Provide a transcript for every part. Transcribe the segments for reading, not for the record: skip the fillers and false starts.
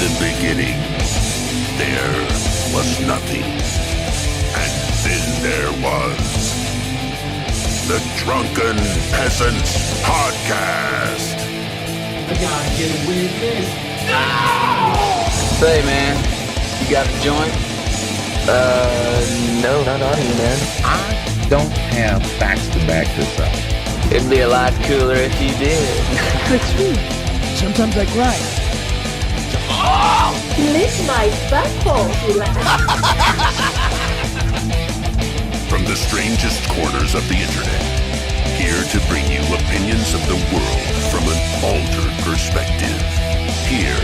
the beginning, there was nothing. And then there was the Drunken Peasants Podcast. I gotta get with this. No! Say, man, you got a joint? No, not on you, man. I don't have facts to back this up. It'd be a lot cooler if you did. It's true. Sometimes I cry. Lick my butthole, you laugh. From the strangest corners of the internet, here to bring you opinions of the world from an altered perspective. Here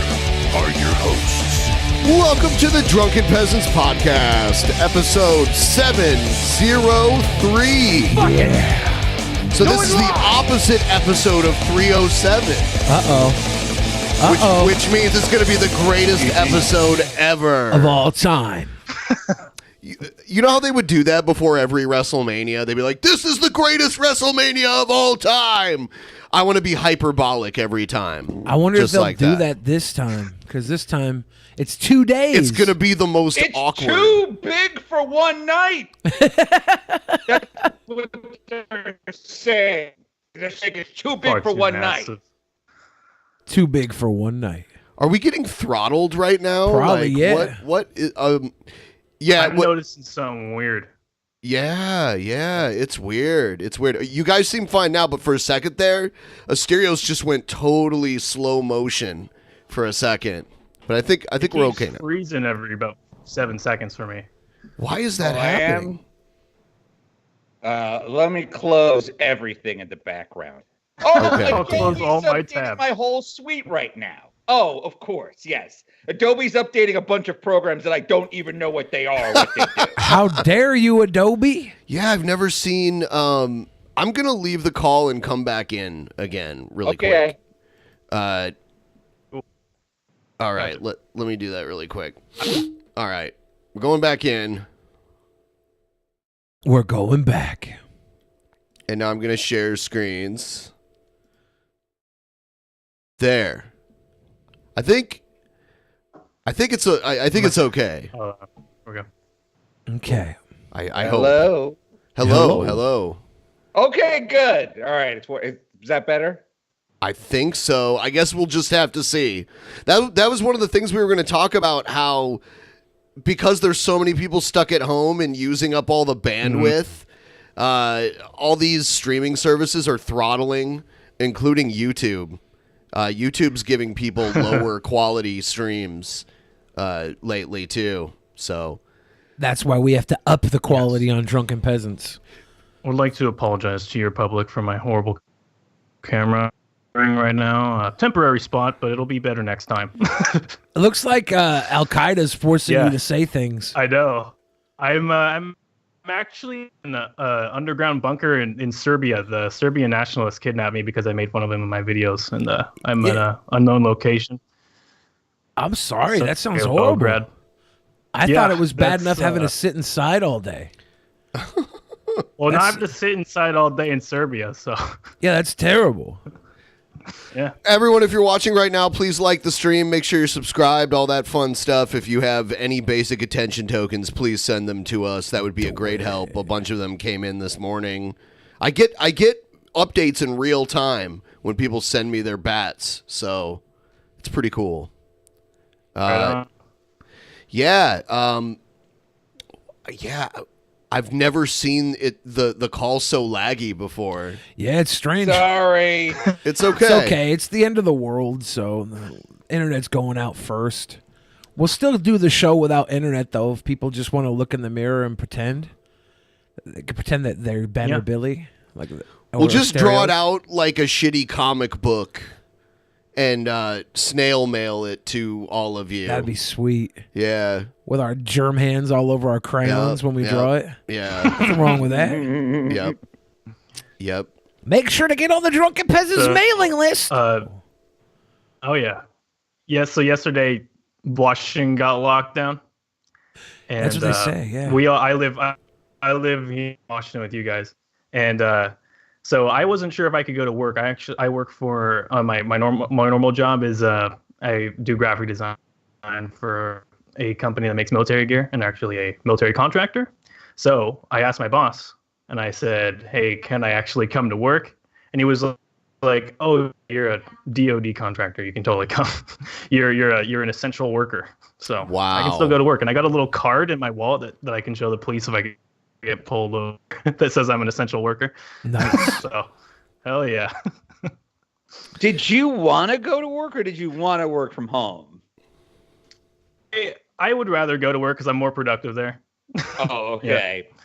are your hosts. Welcome to the Drunken Peasants Podcast, episode 703. Yeah. So this is the opposite episode of 307. Which means it's going to be the greatest episode ever. Of all time. You know how they would do that before every WrestleMania? They'd be like, this is the greatest WrestleMania of all time. I want to be hyperbolic every time. I wonder if they'll like do that this time. Because this time, it's 2 days. It's going to be the most awkward. It's too big for one night. That's what they're saying. They're saying it's too big for one night. Too big for one night. Are we getting throttled right now? Probably, yeah. What is, yeah. I'm noticing something weird. Yeah, it's weird. It's weird. You guys seem fine now, but for a second there, Asterios just went totally slow motion for a second. But I think we're okay now. Freezing every about 7 seconds for me. Why is that happening? Let me close everything in the background. Oh, Okay. I'll close all my Adobe's tabs. my whole suite right now. Oh, of course, yes. Adobe's updating a bunch of programs that I don't even know what they are or what they do. How dare you, Adobe? Yeah, I've never seen. I'm gonna leave the call and come back in again really quick. All right, let me do that really quick. All right, we're going back in, We're going back. and now I'm gonna share screens. There. I think it's it's okay. Okay. Okay. I hope. Hello. Hello. Okay, good. All right. Is that better? I think so. I guess we'll just have to see. That was one of the things we were going to talk about, how because there's so many people stuck at home and using up all the bandwidth, all these streaming services are throttling, including YouTube. YouTube's giving people lower quality streams lately too. So That's why we have to up the quality on Drunken Peasants. I would like to apologize to your public for my horrible camera right now. Temporary spot, but it'll be better next time. It looks like Al-Qaeda's forcing you to say things. I know. I'm actually in an underground bunker in Serbia. The Serbian nationalists kidnapped me because I made fun of him in my videos, and I'm in an unknown location. I'm sorry, So- that sounds okay, horrible. Belgrade. I Yeah, thought it was bad that's, enough having to sit inside all day. Well, now I have to sit inside all day in Serbia, so Yeah, that's terrible. yeah. everyone, if you're watching right now, please like the stream. Make sure you're subscribed. All that fun stuff. If you have any basic attention tokens, please send them to us. That would be a great help. A bunch of them came in this morning. I get updates in real time when people send me their bats, so it's pretty cool. Right Yeah. Yeah. I've never seen the call so laggy before. Yeah, it's strange. Sorry. It's okay. It's okay. It's the end of the world, so the internet's going out first. We'll still do the show without internet, though, if people just want to look in the mirror and pretend. They can pretend that they're Ben or Billy. We'll just draw it out like a shitty comic book and snail mail it to all of you. That'd be sweet. Yeah. With our germ hands all over our crayons when we draw it. Yeah. Nothing wrong with that. Yep. Make sure to get on the Drunken Peasants mailing list. Oh yeah. Yeah, so yesterday Washington got locked down. And That's what they say, yeah. I live in Washington with you guys. And so I wasn't sure if I could go to work. I work for my normal job is I do graphic design. for a company that makes military gear and actually a military contractor. So I asked my boss and I said, "Hey, can I actually come to work?" And he was like, "Oh, you're a DoD contractor. You can totally come. you're an essential worker. So I can still go to work." And I got a little card in my wallet that I can show the police if I get pulled over that says I'm an essential worker. Nice. So, hell yeah. Did you want to go to work or did you want to work from home? I would rather go to work because I'm more productive there. Oh, okay. Yeah.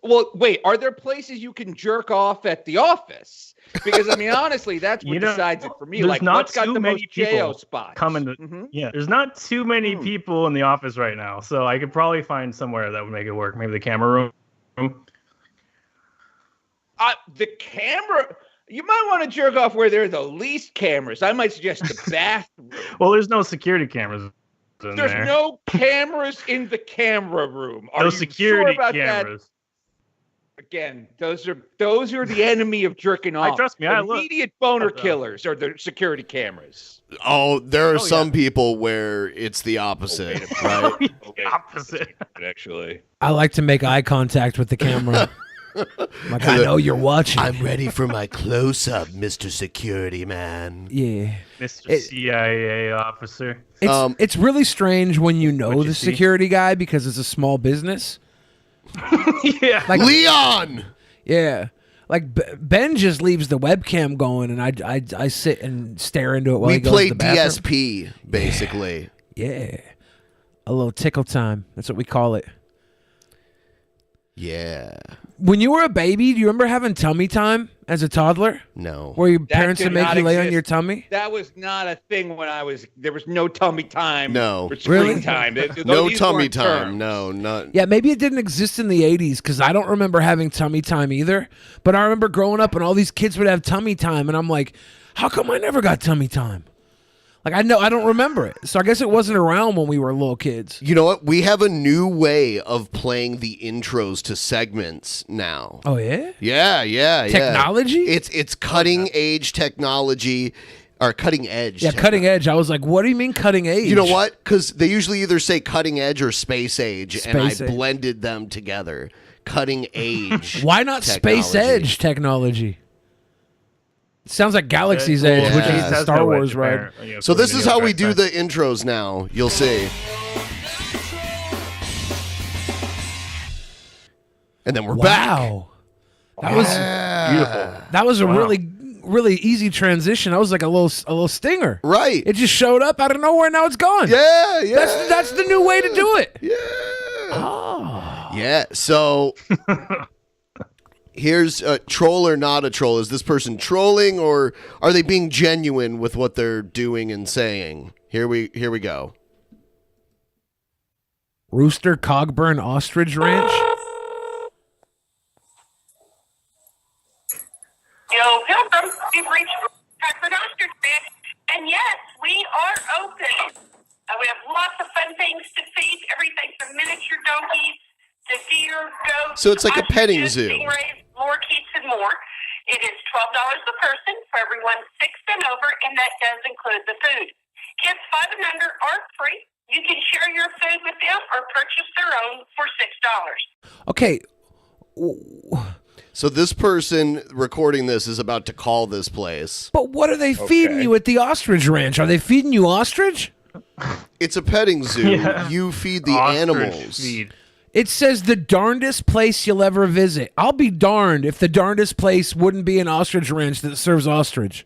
Well, wait, are there places you can jerk off at the office? Because, I mean, honestly, that's what decides it for me. Like, what's got the most JO spots? Yeah, there's not too many people in the office right now. So I could probably find somewhere that would make it work. Maybe the camera room. The camera... You might want to jerk off where there are the least cameras. I might suggest the bathroom. Well, there's no security cameras in There's there. no cameras in the camera room. Are no you security sure about cameras. That? Again, those are the enemy of jerking off. Trust me, immediate boner killers are the security cameras. Oh, there are some people where it's the opposite, right? Opposite. Actually, I like to make eye contact with the camera. Like, I know you're watching. I'm ready for my close-up, Mr. Security Man. Yeah. Mr. CIA officer. It's really strange when you know the security guy because it's a small business. Yeah. Like Leon! Yeah. Like Ben just leaves the webcam going and I sit and stare into it while he goes to the bathroom. DSP, basically. Yeah. A little tickle time. That's what we call it. Yeah. When you were a baby, do you remember having tummy time as a toddler? No. Where your parents would make you lay on your tummy? That was not a thing when there was no tummy time. No. Or screen time. No tummy time. No, not. Yeah, maybe it didn't exist in the 80s because I don't remember having tummy time either. But I remember growing up and all these kids would have tummy time. And I'm like, how come I never got tummy time? Like, I don't remember it. So I guess it wasn't around when we were little kids. You know what? We have a new way of playing the intros to segments now. Oh, yeah? Yeah. Technology? It's cutting edge technology. Or cutting edge. Yeah, cutting edge. I was like, what do you mean cutting edge? You know what? Because they usually either say cutting edge or space age. And I blended them together. Cutting age. Why not space edge technology? Sounds like Galaxy's Edge, which is the Star Wars ride. So this is how we do the intros now. You'll see. And then we're back. Wow. That was beautiful. That was a really easy transition. That was like a little stinger. Right. It just showed up out of nowhere. Now it's gone. Yeah. That's the new way to do it. Yeah. Oh. Yeah. So here's a troll or not a troll. Is this person trolling or are they being genuine with what they're doing and saying? Here we go. Rooster Cogburn Ostrich Ranch. Yo, Pilgrim, you've reached Cogburn Ostrich Ranch, and yes, we are open. We have lots of fun things to feed, everything from miniature donkeys to deer, goats. So it's like a petting zoo. Stingrays, lorikeets, and more. It is $12 a person for everyone 6 and over, and that does include the food. Kids 5 and under are free. You can share your food with them or purchase their own for $6. Okay. So this person recording this is about to call this place. But what are they feeding you at the Ostrich Ranch? Are they feeding you ostrich? It's a petting zoo. Yeah. You feed the animals. It says the darndest place you'll ever visit. I'll be darned if the darndest place wouldn't be an ostrich ranch that serves ostrich.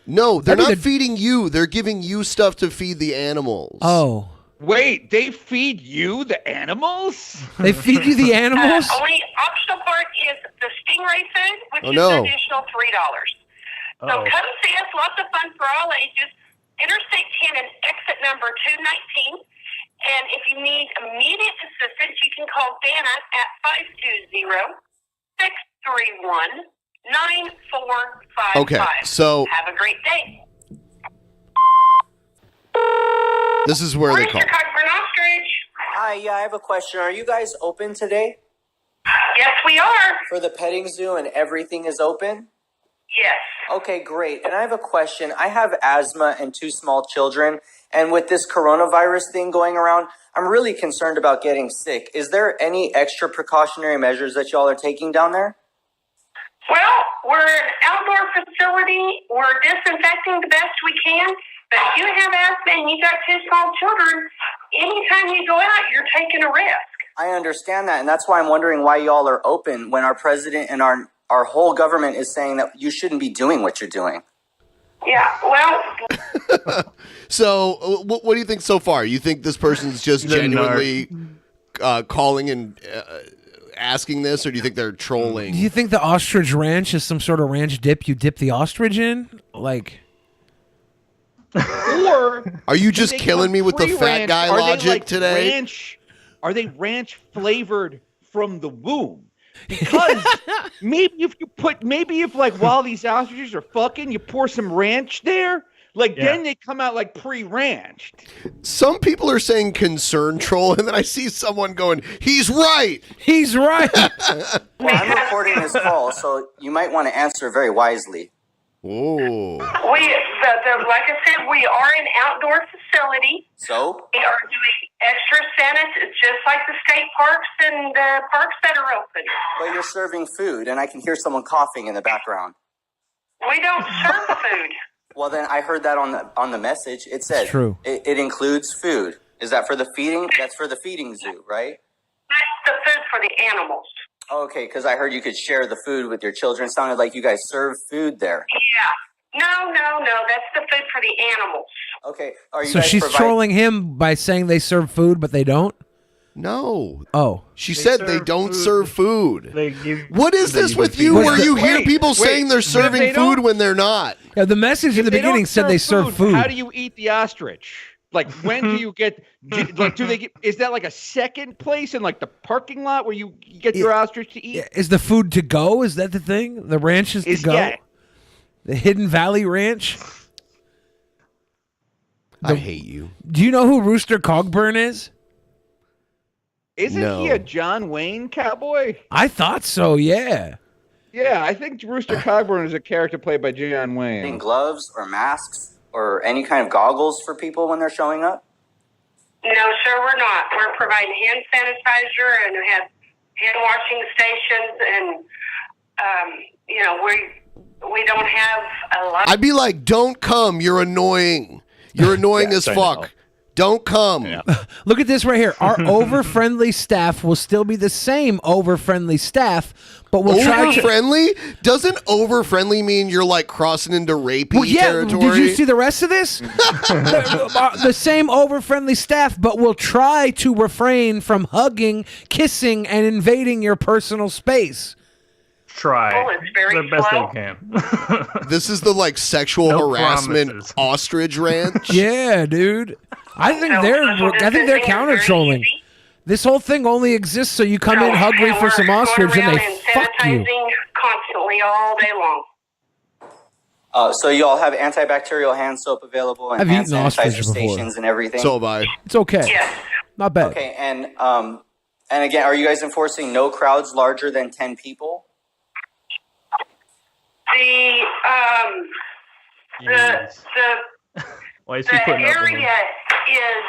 No, they're not feeding you. They're giving you stuff to feed the animals. Oh. Wait, they feed you the animals? They feed you the animals? Only optional part is the stingray food, which is an additional $3. So come see us. Lots of fun for all ages. Interstate 10 and exit number 219. And if you need immediate assistance, you can call Dana at 520-631-9455. Okay, so have a great day. This is where they call. Cogburn Ostrich. Hi, yeah, I have a question. Are you guys open today? Yes, we are. For the petting zoo and everything is open? Yes. Okay, great. And I have a question. I have asthma and 2 small children. And with this coronavirus thing going around, I'm really concerned about getting sick. Is there any extra precautionary measures that y'all are taking down there? Well, we're an outdoor facility. We're disinfecting the best we can. But if you have asthma and you got 2 small children, anytime you go out, you're taking a risk. I understand that. And that's why I'm wondering why y'all are open when our president and our whole government is saying that you shouldn't be doing what you're doing. Yeah, well. So, what do you think so far? You think this person's just genuinely calling and asking this, or do you think they're trolling? Do you think the ostrich ranch is some sort of ranch dip you dip the ostrich in? Like, or are you just killing me with the fat guy logic today? Are they ranch flavored from the womb? Because maybe if like while these ostriches are fucking, you pour some ranch there, then they come out like pre-ranched. Some people are saying concern troll, and then I see someone going, "He's right. He's right." Well, I'm recording this call, so you might want to answer very wisely. Oh. Like I said, we are an outdoor facility. So? We are doing extra sanitize, just like the state parks and the parks that are open. But you're serving food, and I can hear someone coughing in the background. We don't serve food. Well, then I heard that on the message. It said true. It includes food. Is that for the feeding? That's for the feeding zoo, right? That's the food for the animals. Okay, because I heard you could share the food with your children. It sounded like you guys serve food there. Yeah. No. That's the food for the animals. Okay. Are you so guys she's trolling him by saying they serve food, but they don't? No. Oh. She said they don't serve food. Give, what is this with you where you hear people saying they're serving food when they're not? Yeah, the message in the beginning said they serve food. How do you eat the ostrich? Like, when do you get, is that like a second place in like the parking lot where you get your ostrich to eat? Is the food to go? Is that the thing? The ranch is to go? Yeah. The Hidden Valley Ranch? I hate you. Do you know who Rooster Cogburn is? Isn't he a John Wayne cowboy? I thought so, yeah. Yeah, I think Rooster Cogburn is a character played by John Wayne. Gloves or masks or any kind of goggles for people when they're showing up? No, sir, we're not. We're providing hand sanitizer and we have hand washing stations and, we don't have a lot. I'd be like, don't come. You're annoying. You're annoying as fuck. Don't come. Yeah. Look at this right here. Our over-friendly staff will still be the same over-friendly staff, but we'll try to... Over-friendly? Doesn't over-friendly mean you're like crossing into rapey territory? Did you see the rest of this? the same over-friendly staff, but we'll try to refrain from hugging, kissing, and invading your personal space. Try the best slow. they can. This is the like sexual harassment promises. ostrich ranch. Yeah, dude. I think they're counter trolling. This whole thing only exists so you come in hungry for some ostrich and they fuck you. Constantly all day long. So you all have antibacterial hand soap available and I've hand eaten ostrich sanitizer before. stations and everything. So have I. It's okay. Yes. Not bad. Okay, and again, are you guys enforcing no crowds larger than 10 people? Why is the she putting up area is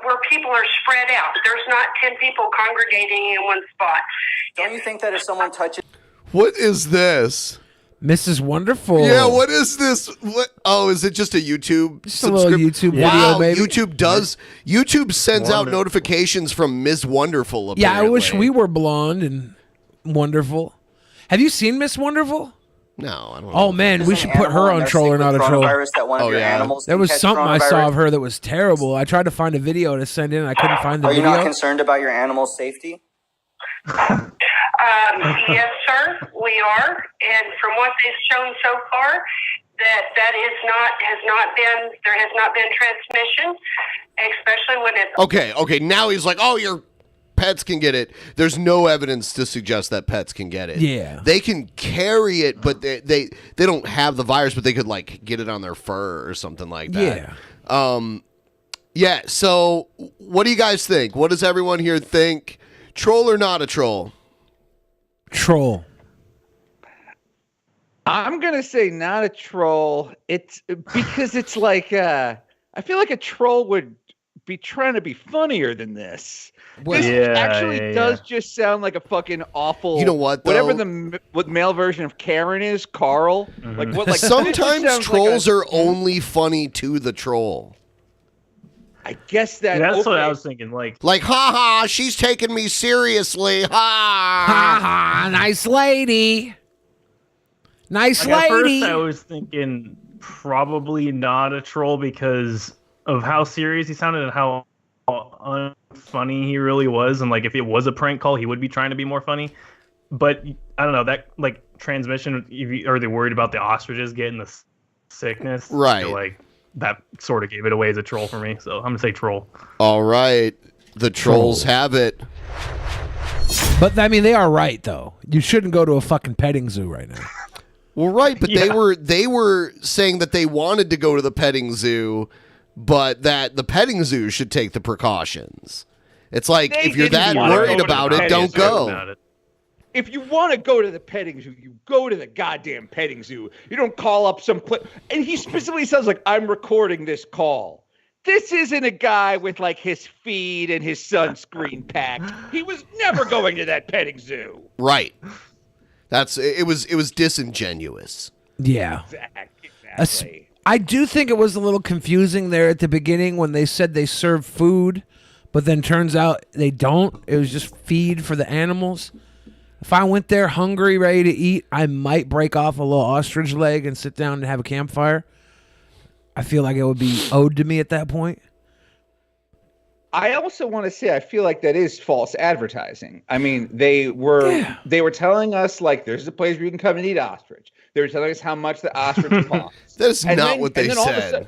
where people are spread out. There's not 10 people congregating in one spot. Don't you think that if someone touches... What is this? Mrs. Wonderful. Yeah, what is this? What? Oh, is it just a YouTube Just a little YouTube video, Wow, maybe. YouTube sends out notifications from Ms. Wonderful, apparently. Yeah, I wish we were blonde and wonderful. Have you seen Miss Wonderful? No, I don't know. Oh, man, we should put her on Troll or Not a Troll. There was something I saw of her that was terrible. I tried to find a video to send in. I couldn't find the video. video. Are you not concerned about your animal's safety? Yes, sir, we are. And from what they've shown so far, there has not been transmission, especially when it's... Okay, now he's like, oh, your pets can get it. There's no evidence to suggest that pets can get it. Yeah. They can carry it, but they don't have the virus, but they could like get it on their fur or something like that. Yeah. Yeah, so what do you guys think? What does everyone here think? Troll or not a troll? Troll. I'm gonna say not a troll. It's because it's like I feel like a troll would be trying to be funnier than this. This actually does just sound like a fucking awful. You know what? Though? Whatever what male version of Karen is, Carl. Like what? Like sometimes trolls are only funny to the troll. I guess that's what I was thinking. Like, haha, she's taking me seriously. Ha ha, nice lady. Nice lady. At first, I was thinking probably not a troll because of how serious he sounded and how unfunny he really was. And like, if it was a prank call, he would be trying to be more funny. But I don't know, that like transmission, or they're worried about the ostriches getting the sickness, right? So, like that sort of gave it away as a troll for me. So I'm gonna say troll. All right, the trolls have it. But I mean, they are right though. You shouldn't go to a fucking petting zoo right now. Well, right, but they were saying that they wanted to go to the petting zoo, but that the petting zoo should take the precautions. It's like, if you're that worried about it, don't go. If you want to go to the petting zoo, you go to the goddamn petting zoo. You don't call up some place. And he specifically says, like, I'm recording this call. This isn't a guy with, like, his feed and his sunscreen packed. He was never going to that petting zoo. Right. It was disingenuous. Yeah. Exactly. I do think it was a little confusing there at the beginning when they said they serve food, but then turns out they don't. It was just feed for the animals. If I went there hungry, ready to eat, I might break off a little ostrich leg and sit down and have a campfire. I feel like it would be owed to me at that point. I also want to say I feel like that is false advertising. I mean, they were telling us like there's a place where you can come and eat ostrich. They were telling us how much the ostrich costs. That is not what they said. Sudden,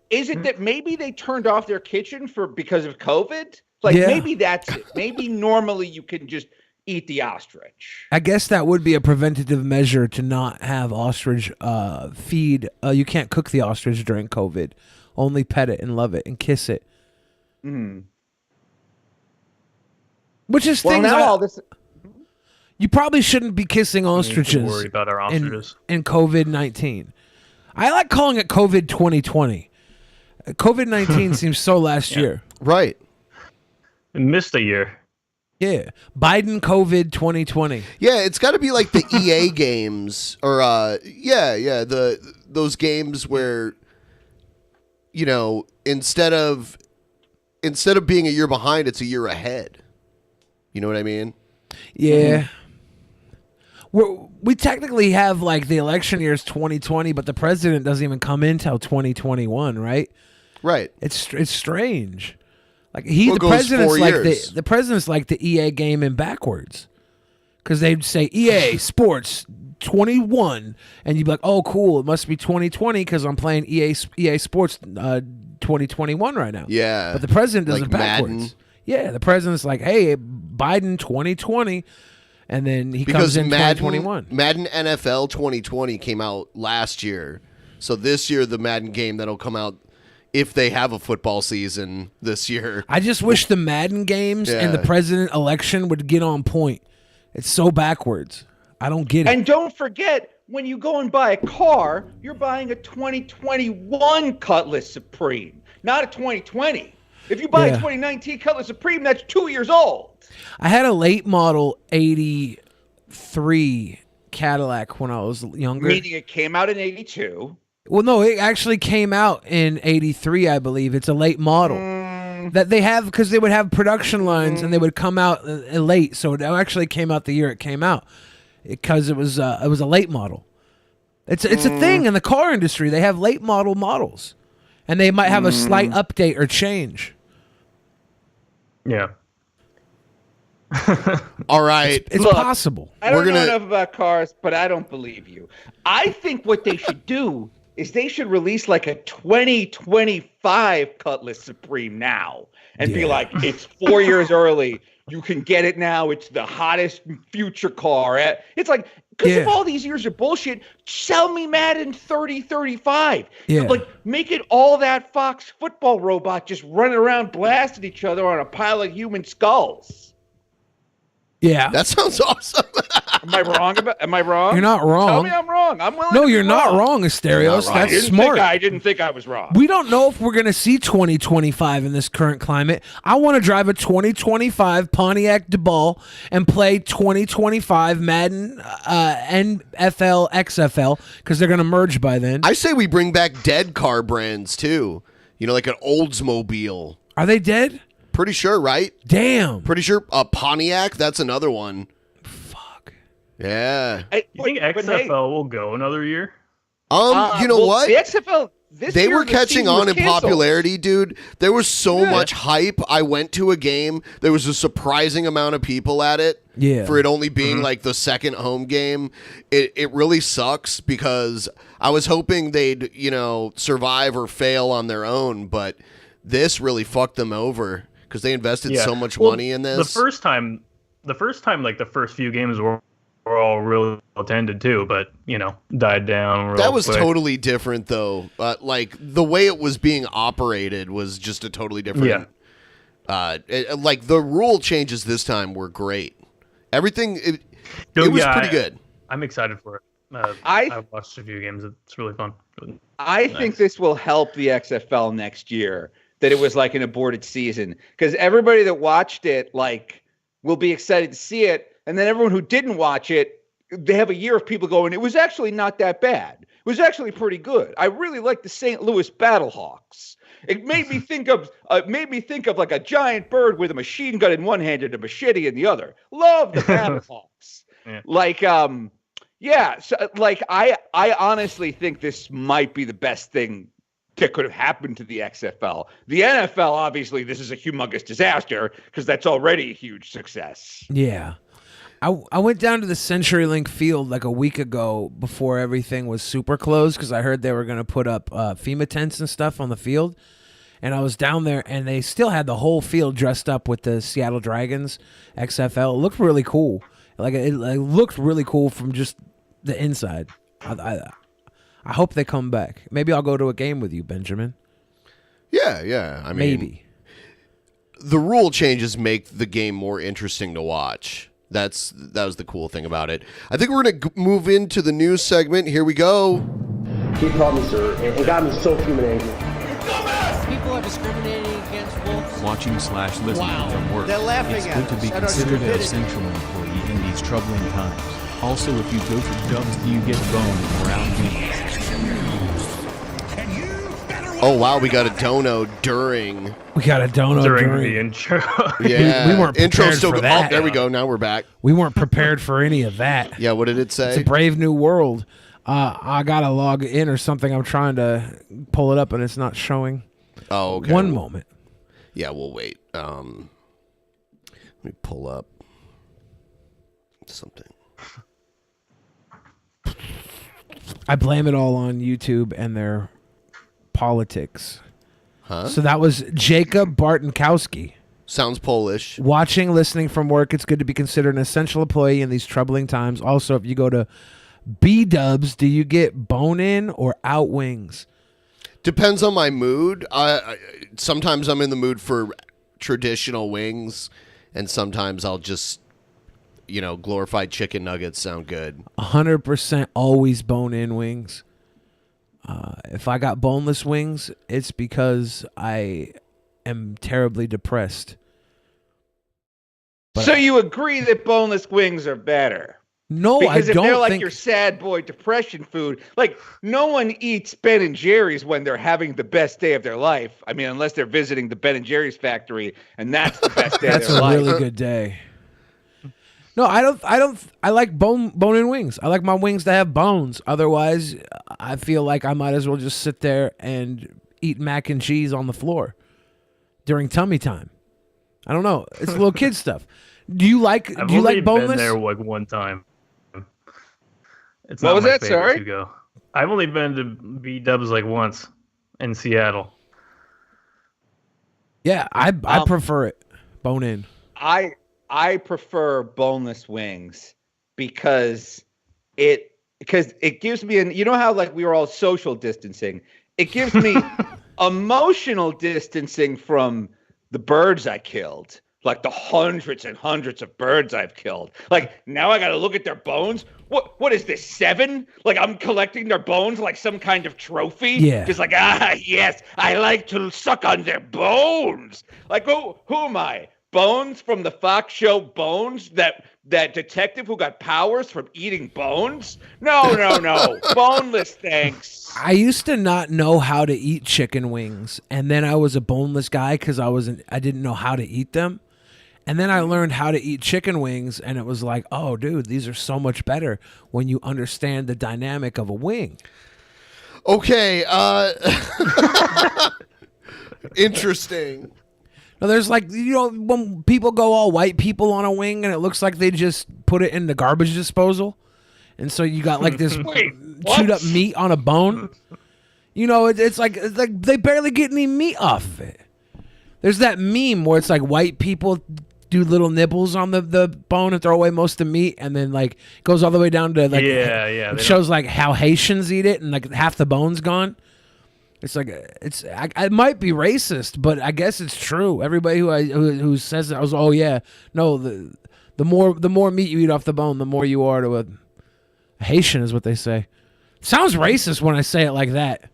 is it that maybe they turned off their kitchen because of COVID? Like maybe that's it. Maybe normally you can just eat the ostrich. I guess that would be a preventative measure to not have ostrich feed. You can't cook the ostrich during COVID. Only pet it and love it and kiss it. Which is things all this. You probably shouldn't be kissing ostriches. Worry about our ostriches in COVID-19. I like calling it COVID 2020. COVID-19 seems so last year. Right. It missed a year. Yeah. Biden COVID 2020. Yeah, it's got to be like the EA games or those games where instead of being a year behind, it's a year ahead. You know what I mean? Yeah. We technically have like the election year is 2020, but the president doesn't even come in till 2021, right? Right. It's strange. Like the president's like the EA game in backwards, because they'd say EA Sports 21, and you'd be like, oh cool, it must be 2020 because I'm playing EA Sports 2021 right now. Yeah. But the president does like it backwards. Madden. Yeah, the president's like, hey, Biden 2020, and then he comes in 2021. Madden NFL 2020 came out last year, so this year the Madden game that'll come out, if they have a football season this year. I just wish the Madden games and the president election would get on point. It's so backwards. I don't get it. And don't forget, when you go and buy a car, you're buying a 2021 Cutlass Supreme, not a 2020. If you buy a 2019 Cutlass Supreme, that's 2 years old. I had a late model 83 Cadillac when I was younger. Meaning it came out in 82. Well, no, it actually came out in 83, I believe. It's a late model that they have because they would have production lines and they would come out late. So it actually came out the year it came out because it was a late model. It's a thing in the car industry. They have late models, and they might have a slight update or change. Yeah. All right. It's possible. I don't know enough about cars, but I don't believe you. I think what they should do is they should release like a 2025 Cutlass Supreme now and be like, it's 4 years early. You can get it now. It's the hottest future car. It's like, because of all these years of bullshit, sell me Madden 3035. Yeah. Like, make it all that Fox football robot just running around blasting each other on a pile of human skulls. Yeah. That sounds awesome. Am I wrong? You're not wrong. Tell me I'm wrong. I'm willing. No, to be you're not wrong. Asterios. I That's didn't smart. I didn't think I was wrong. We don't know if we're going to see 2025 in this current climate. I want to drive a 2025 Pontiac DeBall and play 2025 Madden NFL XFL because they're going to merge by then. I say we bring back dead car brands too. You know, like an Oldsmobile. Are they dead? Pretty sure, right? Damn. Pretty sure. Pontiac, that's another one. Yeah. You think XFL will go another year? You know what? The XFL. They were catching on in popularity, dude. There was so much hype. I went to a game. There was a surprising amount of people at it. Yeah. For it only being like the second home game. It really sucks because I was hoping they'd, survive or fail on their own, but this really fucked them over because they invested so much money in this. The first time, like the first few games were all really well attended too, but died down. That was totally different though. Like the way it was being operated was just a totally different. Like the rule changes this time were great. Everything it was pretty good. I'm excited for it. I've watched a few games. It's really fun. I think this will help the XFL next year. That it was like an aborted season because everybody that watched it will be excited to see it. And then everyone who didn't watch it, they have a year of people going, it was actually not that bad. It was actually pretty good. I really like the St. Louis Battlehawks. It made me think of like a giant bird with a machine gun in one hand and a machete in the other. Love the Battlehawks. I honestly think this might be the best thing that could have happened to the XFL. The NFL, obviously, this is a humongous disaster because that's already a huge success. Yeah. I went down to the CenturyLink field like a week ago before everything was super closed because I heard they were going to put up FEMA tents and stuff on the field. And I was down there, and they still had the whole field dressed up with the Seattle Dragons XFL. It looked really cool. It looked really cool from just the inside. I hope they come back. Maybe I'll go to a game with you, Benjamin. Yeah. I mean, maybe. The rule changes make the game more interesting to watch. That was the cool thing about it. I think we're going to move into the news segment. Here we go. He called me sir and got me so fuming angry. People are discriminating against wolves. Watching/listening from work. They're laughing it's at good to be us. considered an essential employee in these troubling times. Also, if you go for dubs, do you get boned around games? Oh, wow, we got a dono during. We got a dono during the intro. Yeah. we weren't Intro prepared still for go- that. Oh, there we go. Now we're back. We weren't prepared for any of that. Yeah, what did it say? It's a brave new world. I got to log in or something. I'm trying to pull it up, and it's not showing. Oh, okay. One moment. Yeah, we'll wait. Let me pull up something. I blame it all on YouTube and their politics. Huh? So that was Jacob Bartonkowski. Sounds Polish. Watching, listening from work, it's good to be considered an essential employee in these troubling times. Also, if you go to B-dubs, do you get bone-in or out wings? Depends on my mood. Sometimes I'm in the mood for traditional wings, and sometimes I'll just, glorified chicken nuggets sound good. 100% always bone-in wings. If I got boneless wings, it's because I am terribly depressed. So you agree that boneless wings are better? No, because I don't if they're like think your sad boy depression food, like no one eats Ben and Jerry's when they're having the best day of their life. I mean, unless they're visiting the Ben and Jerry's factory, and that's the best day of that's their a life. really good day. No, I don't. I like bone-in wings. I like my wings to have bones. Otherwise, I feel like I might as well just sit there and eat mac and cheese on the floor during tummy time. I don't know. It's little kid stuff. Do you like boneless? Been there like one time. It's what not was my that? favorite Sorry? to go. I've only been to B-dubs like once in Seattle. Yeah, I prefer it bone-in. I prefer boneless wings because it gives me you know how like we were all social distancing. It gives me emotional distancing from the birds I killed. like the hundreds and hundreds of birds I've killed. Like now I got to look at their bones. What is this, 7? Like I'm collecting their bones like some kind of trophy. Yeah. Just like, yes, I like to suck on their bones. Like who am I? Bones from the Fox show Bones? That detective who got powers from eating bones? No. Boneless, thanks. I used to not know how to eat chicken wings, and then I was a boneless guy because I didn't know how to eat them. And then I learned how to eat chicken wings, and it was like, oh, dude, these are so much better when you understand the dynamic of a wing. Okay. Interesting. Now, there's like, when people go all white people on a wing, and it looks like they just put it in the garbage disposal. And so you got like this chewed up meat on a bone. It's like they barely get any meat off of it. There's that meme where it's like white people do little nibbles on the bone and throw away most of the meat, and then like goes all the way down to like it shows like how Haitians eat it, and like half the bone's gone. It's like I might be racist, but I guess it's true. Everybody who says that, I was the more meat you eat off the bone, the more you are to a Haitian, is what they say. Sounds racist when I say it like that.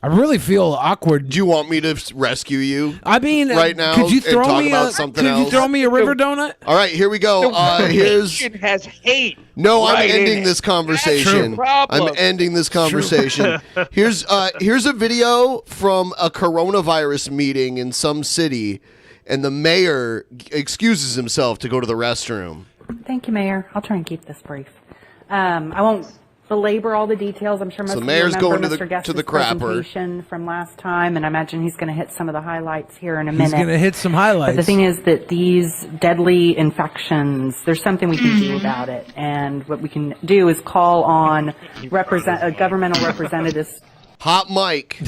I really feel awkward. Do you want me to rescue you? I mean, right now, could you throw talk me about something else? Could you throw me a river donut? All right, here we go. Here's has hate. No, right I'm ending this conversation. I'm ending this conversation. Here's a video from a coronavirus meeting in some city, and the mayor excuses himself to go to the restroom. Thank you, Mayor. I'll try and keep this brief. I won't belabor all the details. I'm sure most So of the you mayor's remember going to Mr. Guest's the crapper. presentation from last time, and I imagine he's going to hit some of the highlights here in a minute. He's going to hit some highlights. But the thing is that these deadly infections, there's something we can do about it. And what we can do is call on governmental representatives. Hot mic.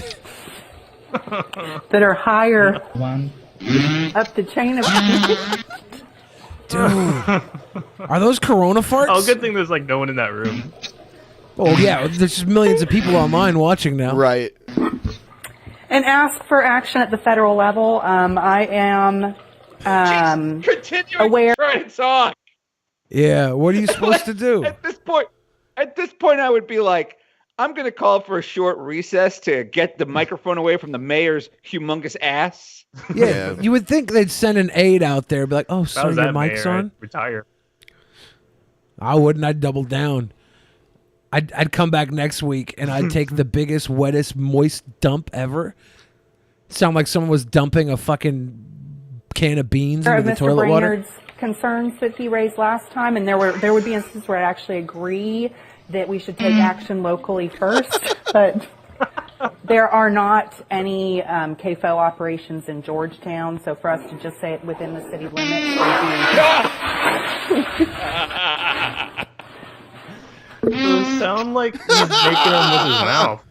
that are higher up the chain of... Dude. Are those corona farts? Oh, good thing there's like no one in that room. Oh, yeah. There's just millions of people online watching now. Right. And ask for action at the federal level. I am aware. Try to talk. Yeah, what are you supposed to do? At this point, I would be like, I'm going to call for a short recess to get the microphone away from the mayor's humongous ass. Yeah, you would think they'd send an aide out there and be like, oh, sir, your mic's on? I'd retire. I wouldn't. I'd double down. I'd come back next week and I'd take the biggest, wettest, moist dump ever. Sound like someone was dumping a fucking can of beans into the Mr. toilet water. Brainerd's concerns that he raised last time, and there would be instances where I actually agree that we should take action locally first, but there are not any CAFO operations in Georgetown, so for us to just say it within the city limits would be... Those sound like he's making them with his mouth.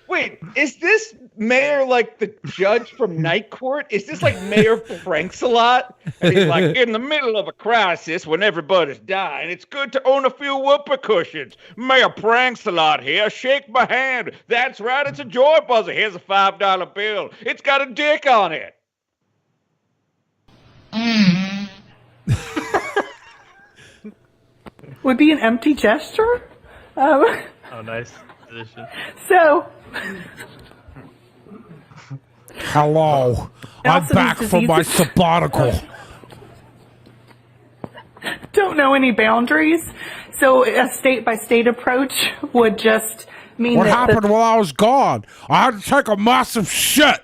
Wait, is this mayor like the judge from Night Court? Is this like Mayor Franks-a-Lot? And he's like, in the middle of a crisis when everybody's dying, it's good to own a few whoopee cushions. Mayor Franks-a-Lot here, shake my hand. That's right, it's a joy buzzer. Here's a $5 bill. It's got a dick on it. Would be an empty gesture? Oh, nice position. So... Hello. I'm back from my sabbatical. Don't know any boundaries. So a state-by-state approach would just mean what that... happened while I was gone? I had to take a massive shit.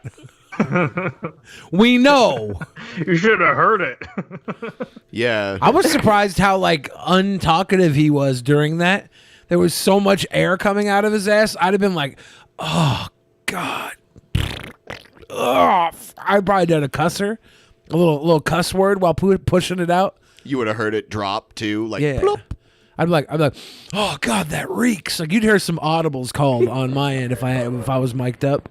We know. You should have heard it. Yeah. I was surprised how like untalkative he was during that. There was so much air coming out of his ass. I'd have been like, oh God. Ugh. I probably done a cusser, a little cuss word while pushing it out. You would have heard it drop too, like yeah. Bloop. I'd be like, oh God, that reeks. Like you'd hear some audibles called on my end if I was mic'd up.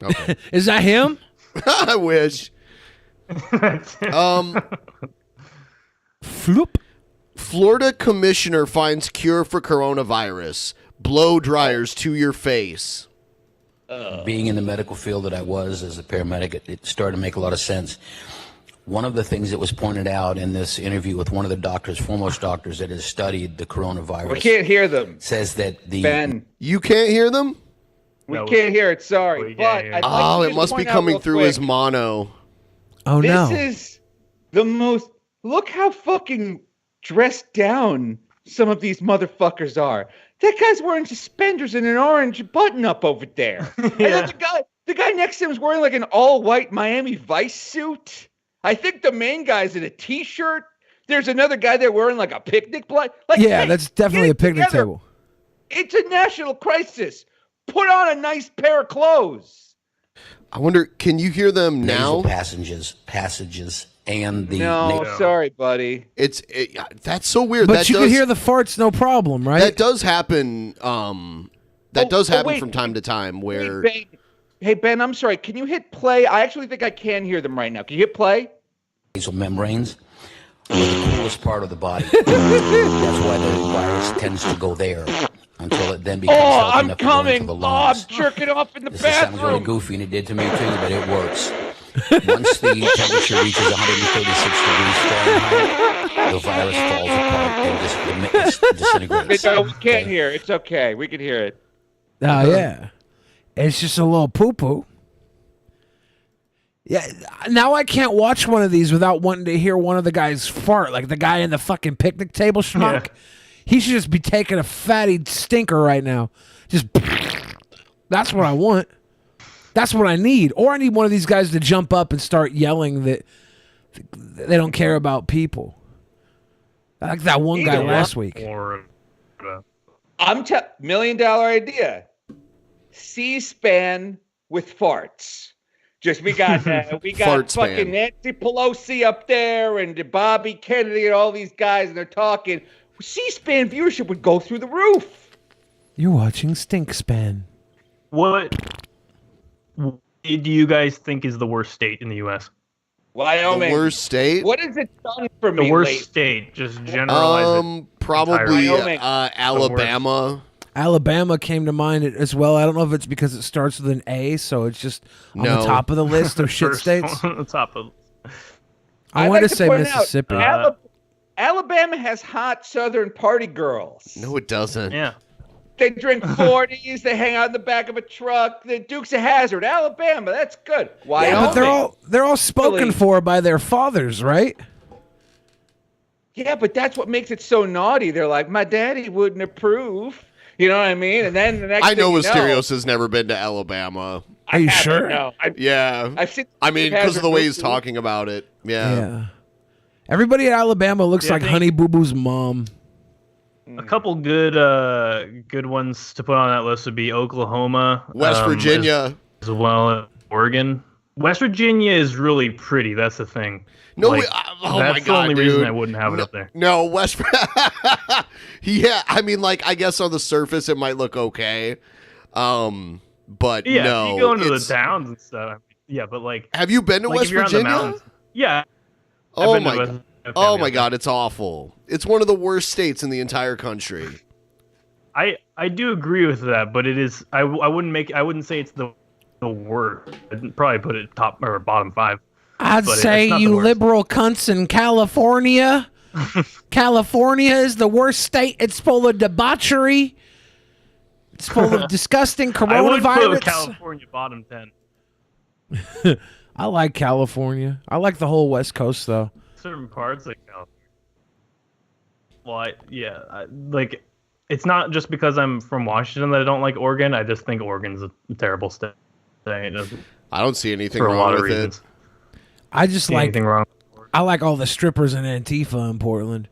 Okay. Is that him? I wish. Floop. Florida commissioner finds cure for coronavirus. Blow dryers to your face. Being in the medical field that I was as a paramedic, it started to make a lot of sense. One of the things that was pointed out in this interview with one of the doctors, foremost doctors that has studied the coronavirus. We can't hear them. Says that the... Ben. You can't hear them? We can't hear it, sorry. But I'd like it must be coming through his mono. Oh, no. This is the most... Look how fucking dressed down some of these motherfuckers are. That guy's wearing suspenders and an orange button-up over there. And then the guy next to him is wearing like an all-white Miami Vice suit. I think the main guy's in a T-shirt. There's another guy there wearing like a picnic blanket. Like, Yeah, hey, that's definitely a picnic together. table. It's a national crisis. Put on a nice pair of clothes. I wonder, can you hear them now? Passages, and the... No, sorry, buddy. That's so weird. But you can hear the farts, no problem, right? That does happen. That does happen from time to time where... Hey, Ben, I'm sorry. Can you hit play? I actually think I can hear them right now. Can you hit play? Nasal membranes are the coolest part of the body. That's why the virus tends to go there until it then becomes healthy I'm enough to go into coming. the I'm lungs. jerking off in the This sounds really bathroom. goofy, and it did to me too, but it works. Once the temperature reaches 136 degrees Fahrenheit, the virus falls apart and disintegrates. No, we can't hear. It's okay. We can hear it. Oh, yeah. It's just a little poo-poo. Yeah, now I can't watch one of these without wanting to hear one of the guys fart, like the guy in the fucking picnic table schmuck. He should just be taking a fatty stinker right now. Just, that's what I want. That's what I need. Or I need one of these guys to jump up and start yelling that they don't care about people. Like that one guy last week. I'm $1 million idea. C-SPAN with farts. Just we got Fart fucking span. Nancy Pelosi up there and Bobby Kennedy and all these guys, and they're talking. C-SPAN viewership would go through the roof. You're watching Stink Span. What do you guys think is the worst state in the U.S.? Wyoming. The worst state? What has it done for me? The worst lately? state, just generalize it. Probably Wyoming. Alabama. Alabama came to mind as well. I don't know if it's because it starts with an A, so it's just on the top of the list of shit First states. one on the top of. I want to say point out, Mississippi. Alabama has hot Southern party girls. No, it doesn't. Yeah. They drink 40s. They hang out in the back of a truck. The Dukes of Hazzard. Alabama, that's good. Wyoming. Yeah, but they're all spoken for by their fathers, right? Yeah, but that's what makes it so naughty. They're like, my daddy wouldn't approve. You know what I mean? And then the next I know thing you Asterios has never been to Alabama. Are you sure? No, Yeah. I've seen. I mean, because of the way he's Hazard talking about it. Yeah. Everybody in Alabama looks like Honey Boo Boo's mom. A couple good ones to put on that list would be Oklahoma, West Virginia, as well as Oregon. West Virginia is really pretty. That's the thing. No, Like, oh that's my the God, only dude. reason I wouldn't have it up there. No, West. Yeah, I mean, like, I guess on the surface it might look okay, but Yeah, no. you go into the it's- towns and stuff. I mean, yeah, but like, Have you been to like West if you're on the Virginia? mountains, yeah. Oh I've been to my! West- Oh my God, it's awful. It's one of the worst states in the entire country. I do agree with that, but it is. I wouldn't say it's the worst. I'd probably put it top or bottom 5. I'd But say it's not the you worst. liberal cunts in California. California is the worst state. It's full of debauchery. It's full of disgusting I would put coronavirus. California bottom 10. I like California. I like the whole West Coast, though. Certain parts like California. Well, like it's not just because I'm from Washington that I don't like Oregon. I just think Oregon's a terrible state. I don't see anything for a lot wrong of with reasons. it. I just See like. anything wrong? I like all the strippers in Antifa in Portland.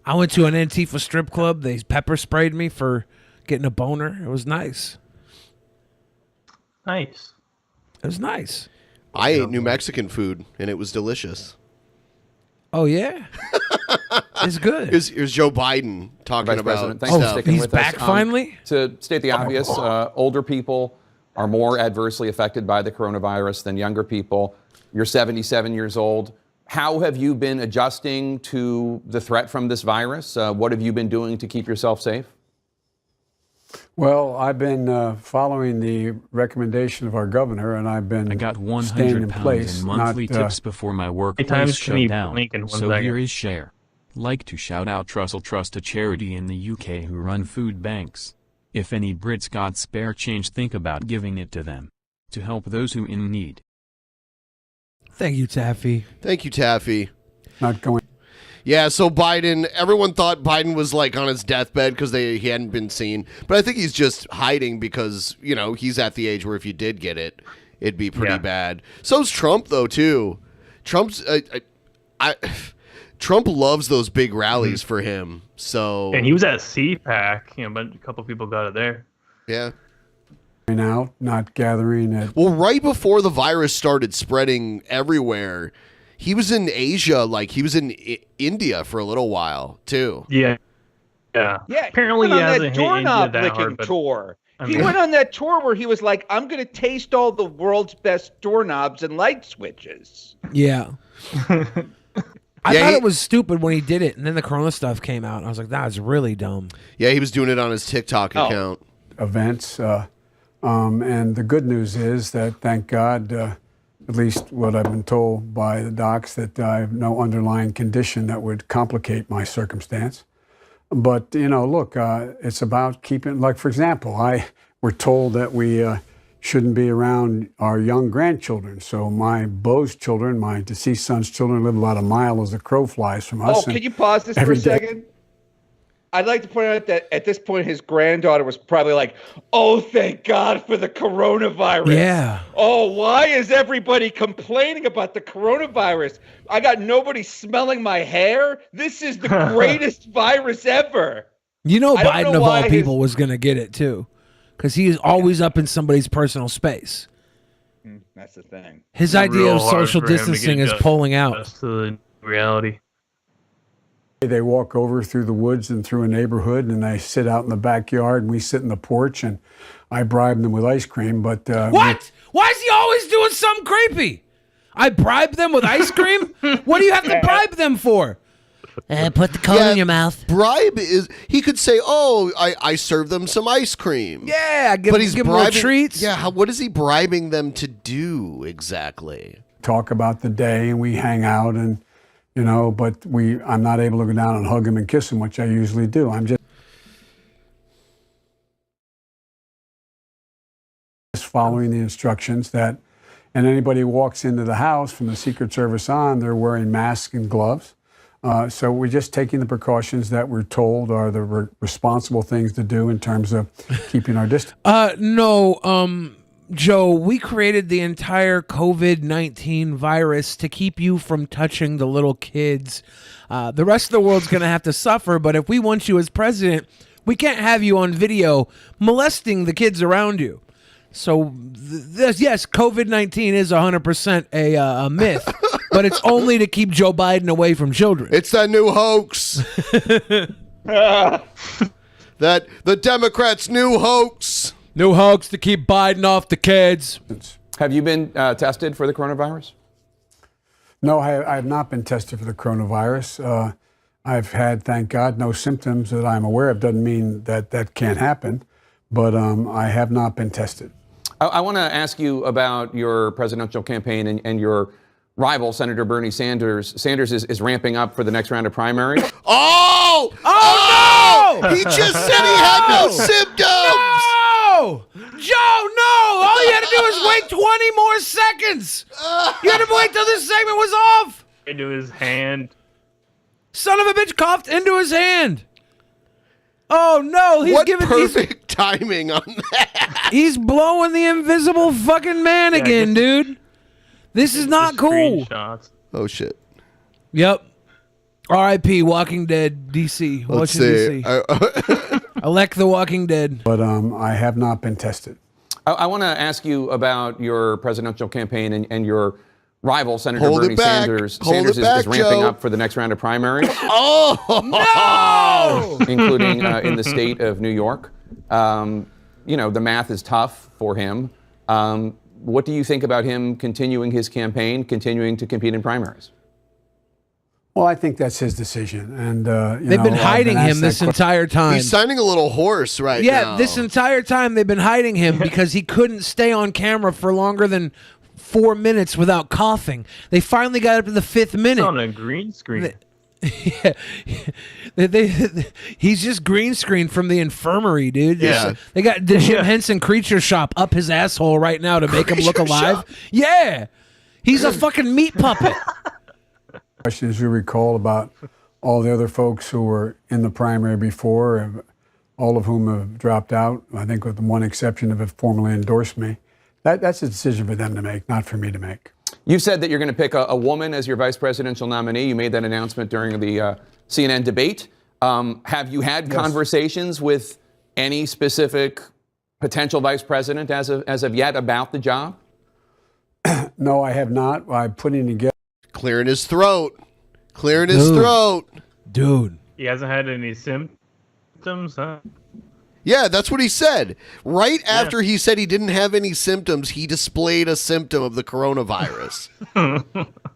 I went to an Antifa strip club. They pepper sprayed me for getting a boner. It was nice. Nice. It was nice. I ate New Mexican food and it was delicious. Oh yeah, it's good. Here's Joe Biden talking Vice about President, thanks for stuff. sticking he's with back us. finally? To state the obvious, older people are more adversely affected by the coronavirus than younger people. You're 77 years old. How have you been adjusting to the threat from this virus? What have you been doing to keep yourself safe? Well, I've been following the recommendation of our governor, and I've been I got staying 100 in pounds place, in monthly not, tips before my workplace times can shut you down. blink in 1 So second? here is share. Like to shout out Trussell Trust, a charity in the UK who run food banks. If any Brits got spare change, think about giving it to them. To help those who in need. Thank you, Taffy. Thank you, Taffy. not going. Yeah, so Biden, everyone thought Biden was like on his deathbed because he hadn't been seen. But I think he's just hiding because, you know, he's at the age where if you did get it, it'd be pretty bad. So's Trump, though, too. Trump loves those big rallies for him. So And he was at CPAC, but a couple people got it there. Yeah. Out, not gathering at. Well, right before the virus started spreading everywhere, he was in Asia, like he was in India for a little while too. Yeah. Yeah, Apparently he went he on hasn't that hit doorknob India that licking hard, but- tour. I He mean- went on that tour where he was like, "I'm going to taste all the world's best doorknobs and light switches." Yeah. I thought it was stupid when he did it, and then the Corona stuff came out, and I was like, "That's really dumb." Yeah, he was doing it on his TikTok Oh. account. Events. And the good news is that, thank God, at least what I've been told by the docs, that I have no underlying condition that would complicate my circumstance. But, look, it's about keeping, like, for example, we're told that we shouldn't be around our young grandchildren. So my Beau's children, my deceased son's children, live about a mile as the crow flies from us. Oh, can you pause this for every a day- second? I'd like to point out that at this point, his granddaughter was probably like, "Oh, thank God for the coronavirus." Yeah. Oh, why is everybody complaining about the coronavirus? I got nobody smelling my hair. This is the greatest virus ever. You know, I don't Biden know of all why his- people was going to get it too, because he is always up in somebody's personal space. That's the thing. His idea Real of hard social for him to get distancing is adjusted pulling out. to the reality. They walk over through the woods and through a neighborhood, and they sit out in the backyard, and we sit in the porch, and I bribe them with ice cream. But What? Why is he always doing something creepy? I bribe them with ice cream? What do you have to bribe them for? Put the cone in your mouth. Bribe is, he could say, "Oh, I serve them some ice cream." Yeah, give but he's them little bribing treats. Yeah, what is he bribing them to do exactly? talk about the day, and we hang out, and but I'm not able to go down and hug him and kiss him, which I usually do. I'm just following the instructions and anybody who walks into the house from the Secret Service on, they're wearing masks and gloves. So we're just taking the precautions that we're told are the responsible things to do in terms of keeping our distance. No, Joe, we created the entire COVID-19 virus to keep you from touching the little kids. The rest of the world's going to have to suffer, but if we want you as president, we can't have you on video molesting the kids around you. So, yes, COVID-19 is 100% a myth, but it's only to keep Joe Biden away from children. It's that new hoax. That the Democrats' new hoax. New hoax to keep Biden off the kids. Have you been tested for the coronavirus? No, I have not been tested for the coronavirus. I've had, thank God, no symptoms that I'm aware of. Doesn't mean that can't happen, but I have not been tested. I want to ask you about your presidential campaign and your rival, Senator Bernie Sanders. Sanders is ramping up for the next round of primaries. Oh! Oh, no! He just said he had no symptoms! No! Joe, no! All you had to do was wait 20 more seconds! You had to wait till this segment was off! Into his hand. Son of a bitch coughed into his hand! Oh no, he's What giving perfect timing on that. He's blowing the invisible fucking man again, dude. This is not cool. Oh shit. Yep. R.I.P. Walking Dead DC. Let's Washington see. DC. Elect the Walking Dead. But I have not been tested. I want to ask you about your presidential campaign and your rival, Senator Hold it Bernie back. Sanders. Hold Sanders it back, is ramping Joe. up for the next round of primaries. Oh no! Including in the state of New York. The math is tough for him. What do you think about him continuing his campaign, continuing to compete in primaries? Well, I think that's his decision, and They've been hiding him this entire time. He's sounding a little hoarse right now. Yeah, this entire time they've been hiding him because he couldn't stay on camera for longer than 4 minutes without coughing. They finally got up to the 5th minute. It's on a green screen. He's just green screen from the infirmary, dude. Yeah. They got the Jim Henson Creature Shop up his asshole right now to make him look alive. Yeah. He's a fucking meat puppet. Questions you recall about all the other folks who were in the primary before, all of whom have dropped out, I think with the one exception of have formally endorsed me. That's a decision for them to make, not for me to make. You said that you're going to pick a woman as your vice presidential nominee. You made that announcement during the CNN debate. Have you had conversations with any specific potential vice president as of yet about the job? No, I have not. I'm putting together. Clearing his throat. Clearing his throat. Dude. He hasn't had any symptoms, huh? Yeah, that's what he said. Right after he said he didn't have any symptoms, he displayed a symptom of the coronavirus.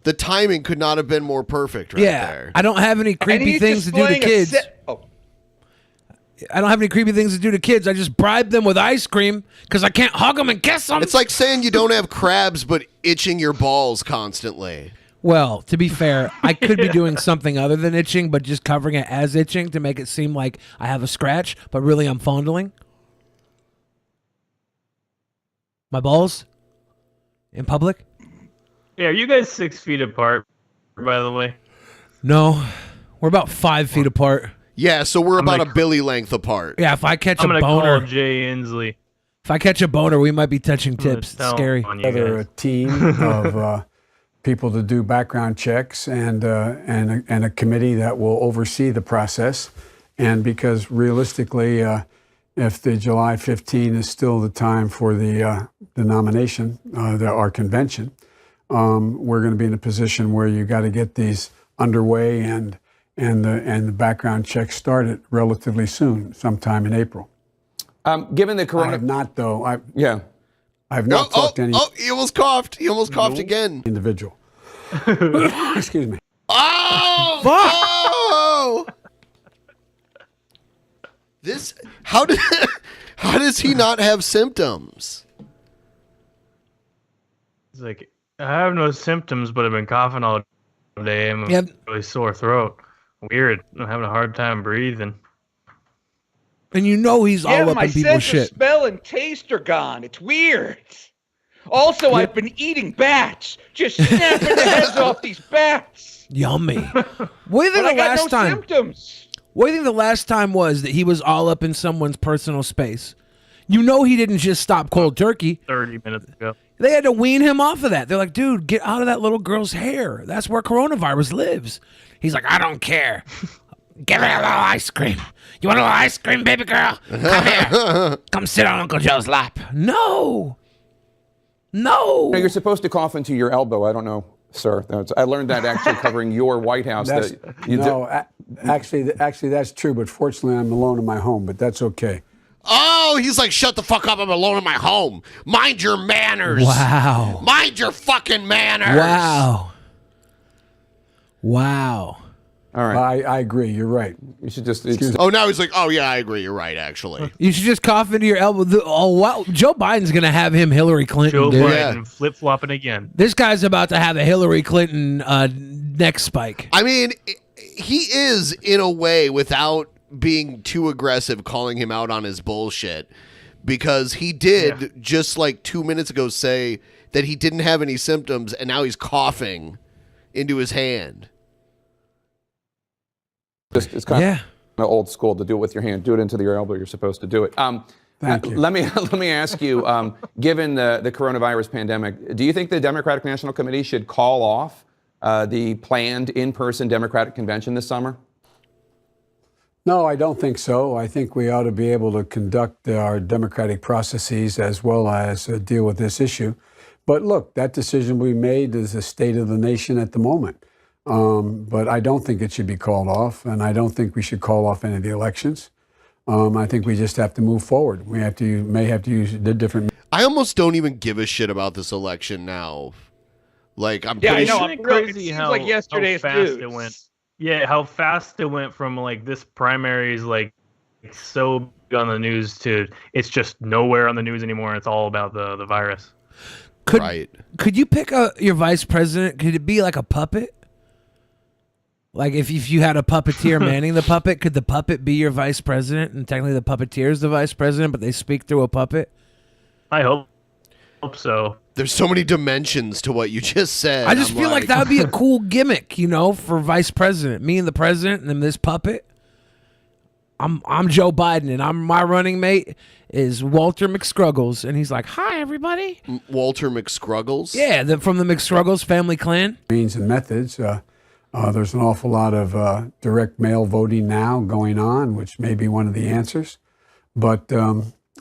The timing could not have been more perfect right there. I don't have any creepy things to do to kids. I don't have any creepy things to do to kids. I just bribe them with ice cream because I can't hug them and kiss them. It's like saying you don't have crabs but itching your balls constantly. Well, to be fair, I could be doing something other than itching, but just covering it as itching to make it seem like I have a scratch, but really I'm fondling my balls in public. Yeah, are you guys 6 feet apart, by the way? No, we're about 5 feet apart. Yeah, so we're about a billy length apart. Yeah, if I catch I'm a gonna boner, call Jay Inslee. if I catch a boner, we might be touching tips. It's scary. Together a team of people to do background checks and a committee that will oversee the process. And because realistically, if the July 15 is still the time for the nomination, our convention, we're going to be in a position where you got to get these underway and the background checks started relatively soon, sometime in April. Given the corona, I have not though. I have not Oh, talked to any. oh, he almost coughed. He almost coughed again. Individual. Excuse me. Oh! Oh! This how does he not have symptoms? It's like, I have no symptoms, but I've been coughing all day. I'm a really sore throat. Weird. I'm having a hard time breathing. And you know he's all up my in people's sense shit. of smell and taste are gone. It's weird. Also, I've been eating bats. Just snapping the heads off these bats. Yummy. What do you think But I the got last no time? symptoms. What do you think the last time was that he was all up in someone's personal space? You know he didn't just stop cold turkey. 30 minutes ago. They had to wean him off of that. They're like, dude, get out of that little girl's hair. That's where coronavirus lives. He's like, I don't care. Give me a little ice cream. You want a little ice cream, baby girl? Come here. Come sit on Uncle Joe's lap. No. No. No, you're supposed to cough into your elbow. I don't know, sir. I learned that actually covering your White House. Actually, that's true. But fortunately, I'm alone in my home. But that's okay. Oh, he's like, shut the fuck up. I'm alone in my home. Mind your manners. Wow. Mind your fucking manners. Wow. Wow. All right. I agree. You're right. You should just. Oh, now he's like, oh, yeah, I agree. You're right, actually. You should just cough into your elbow. Oh, wow. Joe Biden's going to have him Hillary Clinton. Joe dude. Biden flip-flopping again. This guy's about to have a Hillary Clinton neck spike. I mean, he is, in a way, without being too aggressive, calling him out on his bullshit. Because he did, just like 2 minutes ago, say that he didn't have any symptoms, and now he's coughing into his hand. It's kind of old school to do it with your hand. Do it into your elbow. You're supposed to do it. Thank you. Let me ask you, given the coronavirus pandemic, do you think the Democratic National Committee should call off the planned in-person Democratic convention this summer? No, I don't think so. I think we ought to be able to conduct our democratic processes as well as deal with this issue. But look, that decision we made is the state of the nation at the moment. But I don't think it should be called off, and I don't think we should call off any of the elections. I think we just have to move forward. We may have to use the different. I almost don't even give a shit about this election now. Like, I'm Yeah, I pretty know. sure. I'm crazy. It seems like yesterday's fast news. it went. Yeah, how fast it went from like this primary is like so big on the news to it's just nowhere on the news anymore. It's all about the virus. Could you pick your vice president? Could it be like a puppet? Like if you had a puppeteer manning the puppet, could the puppet be your vice president? And technically the puppeteer is the vice president, but they speak through a puppet? I hope so. There's so many dimensions to what you just said. I just feel like that would be a cool gimmick, for vice president. Me and the president and then this puppet. I'm Joe Biden and my running mate is Walter McScruggles, and he's like, "Hi, everybody." Walter McScruggles? Yeah, from the McScruggles family clan. Means and methods. There's an awful lot of direct mail voting now going on, which may be one of the answers. But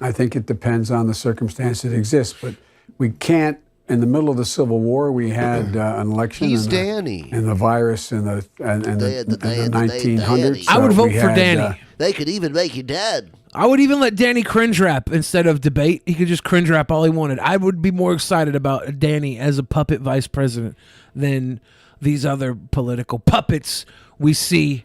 I think it depends on the circumstance that exists. But we can't, in the middle of the Civil War, we had an election. He's Danny. And the virus in the 1900s. I would vote for Danny. They could even make you dead. I would even let Danny cringe rap instead of debate. He could just cringe rap all he wanted. I would be more excited about Danny as a puppet vice president than these other political puppets we see.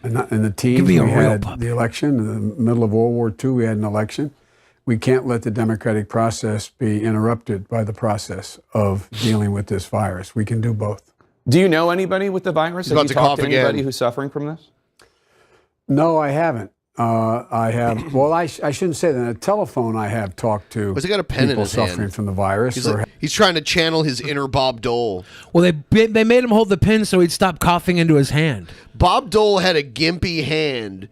In the teens, we had the election. In the middle of World War II, we had an election. We can't let the democratic process be interrupted by the process of dealing with this virus. We can do both. Do you know anybody with the virus? Have you talked to anybody who's suffering from this? No, I haven't. I have. Well, I shouldn't say that. On the telephone, I have talked to Has he got a pen in people his suffering hand? from the virus. He's trying to channel his inner Bob Dole. Well, they made him hold the pen so he'd stop coughing into his hand. Bob Dole had a gimpy hand,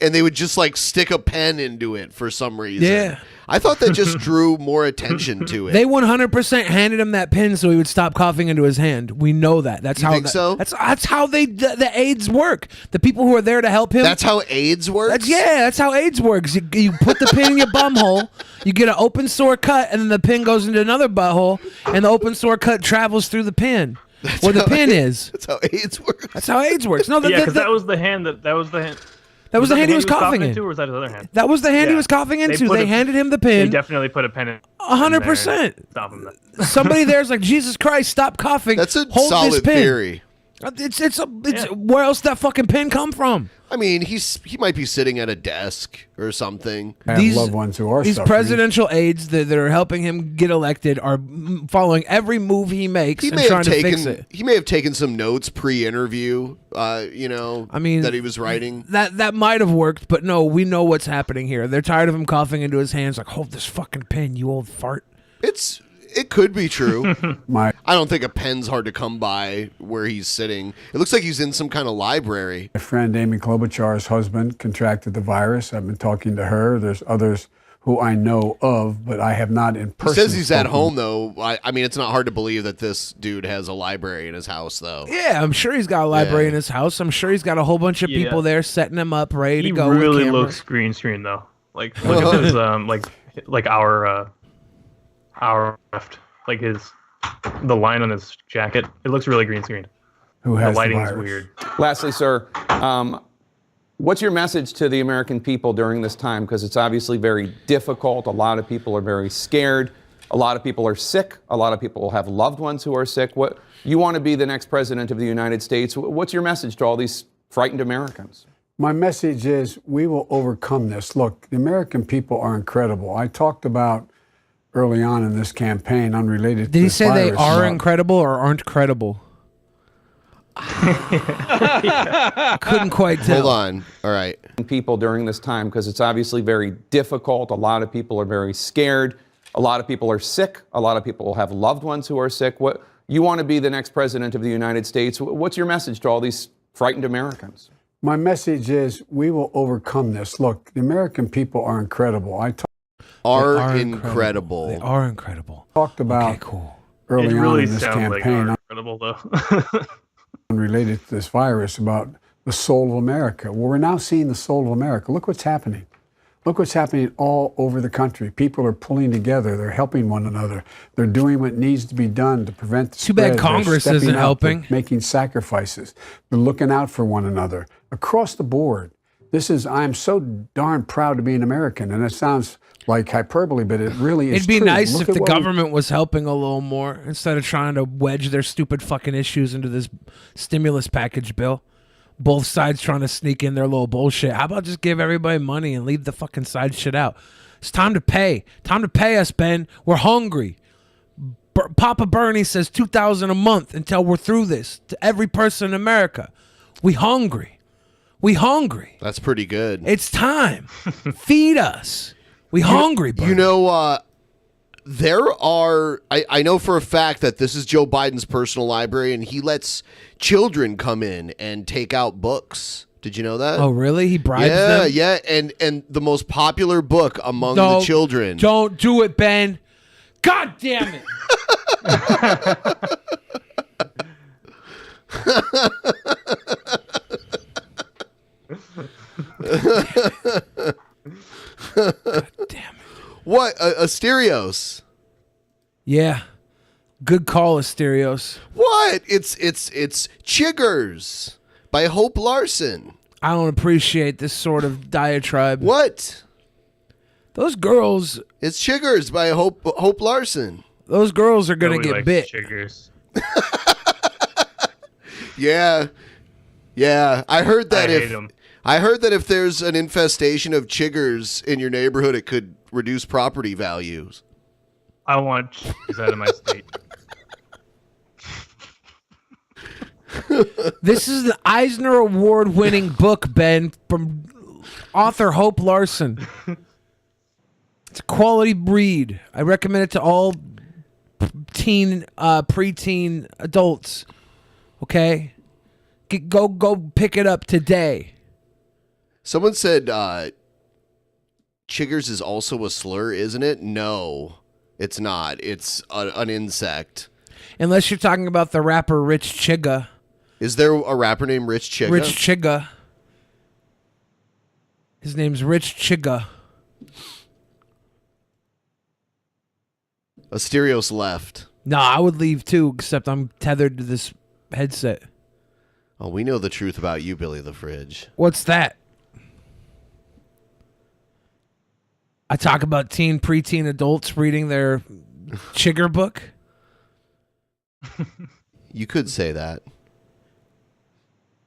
and they would just like stick a pen into it for some reason. Yeah. I thought that just drew more attention to it. They 100% handed him that pin so he would stop coughing into his hand. We know that. That's You how. think so? That's how the AIDS work. The people who are there to help him. That's how AIDS works? That's how AIDS works. You put the pin in your bum hole, you get an open sore cut, and then the pin goes into another butthole, and the open sore cut travels through the pin. Where the pin is. That's how AIDS works. That's how AIDS works. No, because that was the hand that was the hand. That was the hand he was coughing into, in. or was that his other hand? That was the hand he was coughing into. They handed him the They pin. definitely put a pen in. 100%. Stop him. Somebody there's like, Jesus Christ, stop coughing. That's a Hold this solid pin. theory. It's where else that fucking pin come from? I mean, he might be sitting at a desk or something. I have loved ones who are These suffering. presidential aides that are helping him get elected are following every move he makes and trying to fix it. He may have taken some notes pre-interview, that he was writing. That might have worked, but no, we know what's happening here. They're tired of him coughing into his hands like, hold this fucking pen, you old fart. It could be true. I don't think a pen's hard to come by where he's sitting. It looks like he's in some kind of library. My friend Amy Klobuchar's husband contracted the virus. I've been talking to her. There's others who I know of, but I have not in person. He says he's at spoken. home, though. I mean, it's not hard to believe that this dude has a library in his house, though. Yeah, I'm sure he's got a library in his house. I'm sure he's got a whole bunch of people there setting him up, ready to go. He really with looks green screen though. Like look at his like our left, like the line on his jacket. It looks really green screen. Who has the lighting's virus? weird. Lastly, sir, what's your message to the American people during this time? Because it's obviously very difficult. A lot of people are very scared. A lot of people are sick. A lot of people have loved ones who are sick. What you want to be the next president of the United States? What's your message to all these frightened Americans? My message is we will overcome this. Look, the American people are incredible. I talked about early on in this campaign, unrelated to Did he this say they virus, are about- incredible or aren't credible? I couldn't quite tell. Hold on. All right. People during this time, because it's obviously very difficult. A lot of people are very scared. A lot of people are sick. A lot of people have loved ones who are sick. What you want to be the next president of the United States? What's your message to all these frightened Americans? My message is we will overcome this. Look, the American people are incredible. Are incredible. They are incredible. Talked about early It on really in this sounds like campaign, incredible though. unrelated to this virus, about the soul of America. Well, we're now seeing the soul of America. Look what's happening. Look what's happening all over the country. People are pulling together. They're helping one another. They're doing what needs to be done to prevent the Too bad spread. They're Congress stepping isn't up. helping. They're making sacrifices. They're looking out for one another across the board. I'm so darn proud to be an American, and it sounds like hyperbole, but it really is It'd be true. nice Look if at the what we- government was helping a little more instead of trying to wedge their stupid fucking issues into this stimulus package bill. Both sides trying to sneak in their little bullshit. How about just give everybody money and leave the fucking side shit out? It's time to pay. Time to pay us, Ben. We're hungry. Papa Bernie says $2,000 a month until we're through this to every person in America. We hungry. We hungry. That's pretty good. It's time. Feed us. We hungry, buddy. You know, there are, I know for a fact that this is Joe Biden's personal library, and he lets children come in and take out books. Did you know that? Oh, really? He bribes them? Yeah, and the most popular book among the children. Don't do it, Ben. God damn it. God damn it. What? Asterios? Yeah. Good call, Asterios. What? It's Chiggers by Hope Larson. I don't appreciate this sort of diatribe. What? Those girls. It's Chiggers by Hope Larson. Those girls are going to Nobody get likes bit. Chiggers. Yeah. I heard that I hate 'em. I heard that if there's an infestation of chiggers in your neighborhood, it could reduce property values. I want chiggers out of my state. This is the Eisner Award-winning book, Ben, from author Hope Larson. It's a quality read. I recommend it to all preteen adults. Okay? Go pick it up today. Someone said chiggers is also a slur, isn't it? No, it's not. It's an insect. Unless you're talking about the rapper Rich Chigga. Is there a rapper named Rich Chigga? Rich Chigga. His name's Rich Chigga. Asterios left. No, I would leave too, except I'm tethered to this headset. Oh, we know the truth about you, Billy the Fridge. What's that? I talk about preteen adults reading their Chigger book. You could say that.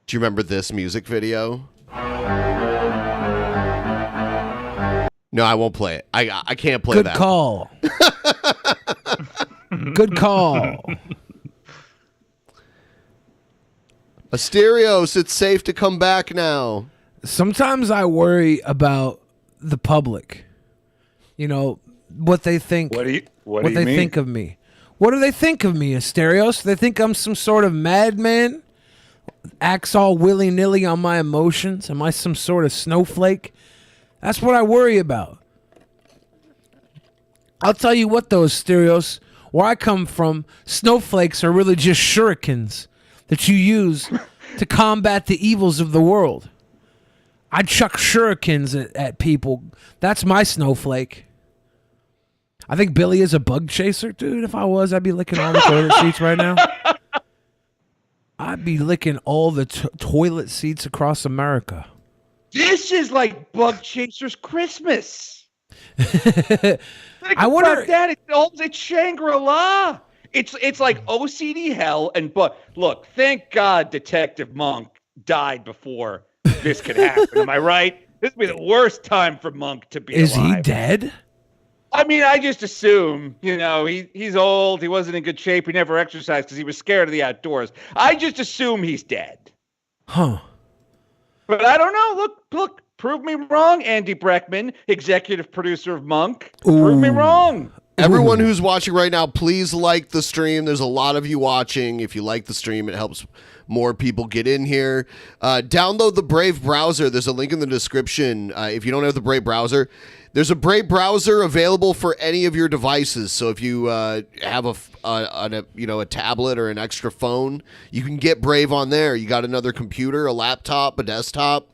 Do you remember this music video? No, I won't play it. I can't play Good that. call. Good call. Asterios, it's safe to come back now. Sometimes I worry about the public. You know, what they think. What do you they mean? think of me. What do they think of me, Asterios? Do they think I'm some sort of madman? Acts all willy-nilly on my emotions? Am I some sort of snowflake? That's what I worry about. I'll tell you what, though, Asterios. Where I come from, snowflakes are really just shurikens that you use to combat the evils of the world. I chuck shurikens at people. That's my snowflake. I think Billy is a bug chaser, dude. If I was, I'd be licking all the toilet seats right now. I'd be licking all the toilet seats across America. This is like Bug Chaser's Christmas. I wonder that it's Shangri-La. It's like OCD hell and look, thank God Detective Monk died before this could happen. Am I right? This would be the worst time for Monk to be Is alive. he dead? I mean, I just assume, he's old. He wasn't in good shape. He never exercised because he was scared of the outdoors. I just assume he's dead. Huh. But I don't know. Look, prove me wrong, Andy Breckman, executive producer of Monk. Prove me wrong. Everyone who's watching right now, please like the stream. There's a lot of you watching. If you like the stream, it helps more people get in here. Download the Brave browser. There's a link in the description. If you don't have the Brave browser, there's a Brave browser available for any of your devices. So if you have a tablet or an extra phone, you can get Brave on there. You got another computer, a laptop, a desktop.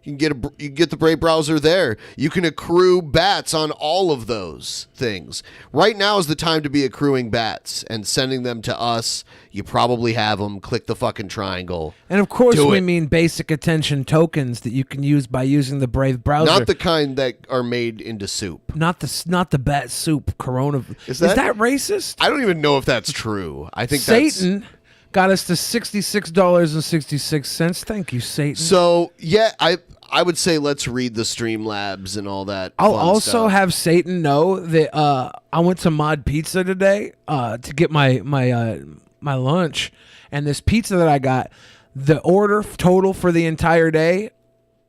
You can get the Brave browser there. You can accrue bats on all of those things. Right now is the time to be accruing bats and sending them to us. You probably have them. Click the fucking triangle. And of course, Do we it. mean basic attention tokens that you can use by using the Brave browser. Not the kind that are made into soup. Not the bat soup corona. Is that racist? I don't even know if that's true. I think Satan got us to $66.66. Thank you, Satan. So yeah, I would say let's read the Streamlabs and all that. I'll fun also stuff. have Satan know that I went to Mod Pizza today to get my lunch, and this pizza that I got, the order total for the entire day,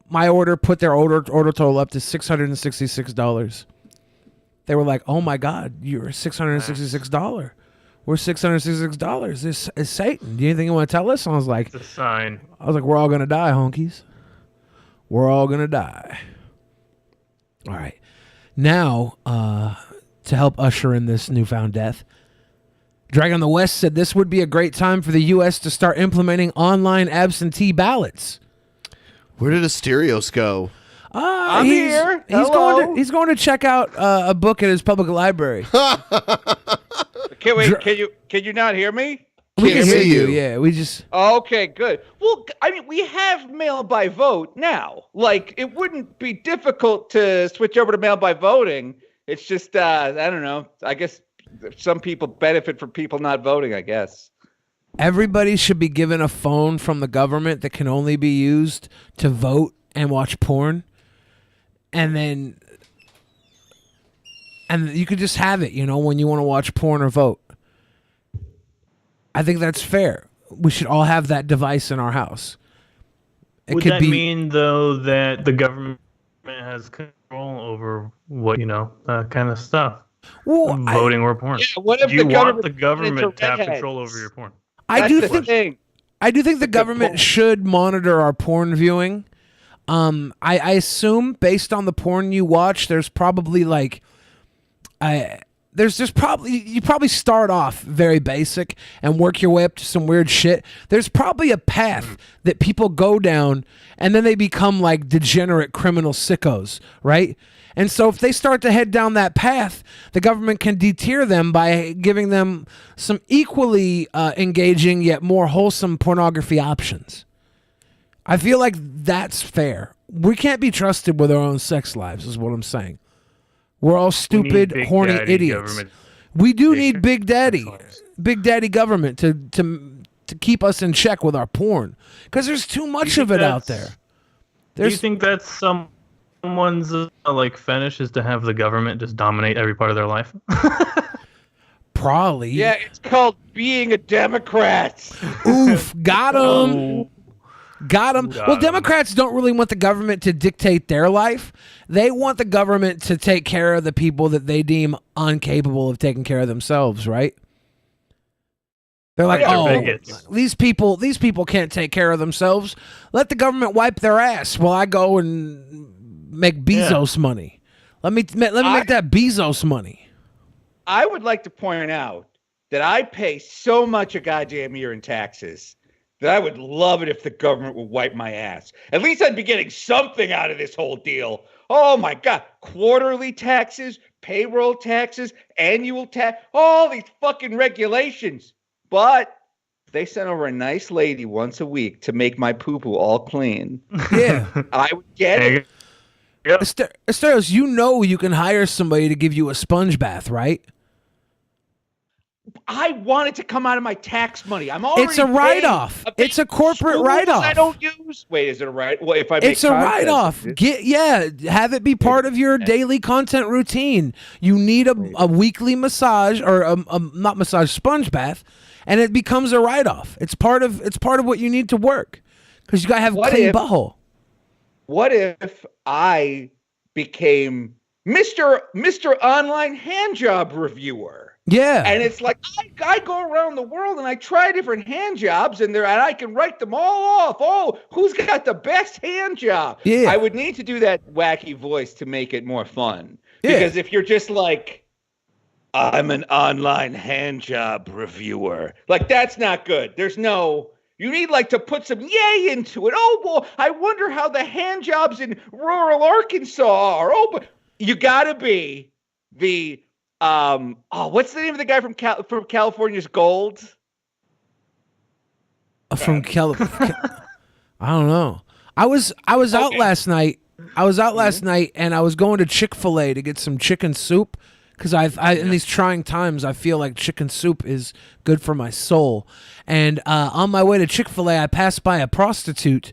my order put their order total up to $666. They were like, "Oh my God, you're $666. We're $666. This is Satan. Do you think you want to tell us?" I was like, It's a sign. I was like, "We're all gonna die, honkies. We're all gonna die." All right. Now, to help usher in this newfound death, Dragon the West said this would be a great time for the U.S. to start implementing online absentee ballots. Where did Asterios go? I'm he's, here. He's Hello. going to check out a book at his public library. Can you not hear me? We can hear you. Yeah, we just. Okay, good. Well, I mean, we have mail by vote now. Like, it wouldn't be difficult to switch over to mail by voting. It's just, I don't know. I guess some people benefit from people not voting, I guess. Everybody should be given a phone from the government that can only be used to vote and watch porn. And you could just have it, when you want to watch porn or vote. I think that's fair. We should all have that device in our house. Would that mean, though, that the government has control over what, kind of stuff? Well, voting or porn. Yeah, what if Do you the want the government government to have redheads? control over your porn? I do think the government should monitor our porn viewing. I assume based on the porn you watch, there's probably you probably start off very basic and work your way up to some weird shit. There's probably a path that people go down and then they become like degenerate criminal sickos, right? And so if they start to head down that path, the government can deter them by giving them some equally engaging yet more wholesome pornography options. I feel like that's fair. We can't be trusted with our own sex lives, is what I'm saying. We're all stupid, Big horny Daddy idiots. government. We do need Big Daddy government to keep us in check with our porn, because there's too much of it out there. Do you think that's someone's fetish is to have the government just dominate every part of their life? Probably. Yeah, it's called being a Democrat. Oof, got him. Got them. Well, Democrats don't really want the government to dictate their life. They want the government to take care of the people that they deem incapable of taking care of themselves, right? They're like, these people can't take care of themselves. Let the government wipe their ass while I go and make Bezos money. Let me make that Bezos money. I would like to point out that I pay so much a goddamn year in taxes that I would love it if the government would wipe my ass. At least I'd be getting something out of this whole deal. Oh my God. Quarterly taxes, payroll taxes, annual tax, all these fucking regulations. But they sent over a nice lady once a week to make my poo-poo all clean. Yeah. I would get it. Asterios, you can hire somebody to give you a sponge bath, right? I want it to come out of my tax money. I'm already. It's a write-off. It's a corporate write-off. I don't use. Wait, is it a right? Well, if I make it's a write-off. Have it be part of your daily content routine. You need a weekly massage or a not massage sponge bath, and it becomes a write-off. It's part of what you need to work because you gotta have a clean butthole. What if I became Mr. Online Handjob Reviewer? Yeah. And it's like I go around the world and I try different hand jobs and I can write them all off. Oh, who's got the best hand job? Yeah. I would need to do that wacky voice to make it more fun. Yeah. Because if you're just like, I'm an online hand job reviewer, like that's not good. There's no You need like to put some yay into it. Oh, well, I wonder how the hand jobs in rural Arkansas are. Oh, but you gotta be the what's the name of the guy from California's Gold? From I don't know. I was out last night. I was out last night, and I was going to Chick-fil-A to get some chicken soup because in these trying times, I feel like chicken soup is good for my soul. And on my way to Chick-fil-A, I passed by a prostitute,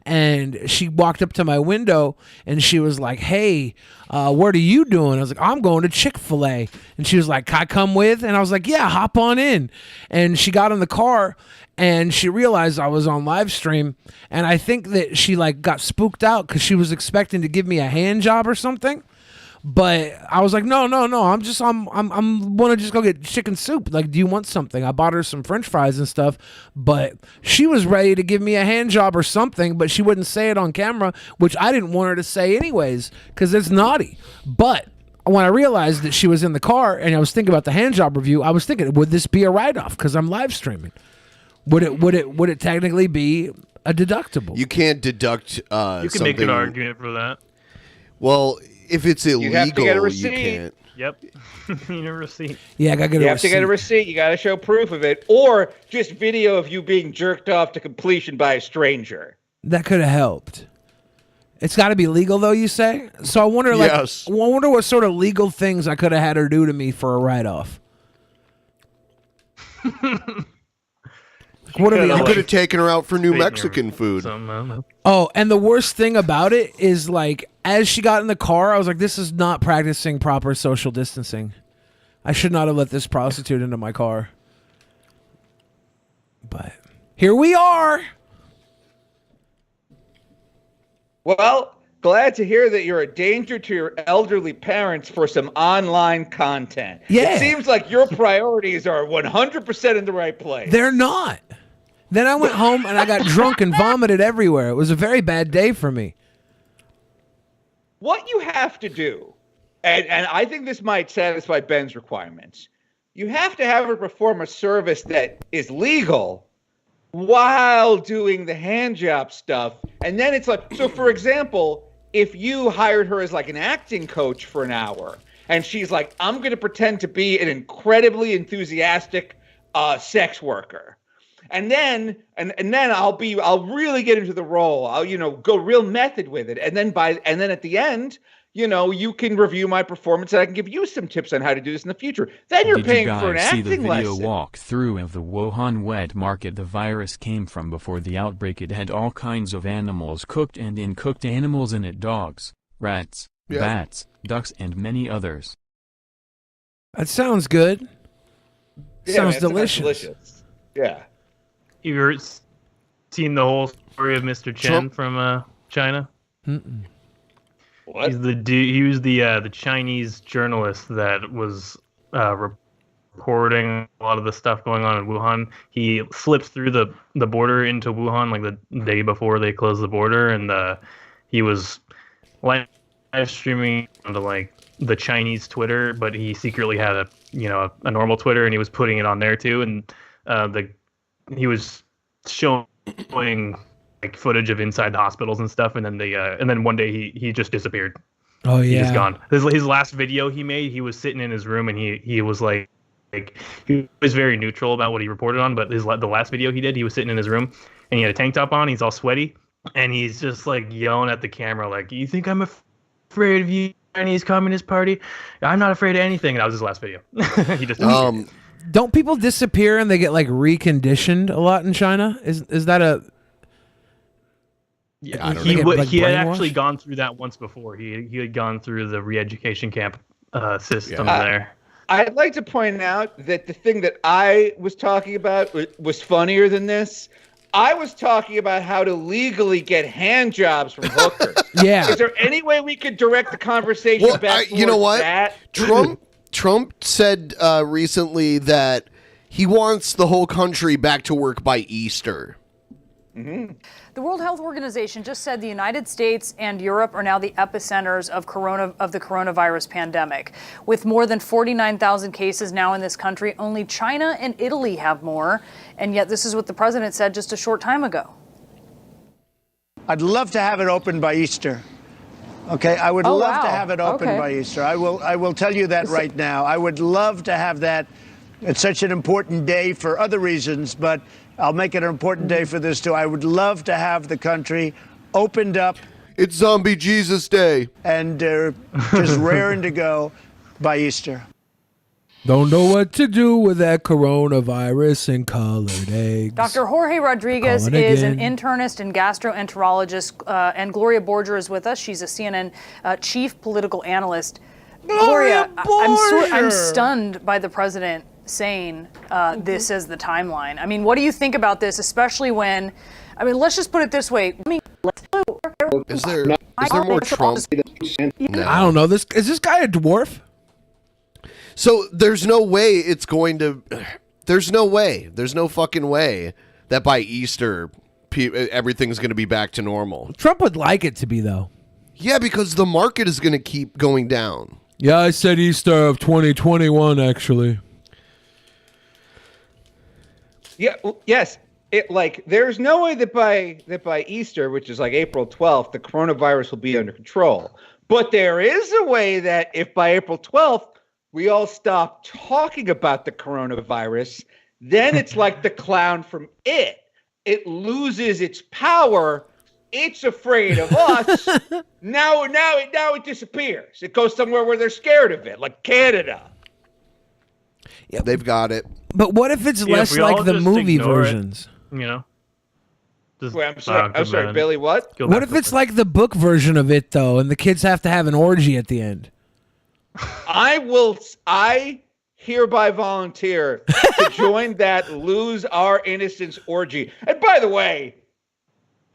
and she walked up to my window, and she was like, "Hey, what are you doing?" I was like, "I'm going to Chick-fil-A." And she was like, "Can I come with?" And I was like, "Yeah, hop on in." And she got in the car, and she realized I was on live stream, and I think that she like got spooked out because she was expecting to give me a hand job or something. But I was like, no, I'm want to just go get chicken soup. Like, do you want something? I bought her some French fries and stuff, but she was ready to give me a hand job or something, but she wouldn't say it on camera, which I didn't want her to say anyways, because it's naughty. But when I realized that she was in the car and I was thinking about the hand job review, I was thinking, would this be a write-off? Because I'm live streaming. Would it technically be a deductible? You can't deduct. You can make an argument for that. Well, if it's illegal, you have to get a receipt. You can't. Yep. You need a receipt. Yeah, I gotta get a receipt. You have to get a receipt. You got to show proof of it, or just video of you being jerked off to completion by a stranger. That could have helped. It's got to be legal, though, you say? So I wonder, I wonder what sort of legal things I could have had her do to me for a write-off. What are I could have taken her out for New Mexican food. Oh, and the worst thing about it is, like, as she got in the car, I was like, this is not practicing proper social distancing. I should not have let this prostitute into my car. But here we are. Well, glad to hear that you're a danger to your elderly parents for some online content. Yeah. It seems like your priorities are 100% in the right place. They're not. Then I went home and I got drunk and vomited everywhere. It was a very bad day for me. What you have to do, and I think this might satisfy Ben's requirements, you have to have her perform a service that is legal while doing the hand job stuff. And then it's like, so for example, if you hired her as like an acting coach for an hour and she's like, I'm going to pretend to be an incredibly enthusiastic sex worker. And then I'll really get into the role. I'll, go real method with it. And then at the end, you can review my performance and I can give you some tips on how to do this in the future. Then you're paying for an acting lesson. Did you guys see the video walkthrough of the Wuhan wet market the virus came from before the outbreak? It had all kinds of animals, cooked and uncooked animals in it, dogs, rats, bats, ducks, and many others. That sounds good. Sounds delicious. Yeah. You ever seen the whole story of Mr. Chen from China? Mm-mm. What? He's the dude. He was the Chinese journalist that was reporting a lot of the stuff going on in Wuhan. He slipped through the border into Wuhan like the day before they closed the border, and he was live streaming onto like the Chinese Twitter, but he secretly had a normal Twitter, and he was putting it on there too. And he was showing like footage of inside the hospitals and stuff, and then one day he just disappeared. Oh yeah, he's gone. His last video he made, he was sitting in his room and he was like he was very neutral about what he reported on, but the last video he did, he was sitting in his room and he had a tank top on, he's all sweaty, and he's just like yelling at the camera like, "You think I'm afraid of you, Chinese Communist Party? I'm not afraid of anything." And that was his last video. He just don't people disappear and they get like reconditioned a lot in China? Is that a Yeah, he had actually gone through that once before. He had gone through the re-education camp system there. I'd like to point out that the thing that I was talking about was funnier than this. I was talking about how to legally get hand jobs from hookers. Yeah. Is there any way we could direct the conversation back towards you know what? that? Trump said recently that he wants the whole country back to work by Easter. The World Health Organization just said the United States and Europe are now the epicenters of the coronavirus pandemic. With more than 49,000 cases now in this country, only China and Italy have more. And yet this is what the president said just a short time ago. I'd love to have it open by Easter. Okay, I would love to have it open by Easter. I will tell you that right now. I would love to have that. It's such an important day for other reasons, but I'll make it an important day for this too. I would love to have the country opened up. It's Zombie Jesus Day. And just raring to go by Easter. Don't know what to do with that coronavirus and colored eggs. Dr. Jorge Rodriguez Calling is again. an internist and gastroenterologist, and Gloria Borger is with us. She's a CNN chief political analyst. Gloria, I'm stunned by the president saying this as the timeline. I mean, what do you think about this, especially when, I mean, let's just put it this way. Is there more Trump? No. I don't know. Is this guy a dwarf? So there's no way it's going to. There's no way. There's no fucking way that by Easter everything's going to be back to normal. Trump would like it to be, though. Yeah, because the market is going to keep going down. Yeah, I said Easter of 2021, actually. Yeah. Yes. There's no way that by Easter, which is like April 12th, the coronavirus will be under control. But there is a way that if by April 12th we all stop talking about the coronavirus, then it's like the clown from It. It loses its power. It's afraid of us. Now it disappears. It goes somewhere where they're scared of it, like Canada. Yeah, they've got it. But what if it's less like the movie versions? Wait, I'm sorry, Billy, what? What if it's like the book version of it, though, and the kids have to have an orgy at the end? I hereby volunteer to join that lose our innocence orgy. And by the way,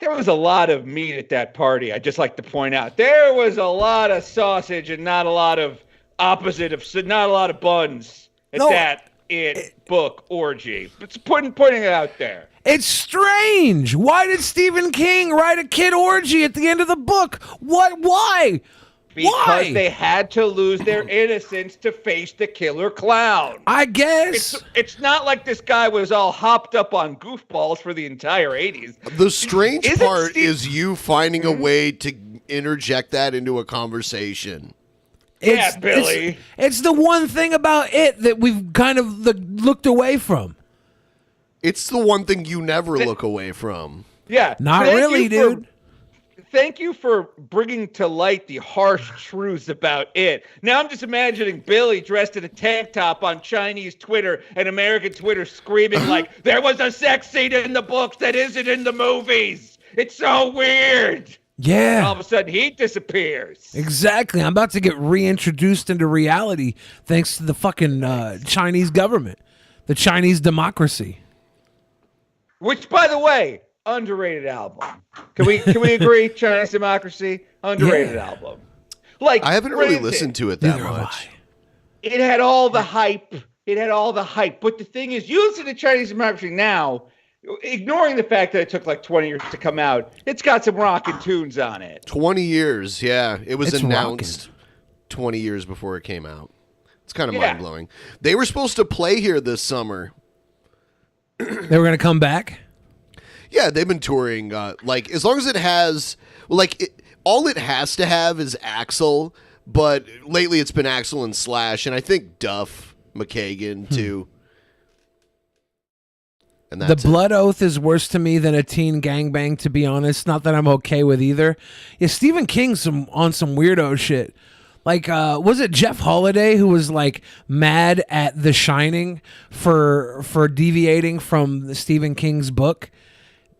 there was a lot of meat at that party. I'd just like to point out there was a lot of sausage and not a lot of not a lot of buns at that book orgy. It's pointing it out there. It's strange. Why did Stephen King write a kid orgy at the end of the book? What? Why? Because they had to lose their innocence to face the killer clown. I guess. It's not like this guy was all hopped up on goofballs for the entire 80s. The strange part is you finding a way to interject that into a conversation. Billy. It's the one thing about it that we've kind of looked away from. It's the one thing you never look away from. Yeah. Not really, dude. Thank you for bringing to light the harsh truths about it. Now I'm just imagining Billy dressed in a tank top on Chinese Twitter and American Twitter screaming like, there was a sex scene in the books that isn't in the movies. It's so weird. Yeah. And all of a sudden he disappears. Exactly. I'm about to get reintroduced into reality thanks to the fucking Chinese government, the Chinese democracy. Which, by the way, underrated album. Can we agree? Chinese Democracy, underrated album. Like, I haven't really listened to it that much. It had all the hype. But the thing is, you listen to Chinese Democracy now, ignoring the fact that it took like 20 years to come out. It's got some rockin' tunes on it. 20 years, yeah. It was announced 20 years before it came out. It's kind of mind blowing. They were supposed to play here this summer. They were going to come back. Yeah, they've been touring. As long as it has, all it has to have is Axl. But lately, it's been Axl and Slash, and I think Duff McKagan too. And the Blood Oath is worse to me than a teen gangbang, to be honest. Not that I'm okay with either. Yeah, Stephen King's on some weirdo shit. Like, was it Jeff Holiday who was like mad at The Shining for deviating from Stephen King's book?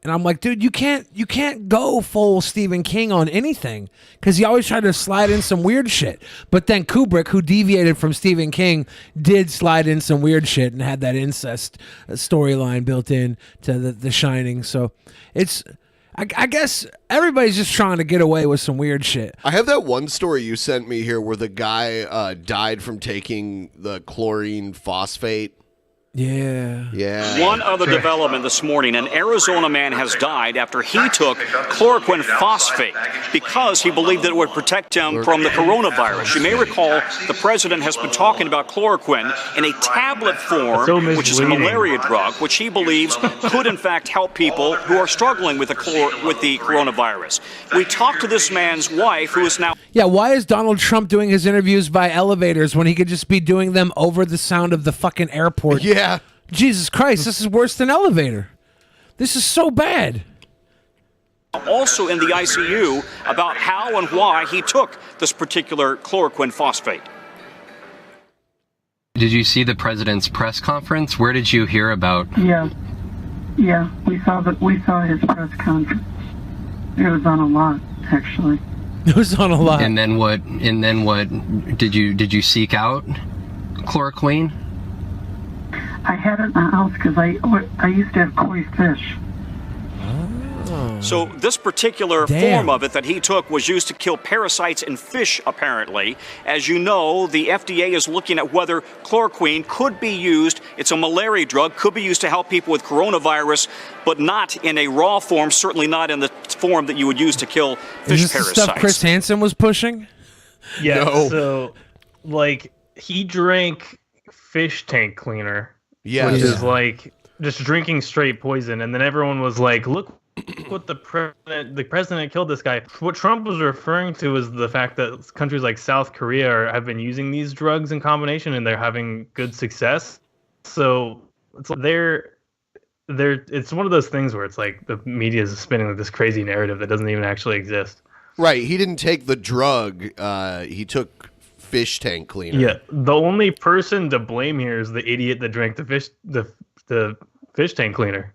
And I'm like, dude, you can't go full Stephen King on anything because he always tried to slide in some weird shit. But then Kubrick, who deviated from Stephen King, did slide in some weird shit and had that incest storyline built in to The Shining. So it's, I guess everybody's just trying to get away with some weird shit. I have that one story you sent me here where the guy died from taking the chlorine phosphate. Yeah. One other development this morning, an Arizona man has died after he took chloroquine phosphate because he believed that it would protect him from the coronavirus. You may recall the president has been talking about chloroquine in a tablet form, which is a malaria drug, which he believes could in fact help people who are struggling with the coronavirus. We talked to this man's wife, who is now... Yeah, why is Donald Trump doing his interviews by elevators when he could just be doing them over the sound of the fucking airport? Yeah. Jesus Christ, this is worse than elevator. This is so bad. Also in the ICU about how and why he took this particular chloroquine phosphate. Did you see the president's press conference? Where did you hear about? Yeah, we saw his press conference. It was on a lot, actually. It was on a lot. And then what? Did you seek out chloroquine? I had it in the house because I used to have koi fish. So this particular form of it that he took was used to kill parasites in fish, apparently. As you know, the FDA is looking at whether chloroquine could be used. It's a malaria drug, could be used to help people with coronavirus, but not in a raw form, certainly not in the form that you would use to kill fish Is this parasites. the stuff Chris Hansen was pushing? Yeah, No. so, like, he drank fish tank cleaner. Yes. Which is, like, just drinking straight poison. And then everyone was like, look what the president killed this guy. What Trump was referring to is the fact that countries like South Korea have been using these drugs in combination and they're having good success. So it's like it's one of those things where it's like the media is spinning this crazy narrative that doesn't even actually exist. Right. He didn't take the drug. He took fish tank cleaner. Yeah. The only person to blame here is the idiot that drank the fish tank cleaner.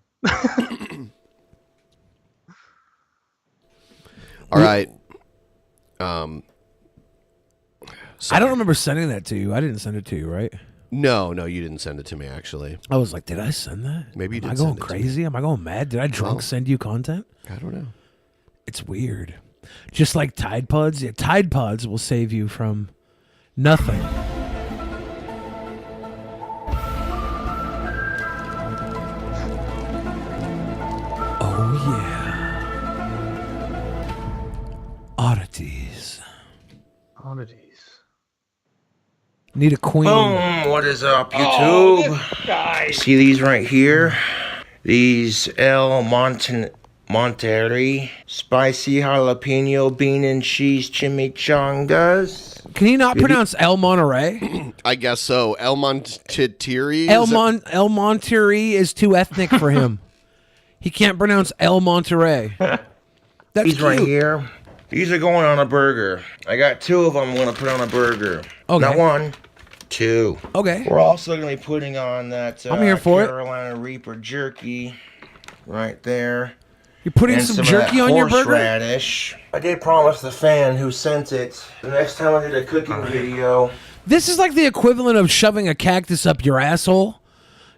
All right. I don't remember sending that to you. I didn't send it to you, right? No, you didn't send it to me, actually. I was like, did I send that? Maybe you did. Am I going crazy? Am I going mad? Did I drunk send you content? I don't know. It's weird. Just like Tide Pods. Yeah, Tide Pods will save you from nothing. Oh, yeah. Oddities. Need a queen. Boom! What is up, YouTube? See these right here? These El Monterey spicy jalapeno bean and cheese chimichangas. Can he not pronounce El Monterey? I guess so. El Monterey. El Monterey is too ethnic for him. He can't pronounce El Monterey. That's These right cute. here. These are going on a burger. I got two of them I'm going to put on a burger. Okay. Not one, two. Okay. We're also going to be putting on that I'm here for it. Carolina Reaper jerky right there. You're putting And some of jerky that on your burger? horseradish. I did promise the fan who sent it the next time I did a cooking video. This is like the equivalent of shoving a cactus up your asshole.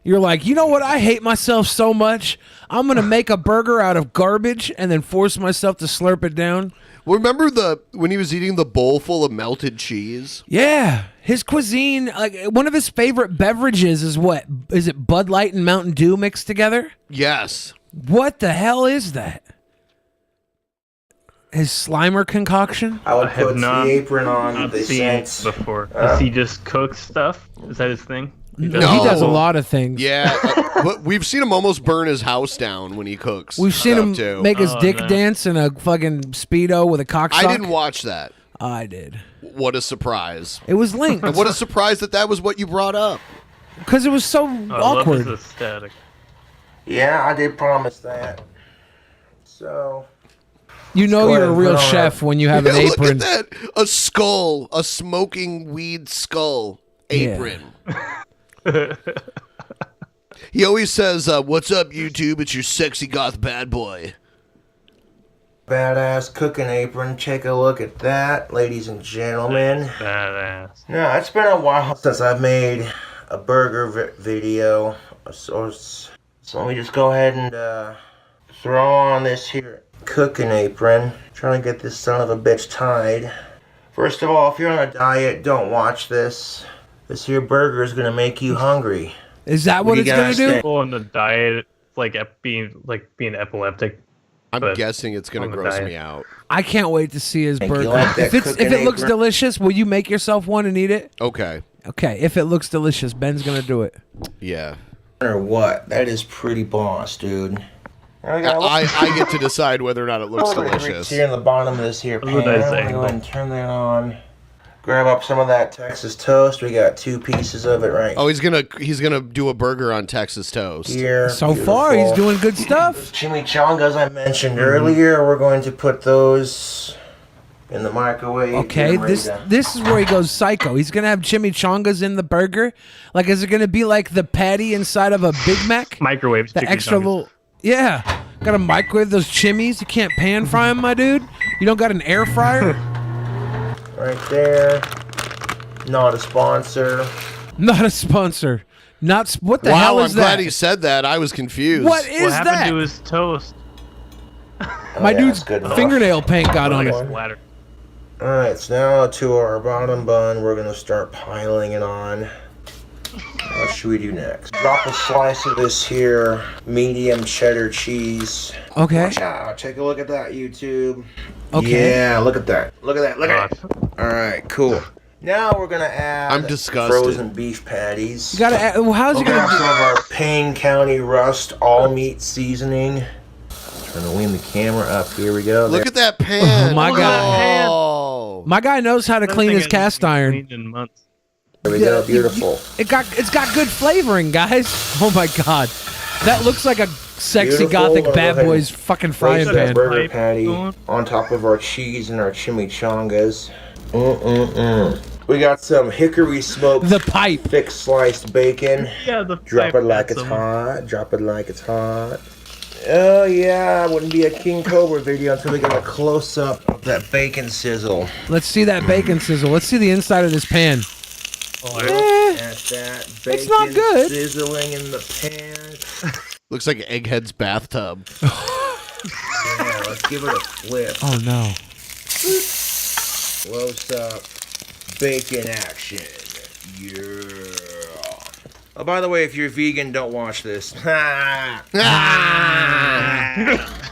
You're like, you know what? I hate myself so much. I'm going to make a burger out of garbage and then force myself to slurp it down. Remember when he was eating the bowl full of melted cheese? Yeah. His cuisine, like one of his favorite beverages is what? Is it Bud Light and Mountain Dew mixed together? Yes. What the hell is that? His Slimer concoction? I would have put not the apron on. not They seen sent. before. Does he just cook stuff? Is that his thing? No, he does a lot of things. Yeah, but we've seen him almost burn his house down when he cooks. We've seen him too. make his dick dance in a fucking Speedo with a cocksock. I didn't watch that. I did. What a surprise. It was linked. And what a surprise that was what you brought up. Because it was so awkward. Love is aesthetic. Yeah, I did promise that. So. You know Go you're ahead a and real put on chef when you have an Look apron. at that. A skull. A smoking weed skull apron. He always says, what's up, YouTube? It's your sexy goth bad boy. Badass cooking apron. Take a look at that, ladies and gentlemen. Badass. No, it's been a while since I've made a burger video. So let me just go ahead and throw on this here cooking apron. Trying to get this son of a bitch tied. First of all, if you're on a diet, don't watch this. This here burger is going to make you hungry. Is that what it's going to do? People on the diet, like being epileptic. I'm guessing it's going to gross me out. I can't wait to see his burger. like that if cooking it looks apron? delicious, will you make yourself one and eat it? Okay. Okay. If it looks delicious, Ben's going to do it. Yeah. Or what? That is pretty boss, dude. I get to decide whether or not it looks Right delicious. here in the bottom of this here pan. What did I I'm say? gonna go ahead and turn that on. Grab up some of that Texas toast. We got 2 pieces of it right Oh, he's gonna do a burger on Texas toast. here. So far, he's doing good stuff. Chimichangas I mentioned earlier. We're going to put those in the microwave. Okay, Get 'em ready this is where he goes psycho. He's gonna have chimichangas in the burger. Like, is it gonna be like the patty inside of a Big Mac? Microwave. The extra little, yeah. Gotta microwave those chimmies. You can't pan fry them, my dude. You don't got an air fryer. right there. Not a sponsor. Not a sponsor. Not what the Wow, hell is I'm glad that? he said that. I was confused. What is What happened that? to his toast? My yeah, dude's that's good enough. fingernail paint got on it. Splatter. Alright, so now to our bottom bun, we're going to start piling it on. What should we do next? Drop a slice of this here medium cheddar cheese. Okay. Watch out. Take a look at that, YouTube. Okay. Yeah, look at that. Look at that. Look at it. Alright, cool. Now we're going to add I'm disgusted. frozen beef patties. You gotta add, well, how's he We're gonna have some of our Payne County Rust all meat seasoning. Trying to lean the camera up. Here we go. Look at that pan. My guy. Oh. My guy knows how to clean his cast iron. In months. There we go. Beautiful. It's got good flavoring, guys. Oh my god. That looks like a sexy Beautiful. gothic We're gonna bad go ahead boy's and fucking Place frying that pan. burger patty on top of our cheese and our chimichangas. We got some hickory smoked the pipe thick sliced bacon. Yeah, the Drop pipe it like got it's some. hot. Drop it like it's hot. Oh yeah, it wouldn't be a King Cobra video until we get a close up of that bacon sizzle. Let's see that bacon sizzle. Let's see the inside of this pan. That's that bacon It's not good. sizzling in the pan. Looks like Egghead's bathtub. Yeah, let's give it a flip. Oh no. Close up bacon action. Yeah. Oh, by the way, if you're vegan, don't watch this.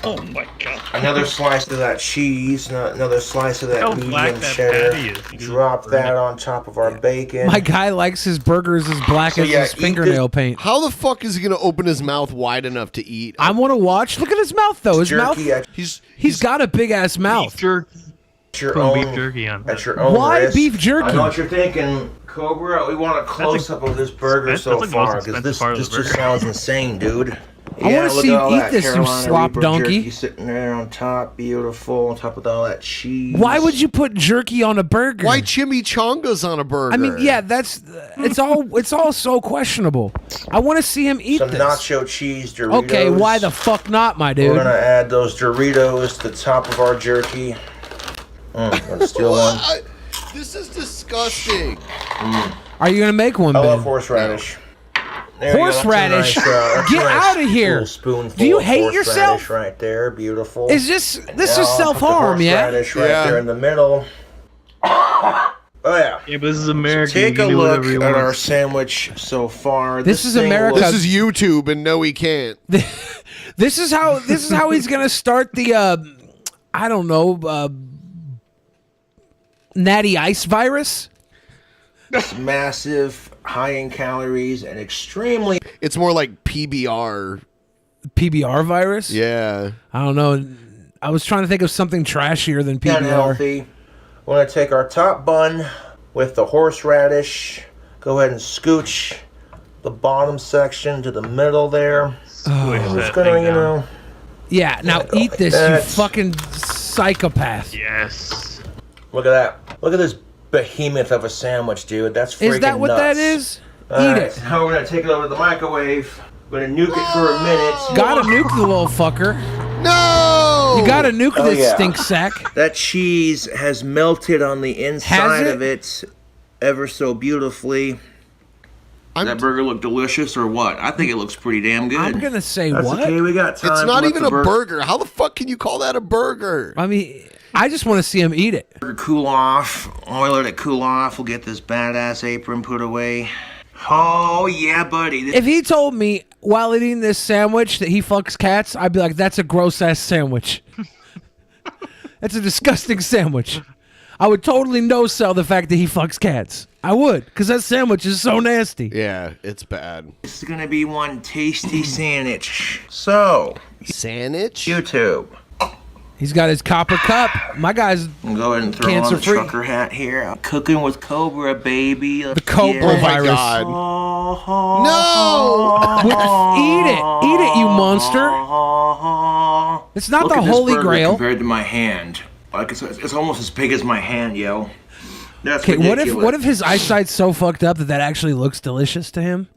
Oh my god. Another slice of that cheese, another slice of that How black medium that cheddar. patty is, dude. Drop that on top of our bacon. My guy likes his burgers as black So as yeah, his eat fingernail paint. How the fuck is he gonna open his mouth wide enough to eat? I want to watch. Look at his mouth though. His mouth. Jerky, He's got a big ass mouth. at your Put own, beef jerky on at that. your own Why risk. beef jerky? I know what you're thinking, Cobra. We want a close up of this burger that's so like the most far because expensive this part of just the burger. sounds insane, dude. I wanna look see at you all eat that this, you Carolina slop Reaper donkey. jerky sitting there on top, beautiful, on top with all that cheese. Why would you put jerky on a burger? Why chimichangas on a burger? I mean, yeah, that's it's all so questionable. I want to see him eat Some this. nacho cheese Doritos. Okay, why the fuck not, my dude? We're gonna add those Doritos to the top of our jerky. Let's steal one. This is disgusting. Are you gonna make one, I Ben? love horseradish. There we go. That's a Horseradish? nice, that's a Get nice outta here. full spoonful Do you of hate horseradish yourself? Right there, beautiful. Is this Now is I'll put the self-harm, yeah? horseradish right Yeah. there in the middle. Oh yeah. Yeah, but this is America. Take you can a do look whatever you at want. our sandwich so far. This is thing America. looks- This is YouTube, and no, he can't. This is how he's gonna start the I don't know natty ice virus. massive, high in calories, and extremely. It's more like PBR. PBR virus? Yeah. I don't know. I was trying to think of something trashier than PBR. Unhealthy. We're going to take our top bun with the horseradish. Go ahead and scooch the bottom section to the middle there. I'm just going to, you know. Yeah, now eat this, you That's- fucking psychopath. Yes. Look at that. Look at this behemoth of a sandwich, dude. That's freaking Is that what nuts. that is? Eat Alright, it. Now we're going to take it over to the microwave. We're going to nuke it for a minute. Gotta nuke the little fucker. No! You gotta nuke Oh, this yeah. stink sack. That cheese has melted on the inside of it ever so beautifully. Does that burger look delicious or what? I think it looks pretty damn good. I'm gonna say That's what? okay, we got time. It's to not let even the a burger. How the fuck can you call that a burger? I mean, I just want to see him eat it. Burger cool off. While we let it cool off, we'll get this badass apron put away. Oh, yeah, buddy. If he told me while eating this sandwich that he fucks cats, I'd be like, that's a gross-ass sandwich. That's a disgusting sandwich. I would totally no-sell the fact that he fucks cats. I would, because that sandwich is so nasty. Yeah, it's bad. This is going to be one tasty sandwich. So. Sandwich? YouTube. He's got his copper cup. My guy's I'm going and throw on the trucker hat here. I'm cooking with Cobra, baby. The Cobra virus. No! Eat it, you monster. It's not Look the at this Holy burger Grail. compared to my hand. Like it's almost as big as my hand, yo. That's Okay, ridiculous. what if his eyesight's so fucked up that actually looks delicious to him?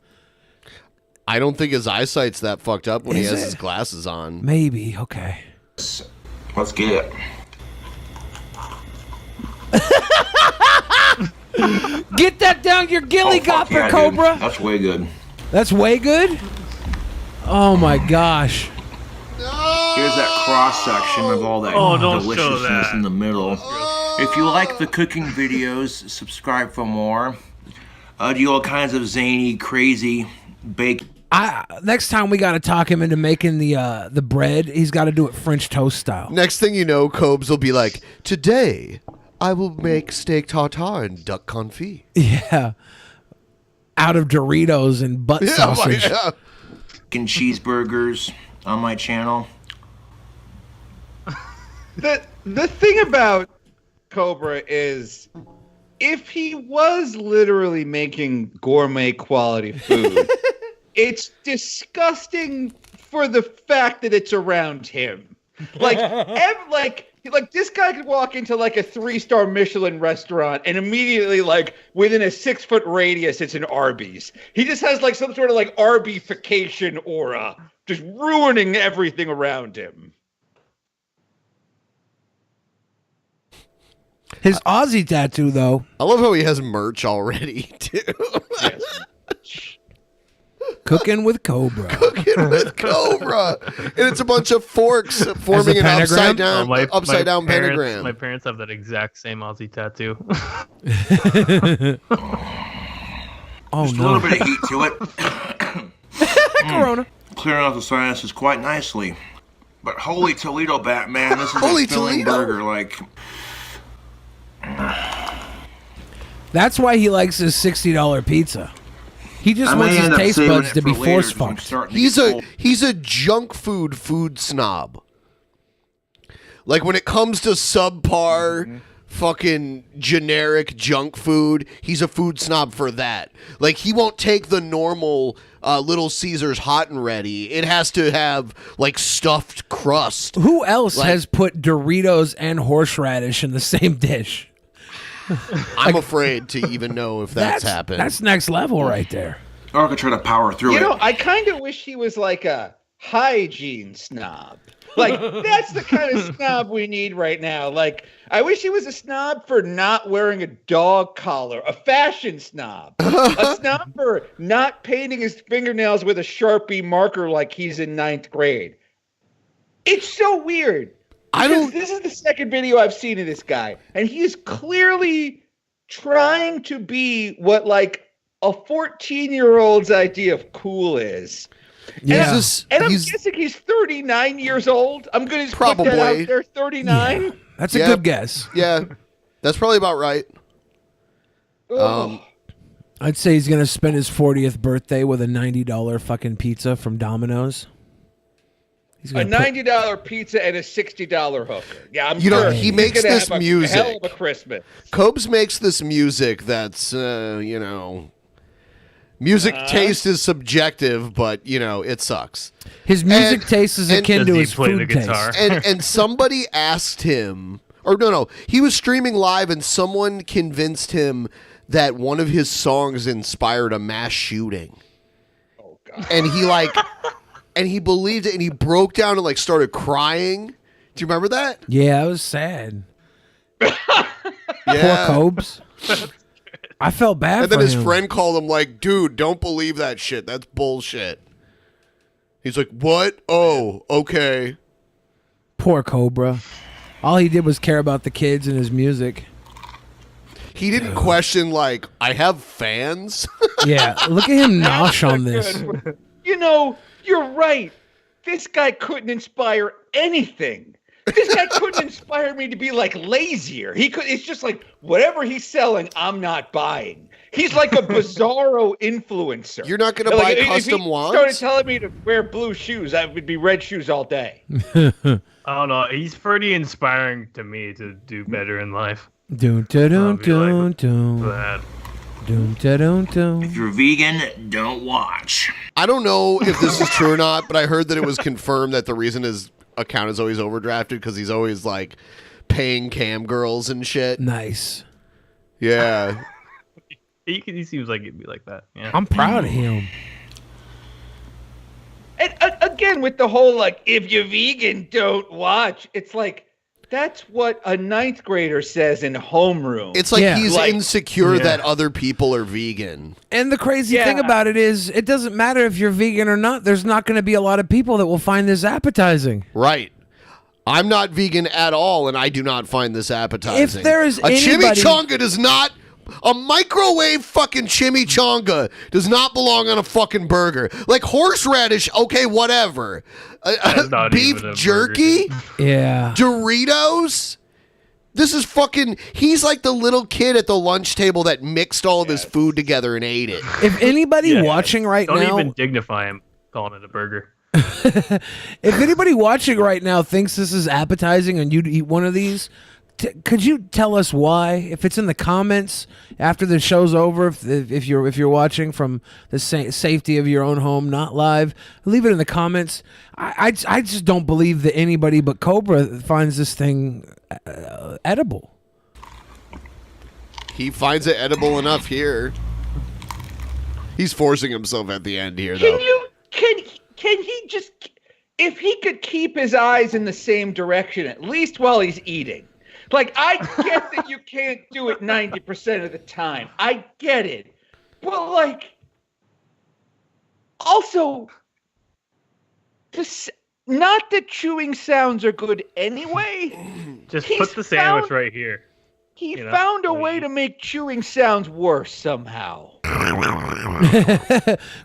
I don't think his eyesight's that fucked up when he Is has it? his glasses on. Maybe. Okay. Let's get it. Get that down your gilly gopper, Yeah, Cobra. dude. That's way good. That's way good. Oh my gosh. Here's that cross section of all that Oh, don't show deliciousness that. in the middle. If you like the cooking videos, subscribe for more. Do all kinds of zany, crazy bake. Next time we got to talk him into making the bread. He's got to do it French toast style. Next thing you know, Cobes will be like, today I will make steak tartare and duck confit. Yeah. Out of Doritos and butt sausage. And cheeseburgers on my channel. The thing about Cobra is, if he was literally making gourmet quality food, it's disgusting for the fact that it's around him. Like, like this guy could walk into like a 3-star Michelin restaurant and immediately, like within a 6-foot radius, it's an Arby's. He just has like some sort of like Arbyfication aura, just ruining everything around him. His Aussie tattoo, though. I love how he has merch already, too. Cooking with Cobra. Cooking with Cobra. And it's a bunch of forks forming an upside down, pentagram. My parents have that exact same Aussie tattoo. Oh, Just a no. little bit of heat to it. Corona. Clearing off the sinuses quite nicely. But holy Toledo, Batman, this is Holy a filling Toledo. burger. Like, That's why he likes his $60 pizza. He just wants his taste buds to be force fucked. He's a junk food snob. Like when it comes to subpar fucking generic junk food, he's a food snob for that. Like he won't take the normal Little Caesars hot and ready. It has to have like stuffed crust. Who else has put Doritos and horseradish in the same dish? I'm afraid to even know if that's happened. That's next level right there. Or I could try to power through You it. know, I kind of wish he was like a hygiene snob. Like, that's the kind of snob we need right now. Like, I wish he was a snob for not wearing a dog collar, a fashion snob, a snob for not painting his fingernails with a Sharpie marker like he's in 9th grade. It's so weird. This is the second video I've seen of this guy, and he is clearly trying to be what, like, a 14-year-old's idea of cool is. Yeah. And I'm guessing he's 39 years old. I'm going to put that out there, 39. Yeah, that's a good guess. Yeah, that's probably about right. I'd say he's going to spend his 40th birthday with a $90 fucking pizza from Domino's. He's A gonna $90 pizza and a $60 hooker. Yeah, I'm You know, sure he he's makes gonna this have a music. hell of a Christmas. Cobes makes this music that's, music taste is subjective, but, it sucks. His music taste is akin to his food taste. And somebody asked him, he was streaming live and someone convinced him that one of his songs inspired a mass shooting. Oh, God. And he and he believed it and he broke down and started crying. Do you remember that? Yeah, it was sad. Yeah. Poor Cobes. I felt bad And then for his him. friend called him like, dude, don't believe that shit. That's bullshit. He's like, what? Oh, okay. Poor Cobra. All he did was care about the kids and his music. He didn't question, like, I have fans. Yeah, look at him nosh on this. You know, you're right. This guy couldn't inspire anything. This guy couldn't inspire me to be like lazier. It's just like whatever he's selling, I'm not buying. He's like a bizarro influencer. You're not going to buy custom wands? If he started telling me to wear blue shoes, I would be red shoes all day. I don't know. He's pretty inspiring to me to do better in life. If you're vegan, don't watch. I don't know if this is true or not, but I heard that it was confirmed that the reason his account is always overdrafted because he's always like paying cam girls and shit. Nice. Yeah. He seems like it'd be like that. Yeah. I'm proud of him. And again, with the whole like, if you're vegan, don't watch. It's like, that's what a ninth grader says in homeroom. It's like he's insecure that other people are vegan. And the crazy thing about it is, it doesn't matter if you're vegan or not. There's not going to be a lot of people that will find this appetizing. Right. I'm not vegan at all, and I do not find this appetizing. If there is chimichanga does not... A microwave fucking chimichanga does not belong on a fucking burger. Like horseradish, okay, whatever. Beef jerky? Yeah. Doritos? This is fucking... He's like the little kid at the lunch table that mixed all of his food together and ate it. If anybody watching right now... Don't even dignify him calling it a burger. If anybody watching right now thinks this is appetizing and you'd eat one of these... could you tell us why? If it's in the comments after the show's over, if you're watching from the safety of your own home, not live, leave it in the comments. I just don't believe that anybody but Cobra finds this thing edible. He finds it edible enough here. He's forcing himself at the end here, though. Can he just, if he could keep his eyes in the same direction at least while he's eating? Like, I get that you can't do it 90% of the time. I get it. But, like, also, not that chewing sounds are good anyway. Just put the sandwich right here. He found a way to make chewing sounds worse somehow.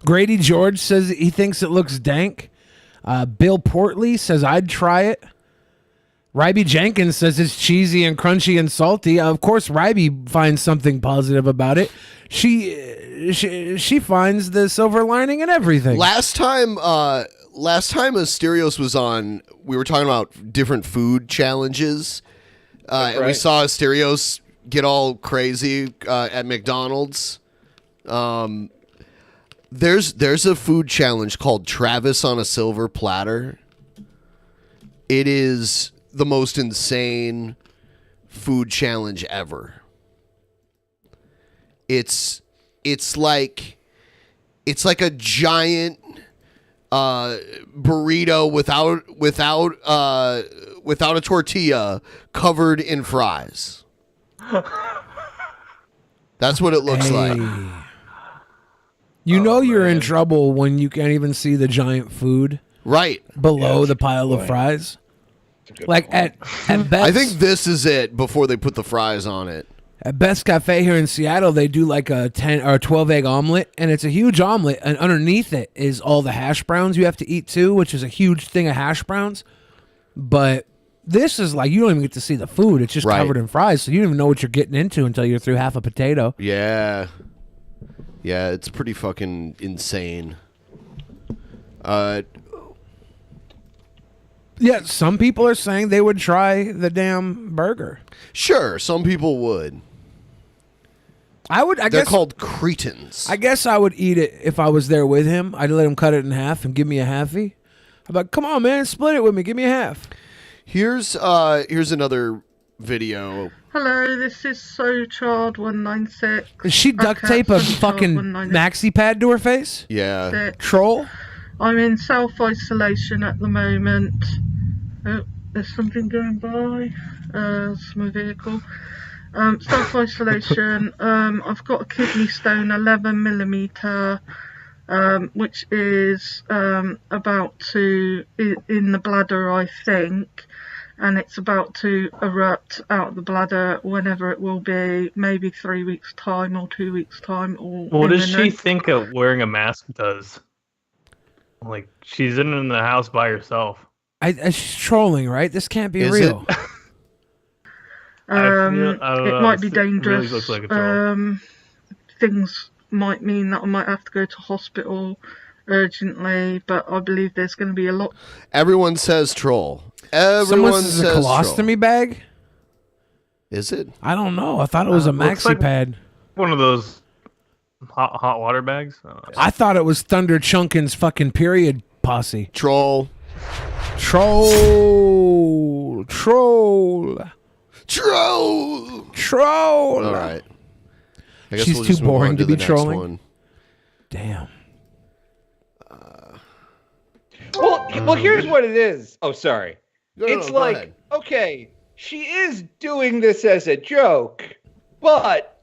Grady George says he thinks it looks dank. Bill Portley says I'd try it. Ryby Jenkins says it's cheesy and crunchy and salty. Of course, Ryby finds something positive about it. She finds the silver lining in everything. Last time Asterios was on, we were talking about different food challenges. And we saw Asterios get all crazy at McDonald's. There's a food challenge called Travis on a Silver Platter. It is the most insane food challenge ever. It's like a giant burrito without a tortilla covered in fries. That's what it looks like. You know you're in trouble when you can't even see the giant food below the pile of fries. Like at Best, I think this is it before they put the fries on it. At Best Cafe here in Seattle, they do like a 10 or 12 egg omelet, and it's a huge omelet, and underneath it is all the hash browns you have to eat too, which is a huge thing of hash browns. But this is like, you don't even get to see the food. It's just covered in fries, so you don't even know what you're getting into until you're through half a potato. Yeah, it's pretty fucking insane. Yeah, some people are saying they would try the damn burger. Sure, some people would. I They're guess called cretins. I guess I would eat it if I was there with him. I'd let him cut it in half and give me a halfie. I'm like, come on, man, split it with me. Give me a half. Here's another video. Hello, this is SoChild196. Did she duct tape a fucking maxi pad to her face? Yeah. Troll? I'm in self-isolation at the moment. Oh, there's something going by. It's my vehicle. Self-isolation. I've got a kidney stone, 11mm, which is about to in the bladder, I think. and it's about to erupt out the bladder whenever it will be, maybe 3 weeks' time or 2 weeks' time. Or What does she imminent. think wearing a mask does? Like, she's in the house by herself. She's trolling, right? This can't be real. I don't It know, might be this really dangerous. looks like a troll. Things might mean that I might have to go to hospital urgently, but I believe there's going to be a lot. Everyone says troll. Someone Everyone says says a colostomy bag? Is it? I don't know. I thought it was a Looks maxi like pad. One of those hot water bags. I thought it was Thunder Chunkin's fucking period posse. Troll. Troll. All right. I guess She's we'll too just move boring on to the be next trolling. one. Damn. Well, here's what it is. Oh, sorry. No, It's go like, ahead. okay, she is doing this as a joke, but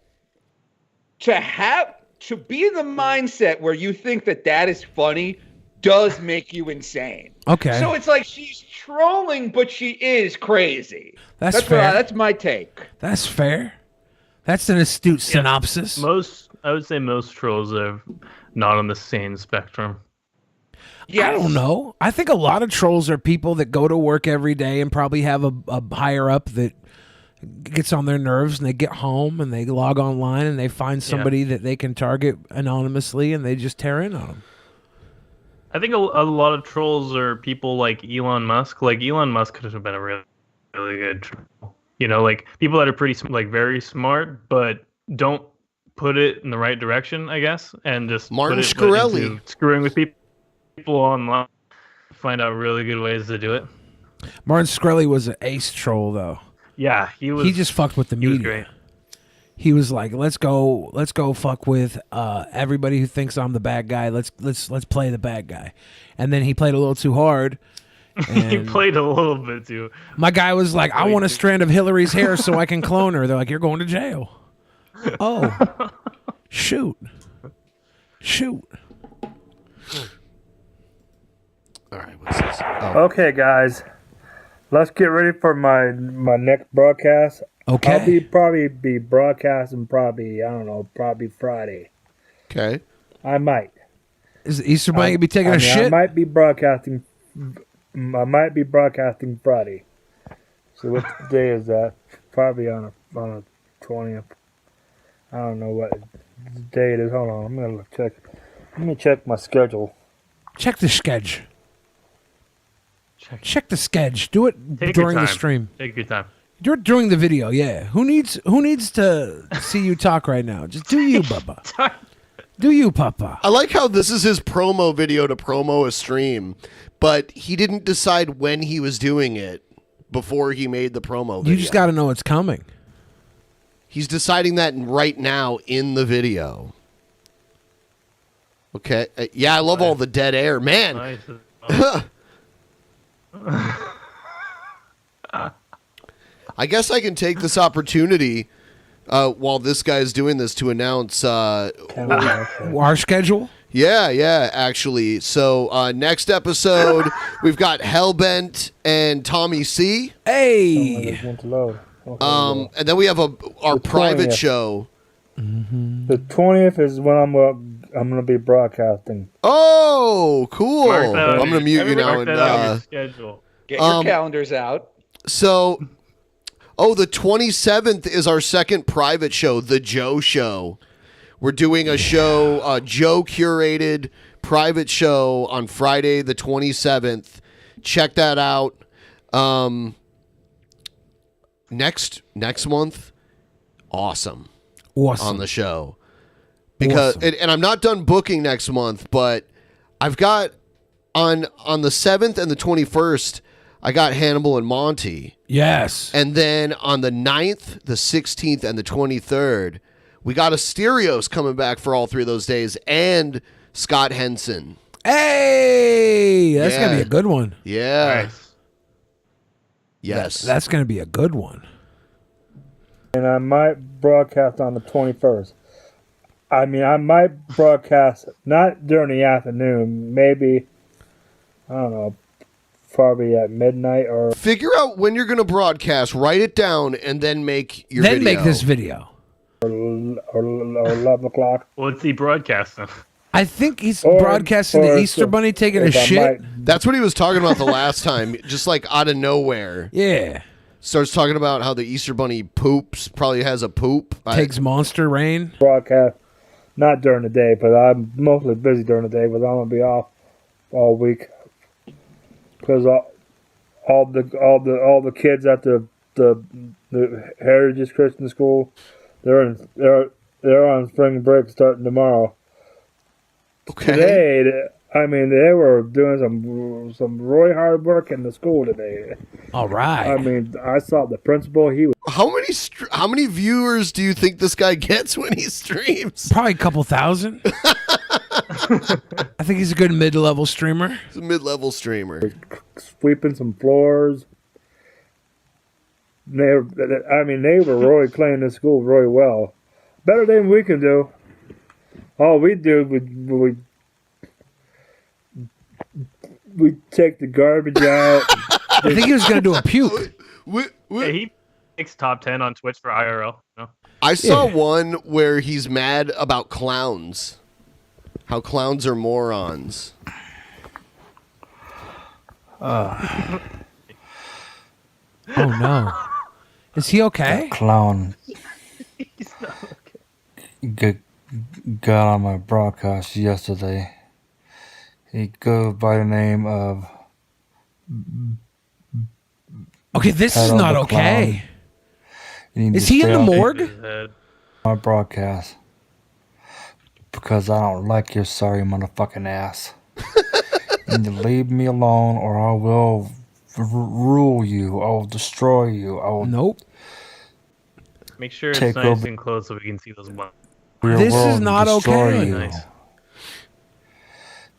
to be in the mindset where you think that is funny does make you insane. Okay. So it's like she's trolling, but she is crazy. That's fair. That's my take. That's fair. That's an astute synopsis. I would say most trolls are not on the same spectrum. I don't know. I think a lot of trolls are people that go to work every day and probably have a higher up that gets on their nerves, and they get home and they log online and they find somebody that they can target anonymously, and they just tear in on them. I think a lot of trolls are people like Elon Musk. Like, Elon Musk could have been a really, really good troll. You know, like people that are very smart, but don't put it in the right direction, I guess, and just Martin put it Shkreli. into screwing with people online. Find out really good ways to do it. Martin Shkreli was an ace troll, though. Yeah, He just fucked with the media. He was great. He was like, let's go fuck with everybody who thinks I'm the bad guy. Let's play the bad guy. And then he played a little too hard. He played a little bit too. My guy was like, I want a strand of Hillary's hair so I can clone her. They're like, you're going to jail. Oh. Shoot. All right, what's this? Okay, guys, let's get ready for my next broadcast. Okay. I'll probably be broadcasting probably Friday. Okay. I might. Is the Easter Bunny gonna be taking a shit? I might be broadcasting Friday. So what day is that? Probably on a 20th. I don't know what day it is. Hold on, I'm gonna check. Let me check my schedule. Check the schedule. Check the schedule. Do it Take during your the time. stream. Take your time. Do it during the video, yeah. Who needs to see you talk right now? Just do you, Bubba. Do you, Papa. I like how this is his promo video to promo a stream, but he didn't decide when he was doing it before he made the promo video. You just got to know it's coming. He's deciding that right now in the video. Okay. Yeah, I love all the dead air. Man. I guess I can take this opportunity while this guy's doing this to announce our schedule. Yeah, actually. So next episode we've got Hellbent and Tommy C. Hey. And then we have our private 20th. show. The 20th is when I'm gonna be broadcasting. Oh, cool! Mark that on I'm gonna mute you now. Mark that on your schedule. Get your calendars out. So, the 27th is our second private show, the Joe Show. We're doing a show, Joe curated private show on Friday the 27th. Check that out. Next month, awesome on the show. Because and I'm not done booking next month, but I've got on the 7th and the 21st, I got Hannibal and Monty. Yes. And then on the 9th, the 16th, and the 23rd, we got Asterios coming back for all three of those days, and Scott Henson. Hey, that's Yeah. gonna be a good one. Yeah. Nice. Yes. That's gonna be a good one. And I might broadcast on the 21st. I mean, I might broadcast not during the afternoon, maybe, I don't know, probably at midnight or. Figure out when you're going to broadcast. Write it down and then make your Then video. make this video. Or 11 o'clock. What's he broadcasting? I think he's broadcasting the Easter Bunny taking a shit. That's what he was talking about the last time, just like out of nowhere. Yeah. Starts talking about how the Easter Bunny poops, probably has a poop. Takes Monster Rain. Broadcast, not during the day, but I'm mostly busy during the day, but I'm going to be off all week. Because all the kids at the Heritage Christian School, they're on spring break starting tomorrow. Okay. Today, I mean, they were doing some really hard work in the school today. All right. I mean, I saw the principal. He was. How many viewers do you think this guy gets when he streams? Probably a couple thousand. I think he's a good mid-level streamer. He's a mid-level streamer. Sweeping some floors. They were really cleaning the school really well. Better than we can do. All we do, we take the garbage out. I think he was going to do a puke. Yeah, he makes top 10 on Twitch for IRL. No? I saw one where he's mad about clowns. How clowns are morons. Oh no. Is he okay? That clown got on my broadcast yesterday. He goes by the name of Okay, this is Pedo not the okay. Clown. Is he in the morgue? My broadcast. Because I don't like your sorry motherfucking ass. You need to leave me alone or I will rule you. I will destroy you. I will Nope. Make sure it's Take nice over and close so we can see those ones. This is not okay. Nice.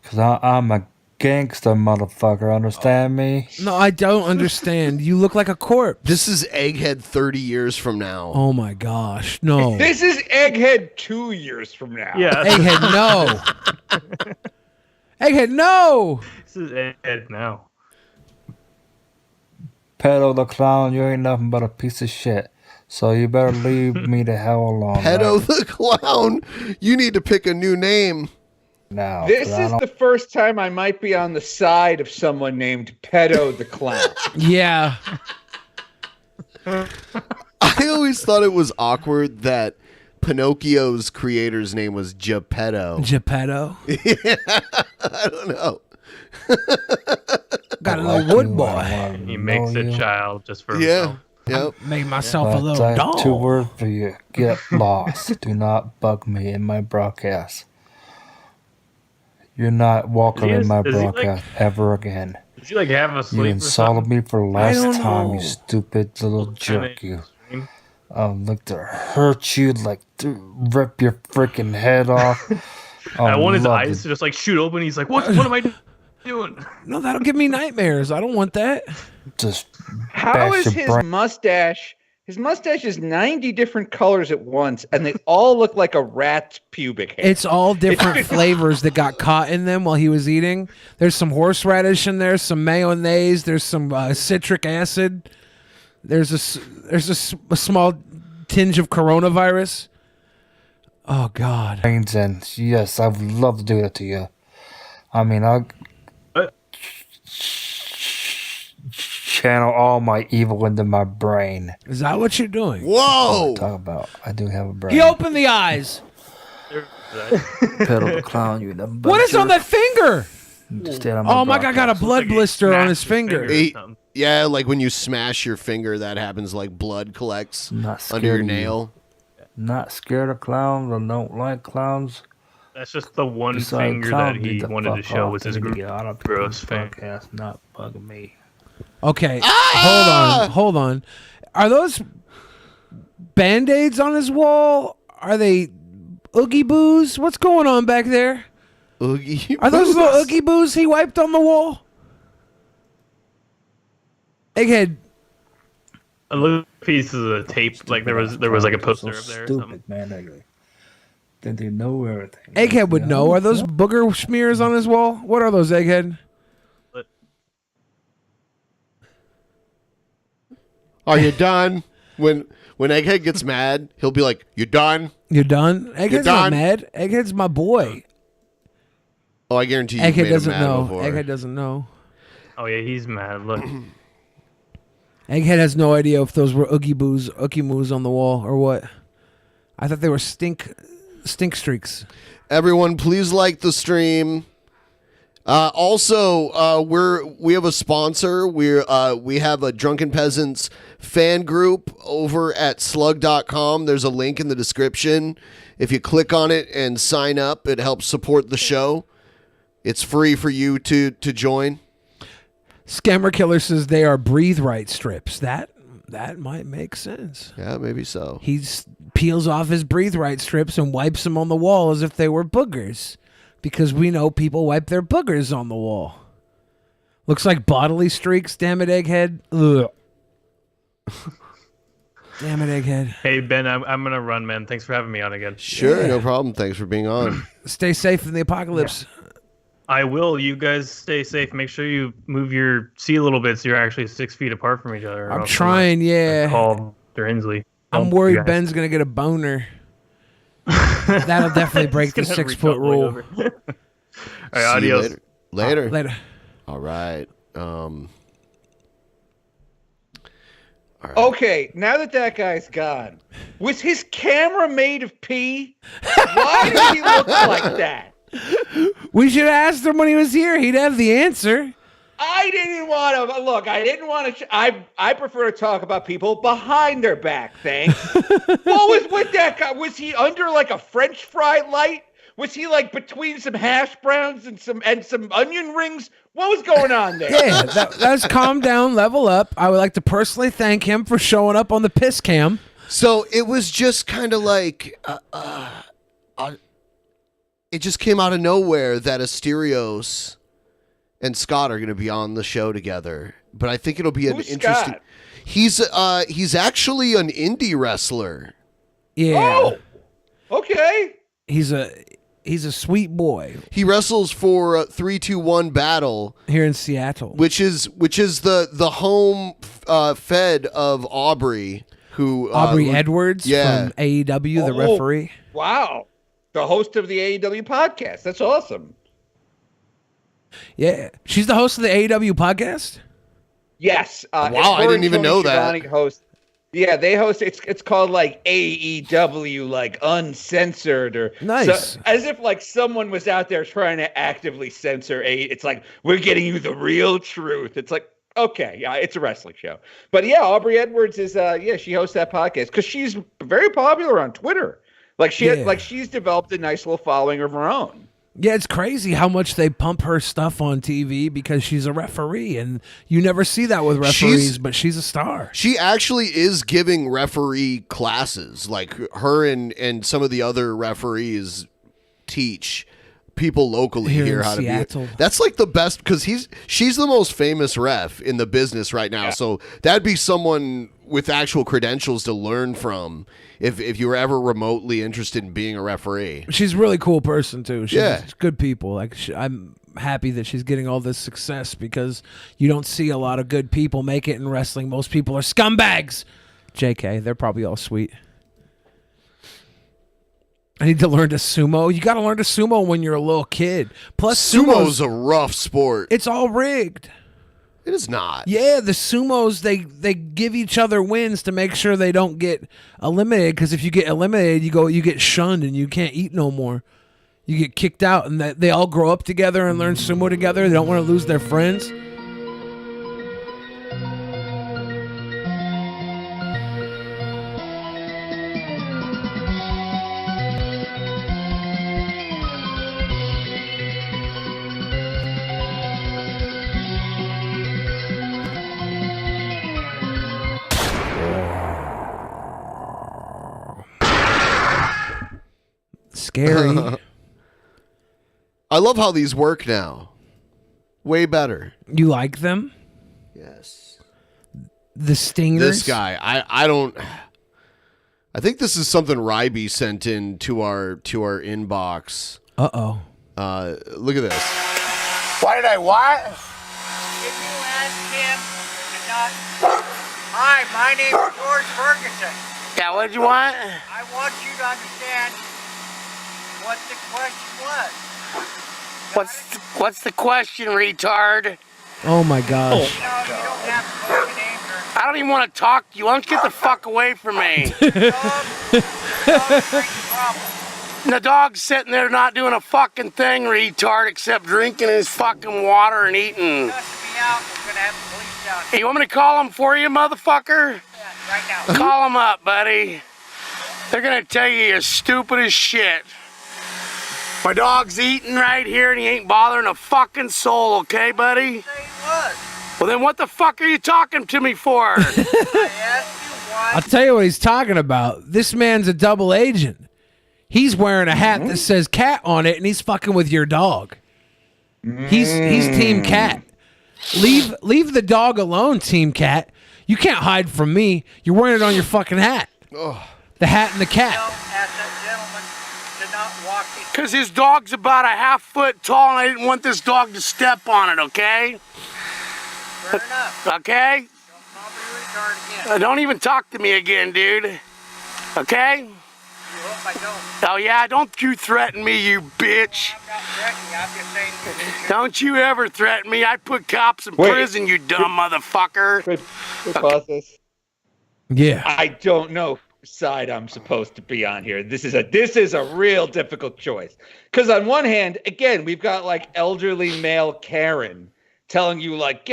Because I'm a gangster motherfucker, understand me? No, I don't understand. You look like a corpse. This is Egghead 30 years from now. Oh my gosh, no. This is Egghead 2 years from now. Yeah. Egghead, no. Egghead, no. This is Egghead now. Pedo the clown, you ain't nothing but a piece of shit. So you better leave me the hell alone. Pedo right? the clown. You need to pick a new name. Now, This is the first time I might be on the side of someone named Pedo the Clown. Yeah. I always thought it was awkward that Pinocchio's creator's name was Geppetto. Geppetto? Yeah, I don't know. Got a little wood boy. He makes a child just for Yeah. himself. Yep. Made myself a But little I have dog. 2 words for you. Get lost. Do not bug me in my broadcast. You're not welcome in my does he, like- broadcast ever again. Does he like have a You sleep or insulted something? me for the last don't time, know. you stupid little jerk, you. I'd like to hurt you, like to rip your freaking head off. I want his love eyes it. to just like shoot open. He's like, what am I doing? No, that'll give me nightmares. I don't want that. Just How bash is your his brain. mustache? His mustache is 90 different colors at once, and they all look like a rat's pubic hair. It's all different flavors that got caught in them while he was eating. There's some horseradish in there, some mayonnaise. There's some citric acid. There's a small tinge of coronavirus. Oh God. Brains in. Yes, I would love to do that to you. I mean, I'll channel all my evil into my brain. Is that what you're doing? Whoa! Talk about. I do have a brain. He opened the eyes. Pedo the clown, you nothing but What a is on jerk. that finger? Just stay on Oh my God! I got a broadcast. blood blister on his finger. Yeah, like when you smash your finger, that happens. Like blood collects Not scared under your of you. nail. Not scared of clowns. I don't like clowns. That's just the one Besides, finger clown, that he get the wanted to fuck show off was his and get out of gross this finger. podcast, not bugging me. Okay, hold on. Are those Band-Aids on his wall? Are they Oogie Boos? What's going on back there? Oogie Are those little Oogie Boos he wiped on the wall? Egghead. A little piece of the tape, like there was like a poster up there or something. Stupid, man. Then they know everything. Egghead would know. Are those booger smears on his wall? What are those, Egghead? Are you done? When Egghead gets mad, he'll be like, "You done? You're done." Egghead's not mad. Egghead's my boy. Oh, I guarantee you. Egghead made doesn't him mad know. Before. Egghead doesn't know. Oh yeah, he's mad. Look. Egghead has no idea if those were Oogie Moos on the wall or what. I thought they were stink streaks. Everyone, please like the stream. Also, we have a sponsor. We have a Drunken Peasants fan group over at slug.com. There's a link in the description. If you click on it and sign up, it helps support the show. It's free for you to join. Scammer Killer says they are breathe right strips. That might make sense. Yeah, maybe so. He peels off his breathe right strips and wipes them on the wall as if they were boogers. Because we know people wipe their boogers on the wall. Looks like bodily streaks, damn it, Egghead. Ugh. Damn it, Egghead. Hey, Ben, I'm going to run, man. Thanks for having me on again. Sure, no problem. Thanks for being on. Stay safe in the apocalypse. I will. You guys stay safe. Make sure you move your seat a little bit so you're actually 6 feet apart from each other. I'm trying, yeah. Call Mr. Inslee. I'm worried Ben's going to get a boner. That'll definitely break the 6 foot rule. All right, adios. Later. Later. All right. Okay, now that guy's gone, was his camera made of pee? Why does he look like that? We should have asked him when he was here. He'd have the answer. I didn't want to look. I didn't want to. I prefer to talk about people behind their back. Thanks. What was with that guy? Was he under like a French fry light? Was he like between some hash browns and some onion rings? What was going on there? Yeah, that's calm down, level up. I would like to personally thank him for showing up on the piss cam. So it was just kind of like, it just came out of nowhere that Asterios and Scott are going to be on the show together. But I think it'll be an interesting. Scott? He's actually an indie wrestler. Yeah. Oh, okay. He's a sweet boy. He wrestles for 3-2-1 Battle here in Seattle, which is the home fed of Aubrey, who Aubrey Edwards yeah. from AEW, the referee. Wow, the host of the AEW podcast. That's awesome. Yeah, she's the host of the AEW podcast. Yes. Wow, I didn't even know that. Host. Yeah, they host. It's called like AEW, like uncensored, or nice. As if like someone was out there trying to actively censor It's like, we're getting you the real truth. It's like, okay, yeah, it's a wrestling show. But yeah, Aubrey Edwards is she hosts that podcast because she's very popular on Twitter. Like she's developed a nice little following of her own. Yeah, it's crazy how much they pump her stuff on TV because she's a referee, and you never see that with referees, but she's a star. She actually is giving referee classes. Like her and some of the other referees teach people locally here how Seattle. to be. That's like the best because she's the most famous ref in the business right now. Yeah. So that'd be someone with actual credentials to learn from if you were ever remotely interested in being a referee. She's a really cool person too. She's good people. Like I'm happy that she's getting all this success because you don't see a lot of good people make it in wrestling. Most people are scumbags. JK, they're probably all sweet. I need to learn to sumo. You got to learn to sumo when you're a little kid. Plus, sumo's a rough sport. It's all rigged. It is not. Yeah, the sumos, they give each other wins to make sure they don't get eliminated. Because if you get eliminated, you get shunned and you can't eat no more. You get kicked out, and they all grow up together and learn sumo together. They don't want to lose their friends. Scary. I love how these work now. Way better. You like them? Yes. The stingers? This guy, I don't. I think this is something Ryby sent in to our inbox. Uh-oh. Look at this. Why did I what? If you ask him to not Hi, my name is George Ferguson. Yeah, what did you want? I want you to understand what the question was. What's the question, retard? Oh my gosh. You don't have to put your name or I don't even want to talk to you. Why don't you get the fuck away from me? The dog's sitting there not doing a fucking thing, retard, except drinking his fucking water and eating. Out. We're gonna have the police out. Hey, you want me to call him for you, motherfucker? Yeah, right now. Call him up, buddy. They're gonna tell you you're stupid as shit. My dog's eating right here and he ain't bothering a fucking soul, okay, buddy? Well, then what the fuck are you talking to me for? I'll tell you what he's talking about. This man's a double agent. He's wearing a hat that says cat on it, and he's fucking with your dog. He's Team Cat. Leave the dog alone, Team Cat. You can't hide from me. You're wearing it on your fucking hat. The hat and the cat. Because his dog's about a half foot tall, and I didn't want this dog to step on it, okay? Fair enough. Okay? Don't again. Don't even talk to me again, dude. Okay? You hope I don't. Oh yeah, don't you threaten me, you bitch. I'm not threatening you. I'm just saying. Don't you ever threaten me. I'd put cops in prison, you dumb motherfucker. Quick process. Yeah. I don't know whose side I'm supposed to be on here. This is a real difficult choice. Because on one hand, again, we've got like elderly male Karen telling you like,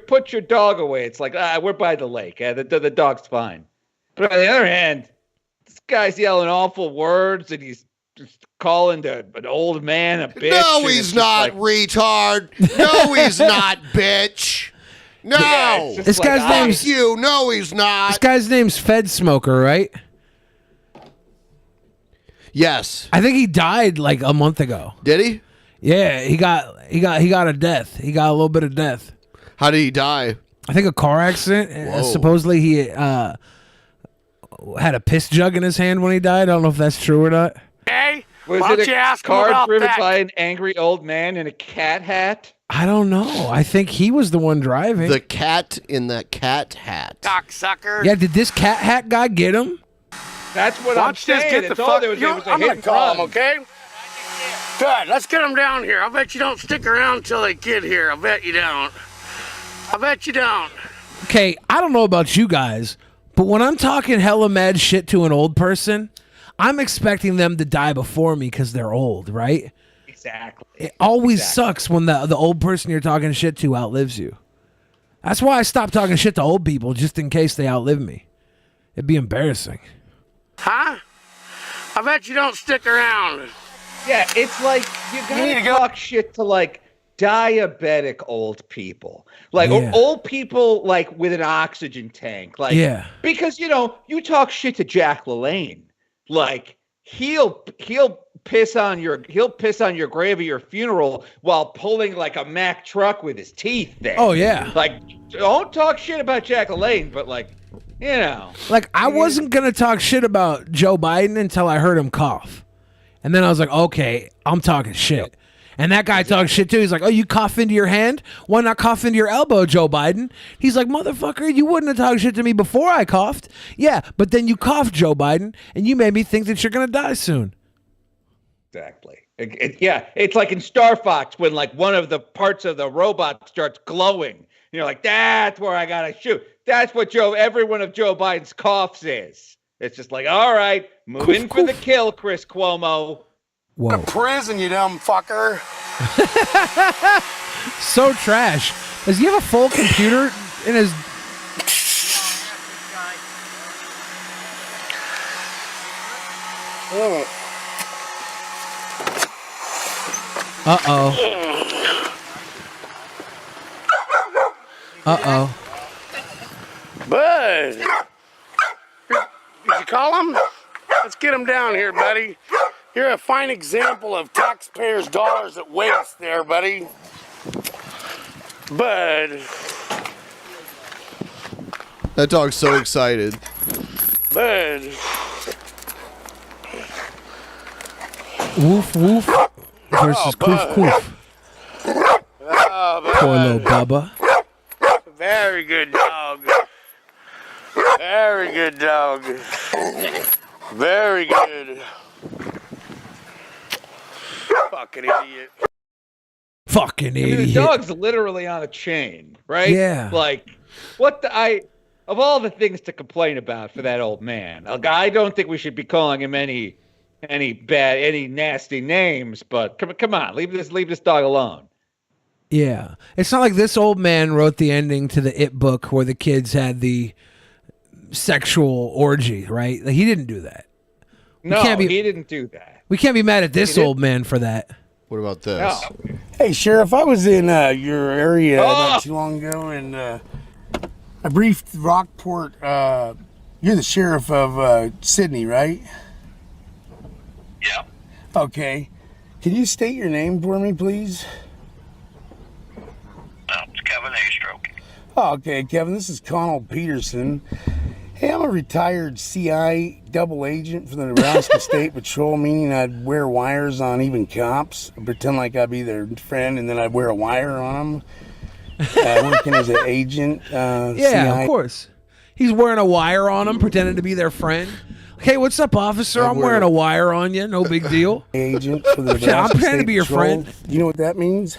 put your dog away. It's like, we're by the lake. The dog's fine. But on the other hand, this guy's yelling awful words and he's just calling an old man a bitch. No, he's not, retard. No, he's not, bitch. No. Yeah, this guy's name's you. No, he's not. This guy's name's Fed Smoker, right? Yes. I think he died like a month ago. Did he? Yeah, he got a death. He got a little bit of death. How did he die? I think a car accident. Supposedly he had a piss jug in his hand when he died. I don't know if that's true or not. Hey, was it a car driven by an angry old man in a cat hat? I don't know. I think he was the one driving. The cat in that cat hat. Cocksucker. Yeah, did this cat hat guy get him? That's what I'm saying. It's all there was. It was a I'm hit gonna and call run. him, okay? Good. Let's get him down here. I bet you don't stick around until they get here. I bet you don't. I bet you don't. Okay, I don't know about you guys, but when I'm talking hella mad shit to an old person, I'm expecting them to die before me because they're old, right? Exactly. It always sucks when the old person you're talking shit to outlives you. That's why I stopped talking shit to old people, just in case they outlive me. It'd be embarrassing. Huh? I bet you don't stick around. Yeah, it's like you gotta talk shit to like diabetic old people, like old people like with an oxygen tank, like because you talk shit to Jack LaLanne, like he'll piss on your grave at your funeral while pulling like a Mack truck with his teeth there. Oh yeah, like don't talk shit about Jack LaLanne, but like like I wasn't gonna talk shit about Joe Biden until I heard him cough. And then I was like, okay, I'm talking shit. And that guy talks shit too. He's like, oh, you cough into your hand? Why not cough into your elbow, Joe Biden? He's like, motherfucker, you wouldn't have talked shit to me before I coughed. Yeah, but then you coughed, Joe Biden, and you made me think that you're going to die soon. Exactly. It's like in Star Fox when like one of the parts of the robot starts glowing. You're like, that's where I got to shoot. That's what every one of Joe Biden's coughs is. It's just like, all right, move in for the kill, Chris Cuomo. Whoa. Go to prison, you dumb fucker. So trash. Does he have a full computer in his... Uh-oh. Uh-oh. Bud. Did you call him? Let's get him down here, buddy. You're a fine example of taxpayers' dollars at waste there, buddy. Bud. That dog's so excited. Bud. Woof woof versus koof koof. Oh, Poor little Bubba. Very good dog. Very good, dog. Very good. Fucking idiot. Fucking I mean, the idiot. dog's literally on a chain, right? Yeah. Like, what the of all the things to complain about for that old man, I don't think we should be calling him any nasty names. But come on, leave this dog alone. Yeah. It's not like this old man wrote the ending to the It book where the kids had the sexual orgy, right? Like, he didn't do that. No, he didn't do that. We can't be mad at this old man for that. What about this? No. Hey, Sheriff, I was in your area not too long ago, and I briefed Rockport. You're the sheriff of Sydney, right? Yeah. Okay. Can you state your name for me, please? It's Kevin A-Stroke. Oh, okay, Kevin. This is Connell Peterson. Hey, I'm a retired CI double agent for the Nebraska State Patrol, meaning I'd wear wires on even cops, pretend like I'd be their friend, and then I'd wear a wire on them. Working as an agent. Yeah, CI. of course. He's wearing a wire on him, pretending to be their friend. Hey, what's up, officer? I'm wearing a wire on you. No big deal. Agent for the I'm Nebraska pretending to State be your Patrol. friend. You know what that means?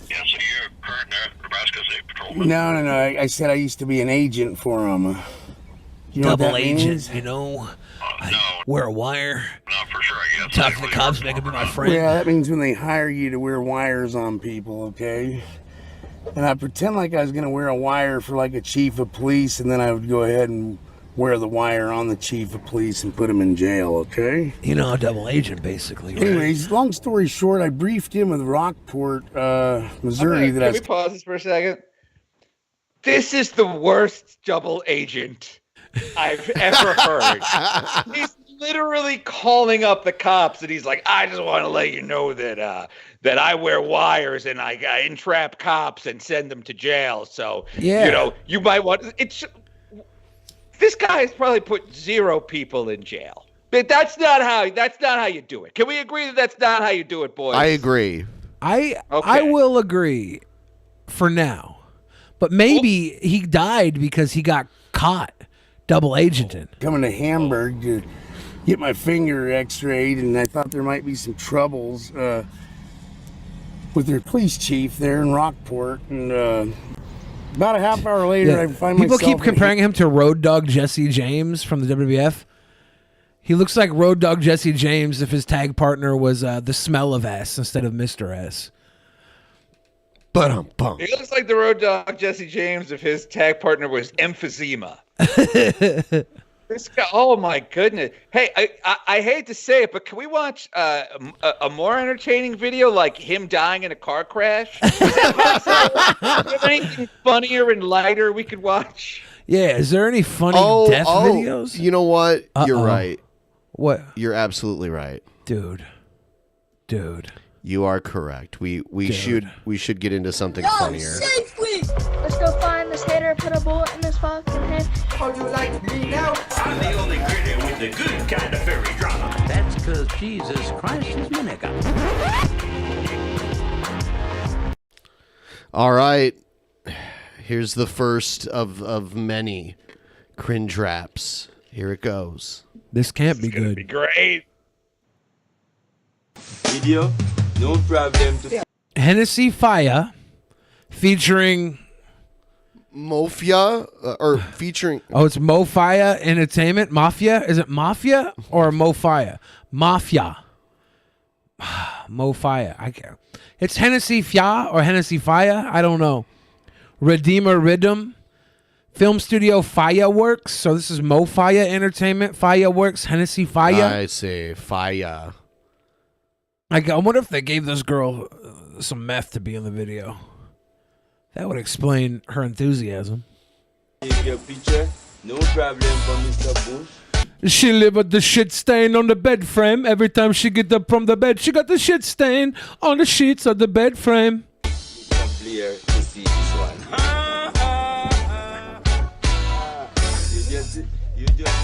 Yeah, so you're a current Nebraska State Patrolman? No. I said I used to be an agent for them. You know Double what that agent, means? you know. I wear a wire. No, for sure, I guess. Talk to the cops, they could be my friend. Yeah, that means when they hire you to wear wires on people, okay? And I pretend like I was going to wear a wire for like a chief of police, and then I would go ahead and wear the wire on the chief of police and put him in jail, okay? You know, a double agent, basically. Right? Anyways, long story short, I briefed him with Rockport, Missouri. Can we pause this for a second? This is the worst double agent I've ever heard. He's literally calling up the cops, and he's like, "I just want to let you know that that I wear wires and I entrap cops and send them to jail. So you know, you might want it's." This guy has probably put 0 people in jail. But that's not how you do it. Can we agree that that's not how you do it, boys? I agree. I will agree for now. But maybe he died because he got caught double agenting. Coming to Hamburg to get my finger x-rayed, and I thought there might be some troubles with their police chief there in Rockport. And about a half hour later, I find People myself... keep comparing him to Road Dogg Jesse James from the WWF. He looks like Road Dogg Jesse James if his tag partner was the Smell of S instead of Mr. S. He looks like the Road Dogg Jesse James if his tag partner was emphysema. This guy, oh my goodness! Hey, I hate to say it, but can we watch a more entertaining video like him dying in a car crash? Is that possible? Do you have anything funnier and lighter we could watch? Yeah, is there any funny death videos? You know what? You're right. What? You're absolutely right. Dude. You are correct. We should get into something funnier. Let's go find this hater, put a bullet in his fucking head. Oh, you like me now? I'm the only critter with the good kind of furry drama. That's because Jesus Christ is my nigga. All right. Here's the first of many cringe raps. Here it goes. This can't be good. Be great. Video, no problem. Hennessy Fire featuring Mafia or featuring Oh, it's Mofia Entertainment. Mafia? Is it Mafia or Mofia? Mafia. Mofia. I can't. It's Hennessy Fia or Hennessy Fire. I don't know. Redeemer Rhythm. Film Studio Fireworks. So this is Mofia Entertainment. Fireworks. Hennessy Fire. I see. Fire. I wonder if they gave this girl some meth to be in the video. That would explain her enthusiasm. Picture, no problem for Mr. Bush. She live with the shit stain on the bed frame. Every time she get up from the bed, she got the shit stain on the sheets of the bed frame. Clear to see this one. You just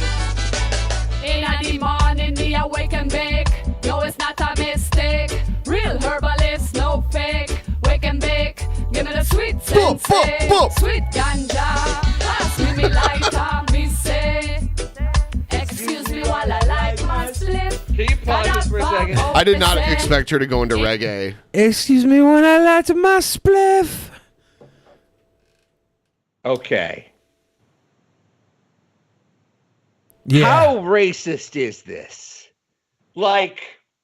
In the morning, me awake and bake. No, it's not a mistake. Real herbalist, no fake. Wake and bake. Give me the sweet sensei. Sweet ganja. Pass me lighter. pause this for a second. I did not expect her to go into reggae. Excuse me when I light my spliff. Okay. Yeah. How racist is this? Like,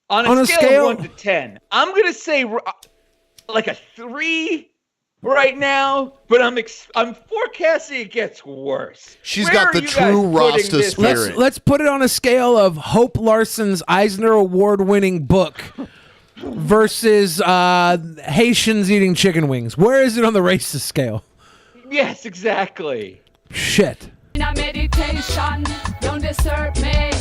on a scale of 1 to 10, I'm going to say like a 3 right now, but I'm forecasting it gets worse. She's Where got are the you true guys putting Rasta this? spirit. Let's put it on a scale of Hope Larson's Eisner Award-winning book versus Haitians eating chicken wings. Where is it on the racist scale? Yes, exactly. Shit. In a meditation, don't disturb me.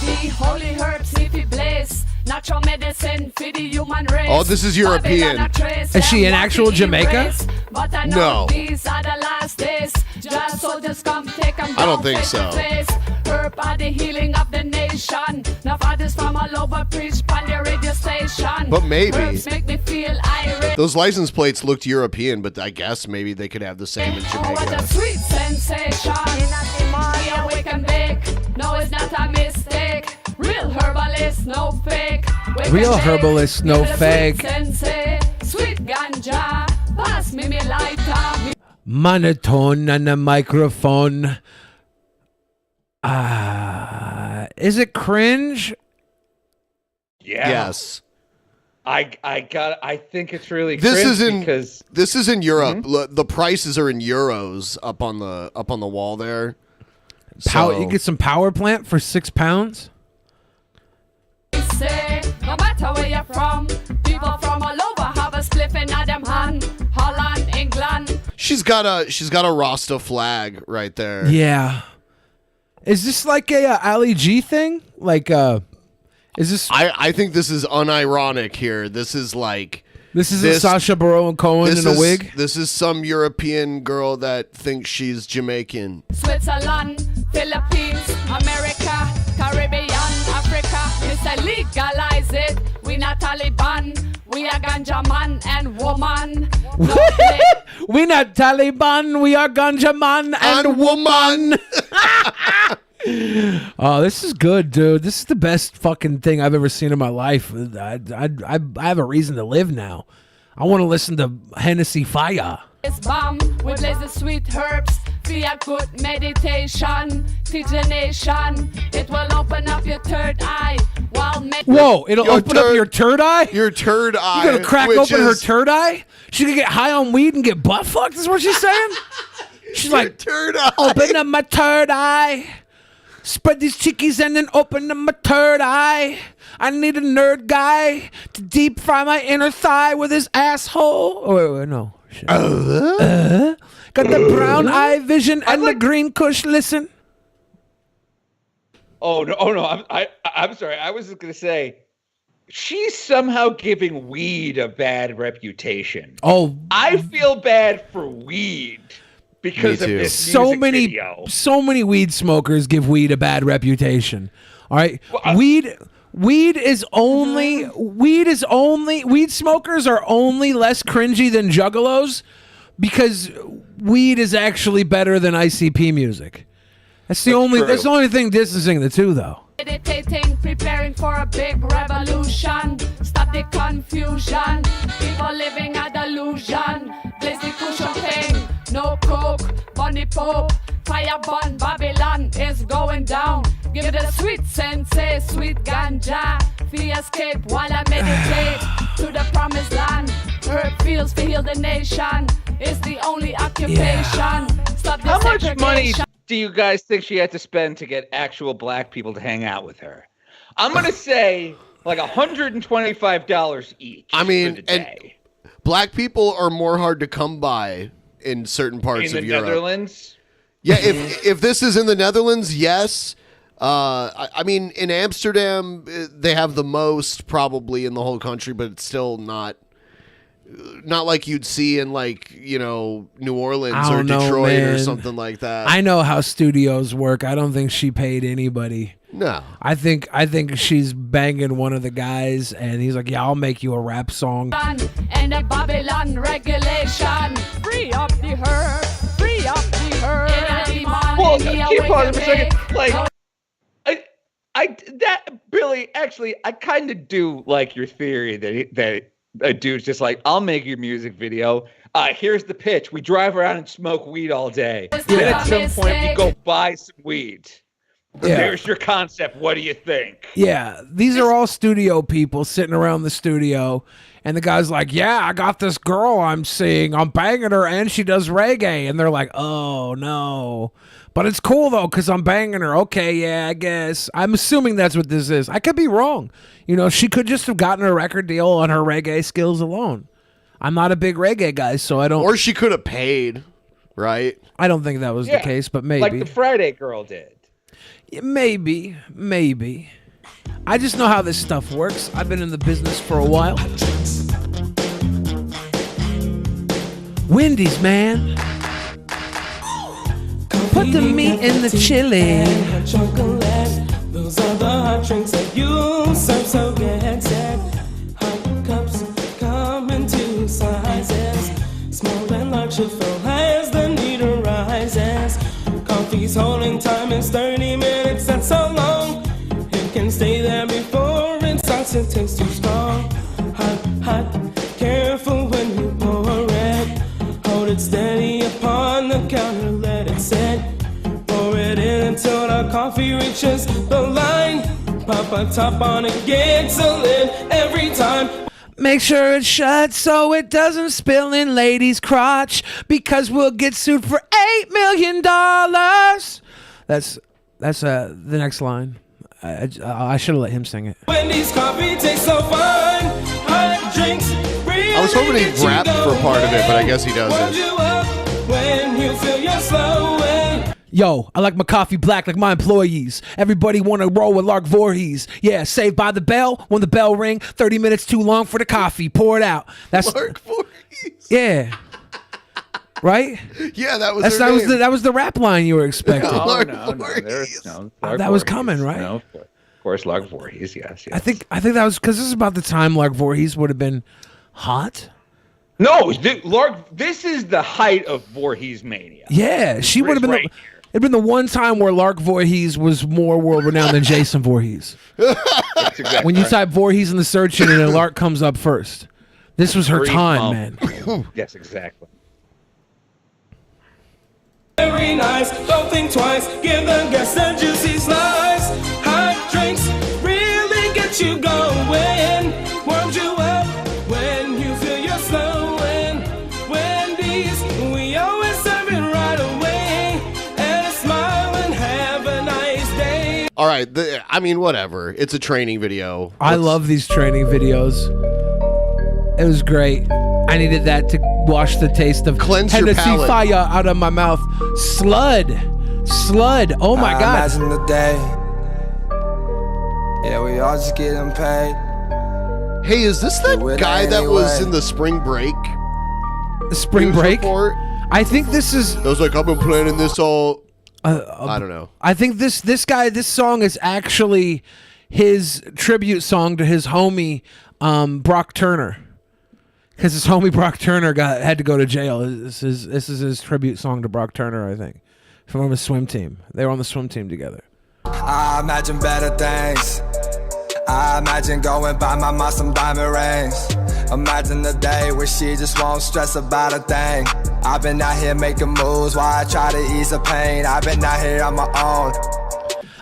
The holy herbs, if blaze, natural medicine for the human race. Oh, this is European. Is she in actual Jamaica? But I know these are the last days. Just soldiers come take them I don't think so. Herb are the healing of the nation. Now fathers from all over preach on the radio station. But maybe. Herbs make me feel irate. Those license plates looked European, but I guess maybe they could have the same in Oh, what a Jamaica. sweet sensation. We awake and bake. No, it's not a mistake. Real herbalist, no fake. Wake Real and bake. herbalist, no Give it a fake. Sweet sensei, sweet ganja. Pass me lighter. Monotone on the microphone. Is it cringe? Yeah. Yes. I think it's really This cringe is in because this is in Europe. The prices are in euros up on the wall there. Power, you get some power plant for £6. Say, no matter where you're from, people from all over have a spliff in them hand. Holland, England. She's got a Rasta flag right there. Yeah. Is this like a Ali G thing? Like is this I think this is unironic here. This is like a Sacha Baron Cohen in a wig? This is some European girl that thinks she's Jamaican. Switzerland, Philippines, America, Caribbean, Africa. We say legalize it. We not Taliban. We are ganja man and woman. No play. We not Taliban. We are ganja man and woman. Oh, this is good, dude. This is the best fucking thing I've ever seen in my life. I have a reason to live now. I want to listen to Hennessy Fire. It's bomb. We blaze the sweet herbs. Via good meditation. Teach the nation. It will open up your third eye. While Whoa, it'll open up your third eye? Your turd eye. You're gonna crack open her turd eye? She could get high on weed and get butt fucked, is what she's saying? She's like, turd eye. Open up my turd eye. Spread these chickies and then open up my turd eye. I need a nerd guy to deep fry my inner thigh with his asshole. Oh, wait, no. Got the brown eye vision and the green kush. Listen. Oh no! I'm sorry. I was just gonna say, she's somehow giving weed a bad reputation. Oh, I feel bad for weed because of this music video. So many weed smokers give weed a bad reputation. All right, weed smokers are only less cringy than juggalos because weed is actually better than ICP music. That's the only thing distancing the two, though. Meditating, preparing for a big revolution. Stop the confusion. People living a delusion. Blaze the cushion thing. No coke, bunny pope. Fire burn, Babylon is going down. Give it a sweet sensei, sweet ganja. Feel escape while I meditate to the promised land. Herb fields to heal the nation. It's the only occupation. Stop the How much segregation. money do you guys think she had to spend to get actual black people to hang out with her? I'm gonna say like $125 each. I mean, for the day. black people are more hard to come by in certain parts In of the Europe. Netherlands? Yeah, if this is in the Netherlands, yes. I mean, in Amsterdam, they have the most probably in the whole country, but it's still not like you'd see in New Orleans or Detroit or something like that. I know how studios work. I don't think she paid anybody. No. I think she's banging one of the guys, and he's like, "Yeah, I'll make you a rap song." And a Babylon regulation. Free up the herb. Free up the herb. Well, keep pausing for a second. Like, Billy, actually, I kind of do like your theory that a dude's just like, I'll make your music video. Here's the pitch. We drive around and smoke weed all day. Then at some point we go buy some weed. Yeah. There's your concept. What do you think? Yeah, these are all studio people sitting around the studio, and the guy's like, yeah, I got this girl I'm seeing. I'm banging her, and she does reggae. And they're like, oh, no. But it's cool, though, because I'm banging her. Okay, yeah, I guess. I'm assuming that's what this is. I could be wrong. You know, she could just have gotten a record deal on her reggae skills alone. I'm not a big reggae guy, so I don't... Or she could have paid, right? I don't think that was the case, but maybe. Like the Friday girl did. Yeah, maybe. I just know how this stuff works. I've been in the business for a while. Wendy's, man. Put the meat in the chili. Those are the hot drinks that you serve so good. Hot cups come in two sizes. Small and large to fill as the need arises. Coffee's holding time is 30 minutes, that's so long. It can stay there before it starts to taste too strong. Hot, careful when you pour it. Hold it steady upon the counter, let it sit. Pour it in until the coffee reaches the line. Pop a top on it, gets a lid every time. Make sure it's shut so it doesn't spill in ladies' crotch, because we'll get sued for $8 million. That's the next line. I should have let him sing it. Wendy's coffee tastes so fine. Hot drinks really I was hoping he'd rap for part of it, but I guess he doesn't. warm you up when you feel you're slowing. Yo, I like my coffee black like my employees. Everybody want to roll with Lark Voorhees. Yeah, Saved by the Bell. When the bell ring, 30 minutes too long for the coffee. Pour it out. That's Lark Voorhees. Yeah. Right? Yeah, that was that was the rap line you were expecting. That was coming, right? No, of course, Lark Voorhees, yes. I think that was because this is about the time Lark Voorhees would have been hot. No, this is the height of Voorhees mania. Yeah, she would have been. It'd been the one time where Lark Voorhees was more world renowned than Jason Voorhees. That's exactly When you right. type Voorhees in the search engine and Lark comes up first. This was her Brief time, moment. man. Yes, exactly. Very nice, don't think twice. Give the guests a juicy slice. Hot drinks really get you going. Warms you up when you feel you're slowing. Wendy's, we always serve it right away. And a smile and have a nice day. All right, I mean, whatever. It's a training video. I love these training videos. It was great. I needed that to wash the taste of Cleanse your Hennessy palate. fire out of my mouth. Slud. Oh my God. Imagine the day. Yeah, we all just getting paid. Hey, is this that guy that was in the spring break? The spring news break? report? I think this is. I was like, I've been planning this all. I don't know. I think this song is actually his tribute song to his homie Brock Turner. Because his homie Brock Turner had to go to jail. This is his tribute song to Brock Turner, I think, from his swim team. They were on the swim team together. I imagine better things. I imagine going buy my mom some diamond rings. Imagine the day where she just won't stress about a thing. I've been out here making moves while I try to ease the pain. I've been out here on my own.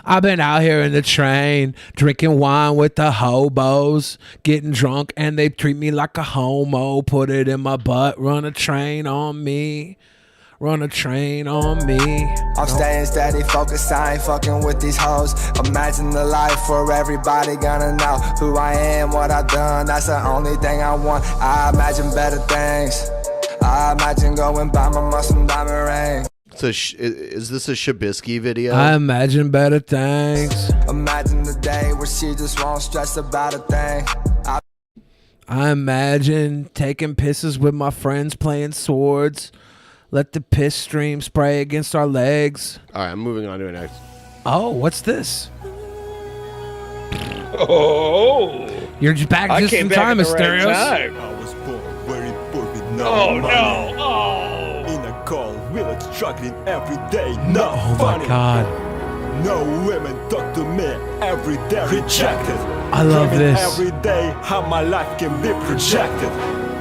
I've been out here in the train, drinking wine with the hobos, getting drunk, and they treat me like a homo. Put it in my butt, run a train on me. Run a train on me. I'm staying steady, focused, I ain't fucking with these hoes. Imagine the life where everybody gonna know who I am, what I've done, that's the only thing I want. I imagine better things. I imagine going buy my mom some diamond rings. Is this a Shabisky video? I imagine better things. Imagine the day where she just won't stress about a thing. I imagine taking pisses with my friends, playing swords. Let the piss stream spray against our legs. All right, I'm moving on to the next. Oh, what's this? Oh, you're just back just in time, Asterios. I was born very poor with no Oh, money. no. In a cold village, struggling every day. No Oh funny. my God. No women talk to me every day. Rejected. I love Dreaming this. every day how my life can be projected.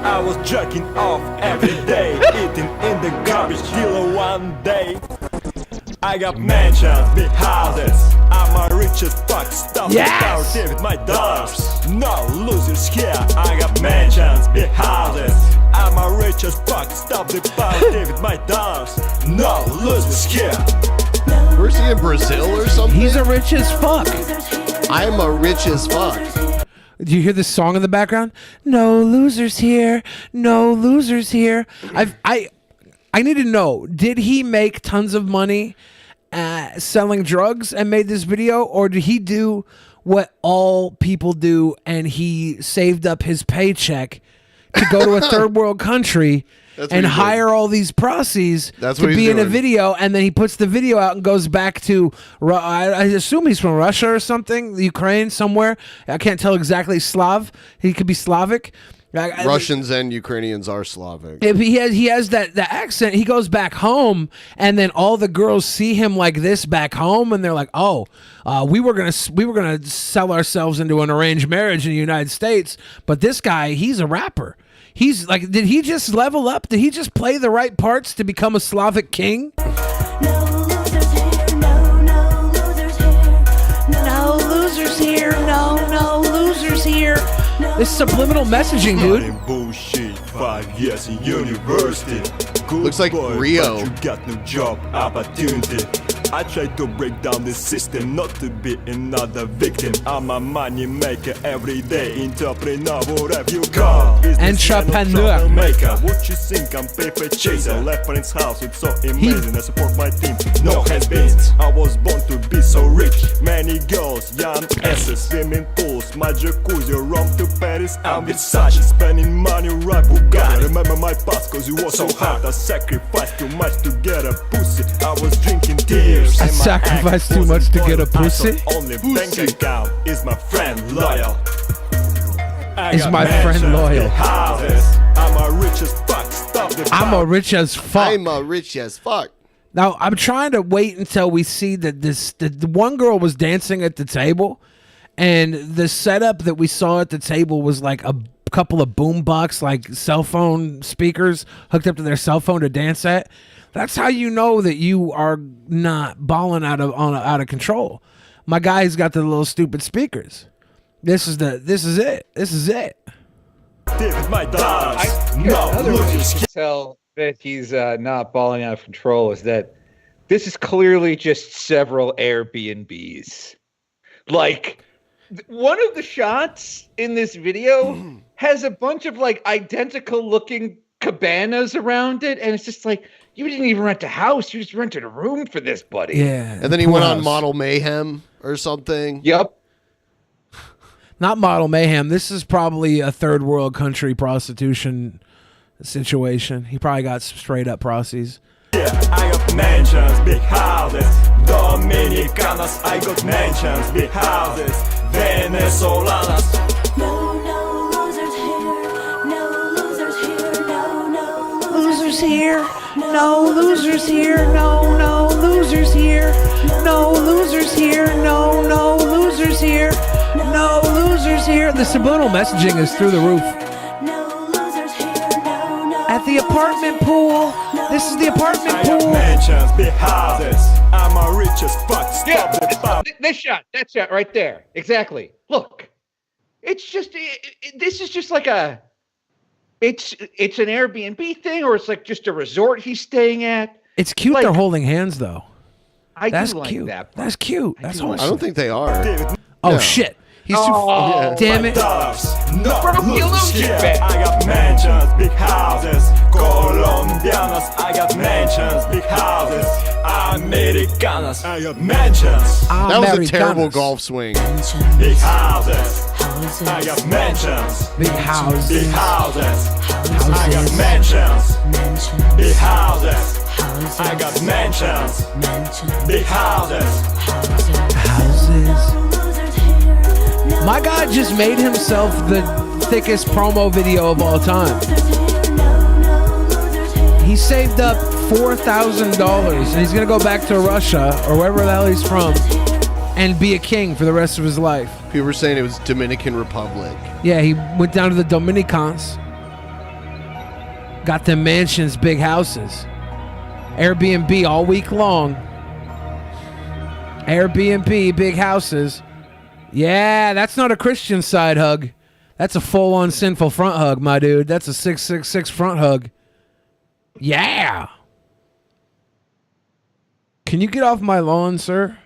I was jerking off every day, eating in the garbage till one day I got mansions, big houses. I'm a rich as fuck, stop the power with my dollars. No losers here. I got mansions, big houses. I'm a rich as fuck, stop the power with my dollars. No losers here. Where's he in Brazil or something? He's a rich as fuck. I'm a rich as fuck. Do you hear this song in the background? No losers here. No losers here. I need to know, did he make tons of money selling drugs and made this video, or did he do what all people do and he saved up his paycheck to go to a third world country and hire all these prossies to be in a video, and then he puts the video out and goes back to, I assume he's from Russia or something, Ukraine, somewhere. I can't tell exactly. Slav. He could be Slavic. Russians and Ukrainians are Slavic. If he has that accent, he goes back home, and then all the girls see him like this back home, and they're like, "Oh, we were gonna sell ourselves into an arranged marriage in the United States, but this guy, he's a rapper. He's like, did he just level up? Did he just play the right parts to become a Slavic king?" No losers here. No losers here. This subliminal messaging, dude. Bullshit, 5 years in university. Good Looks like boy, Rio. But you got no job opportunity. I try to break down the system, not to be another victim. I'm a money maker every day, entrepreneur, whatever you call. Entrepreneur. Maker. What you think? I'm paper chaser. Left friend's house, it's so amazing. I support my team. No has-beens. I was born to be so rich. Many girls, young asses, swimming pools, my jacuzzi, Rome to Paris, I'm Versace. Spending money, right Bugatti. Remember my past, cause it was so hard. I sacrificed too much to get a pussy. I was drinking tears. I sacrificed too much to get a pussy. Only bank account is my friend loyal. Is my friend loyal? I'm a rich as fuck. Stop the I'm a rich as fuck. I'm a rich as fuck. Now I'm trying to wait until we see that the one girl was dancing at the table, and the setup that we saw at the table was like a couple of boombox, like cell phone speakers hooked up to their cell phone to dance at. That's how you know that you are not balling out of control. My guy's got the little stupid speakers. This is it. This is it. Another way you can tell that he's not balling out of control is that this is clearly just several Airbnbs. Like, one of the shots in this video has a bunch of like identical looking cabanas around it, and it's just like, you didn't even rent a house, you just rented a room for this, buddy. Yeah. And then he went on Model Mayhem or something. Yep. Not Model Mayhem. This is probably a third world country prostitution situation. He probably got straight up prossies. Yeah, I got mansions, big houses. Dominicanas, I got mansions, big houses. Venezolanas. Losers here. No losers here. No losers here. No losers here. No losers here. No losers here. The subliminal messaging is through the roof. At the apartment pool. This is the apartment pool. Mansions, big houses. I'm a rich as fuck. Stop the pop. That shot right there. Exactly. Look, it's just this is just like a. It's an Airbnb thing, or it's like just a resort he's staying at. It's cute. Like, they're holding hands though. That's cute. That. That's cute. That's awesome. I don't think they are. Oh shit. He's too. Oh, damn it. No, I got mansions, big houses. Colombianas, I got mansions, big houses. Americanas, I got mansions. That was a terrible golf swing. Big houses. I got mansions. Big houses. Big houses. I got mansions. Big houses. I got mansions. Big houses. My guy just made himself the thickest promo video of all time. He saved up $4,000, and he's gonna go back to Russia or wherever the hell he's from and be a king for the rest of his life. People were saying it was Dominican Republic. Yeah, he went down to the Dominicans, got them mansions, big houses, Airbnb all week long. Airbnb, big houses. Yeah, that's not a Christian side hug. That's a full-on sinful front hug, my dude. That's a 666 front hug. Yeah. Can you get off my lawn, sir?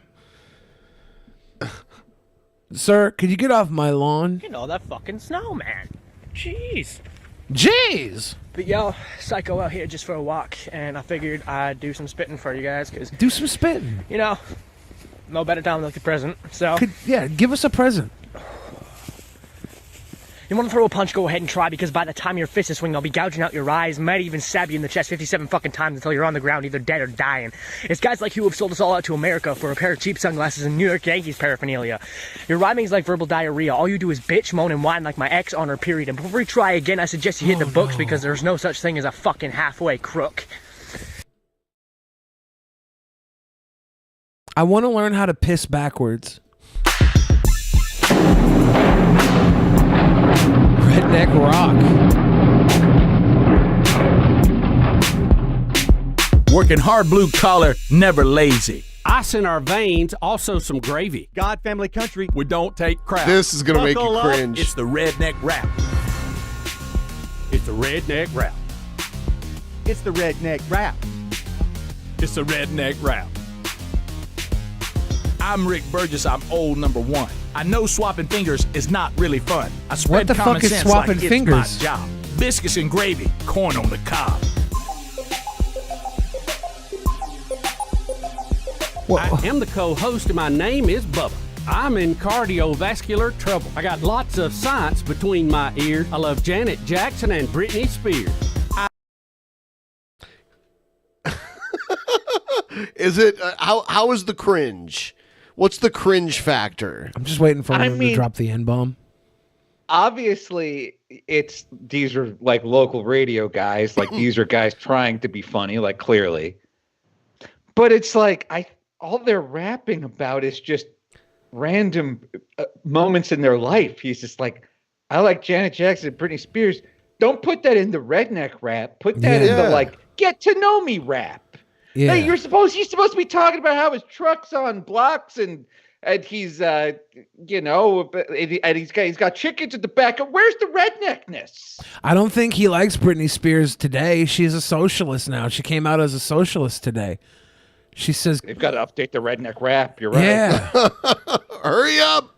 Sir, could you get off my lawn? You know, that fucking snowman. Jeez. Jeez. But yo, Psycho out here just for a walk, and I figured I'd do some spitting for you guys, because... Do some spitting. You know, no better time than like a present, so... Yeah, give us a present. You want to throw a punch, go ahead and try, because by the time your fist is swinging, I'll be gouging out your eyes, might even stab you in the chest 57 fucking times until you're on the ground, either dead or dying. It's guys like you who have sold us all out to America for a pair of cheap sunglasses and New York Yankees paraphernalia. Your rhyming's like verbal diarrhea. All you do is bitch, moan, and whine like my ex on her period. And before you try again, I suggest you hit the books, because there's no such thing as a fucking halfway crook. I want to learn how to piss backwards. Redneck rock. Working hard, blue collar, never lazy. Ice in our veins, also some gravy. God, family, country, we don't take crap. This is gonna make you Buckle up, cringe. It's the redneck rap. It's the redneck rap. It's the redneck rap. It's the redneck rap. I'm Rick Burgess, I'm old number one. I know swapping fingers is not really fun. I spread What the common fuck is sense swapping like fingers? It's my job. Biscuits and gravy, corn on the cob. I am the co-host and my name is Bubba. I'm in cardiovascular trouble. I got lots of science between my ears. I love Janet Jackson and Britney Spears. Is it how is the cringe? What's the cringe factor? I'm just waiting for him to drop the N-bomb. Obviously, these are like local radio guys. Like these are guys trying to be funny, like clearly. But it's like all they're rapping about is just random moments in their life. He's just like, I like Janet Jackson and Britney Spears. Don't put that in the redneck rap. Put that in the like get to know me rap. Yeah. Hey, he's supposed to be talking about how his truck's on blocks and he's and he's got chickens at the back. Where's the redneckness? I don't think he likes Britney Spears today. She's a socialist now. She came out as a socialist today. She says they've got to update the redneck rap. You're right. Yeah. Hurry up.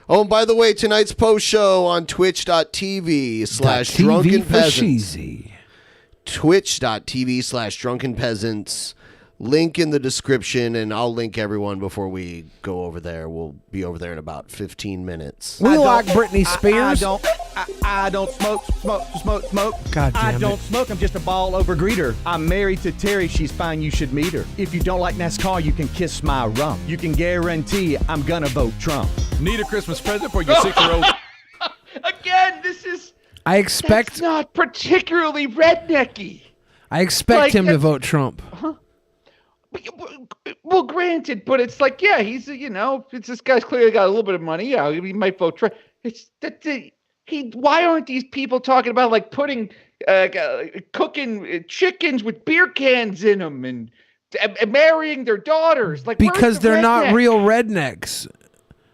Oh, and by the way, tonight's post show on twitch.tv/drunken peasants. Twitch.tv/drunken peasants. Link in the description, and I'll link everyone before we go over there. We'll be over there in about 15 minutes. We like Britney Spears. I don't smoke. God damn I don't it. smoke. I'm just a ball over greeter. I'm married to Terry. She's fine. You should meet her. If you don't like NASCAR, you can kiss my rump. You can guarantee I'm gonna vote Trump. Need a Christmas present for your 6-year-old? Again, that's not particularly rednecky. I expect him to vote Trump. Huh? Well, granted, but it's like, yeah, he's it's this guy's clearly got a little bit of money. Yeah, he might vote Trump. It's that why aren't these people talking about like putting cooking chickens with beer cans in them and marrying their daughters? Like Because they're not real rednecks.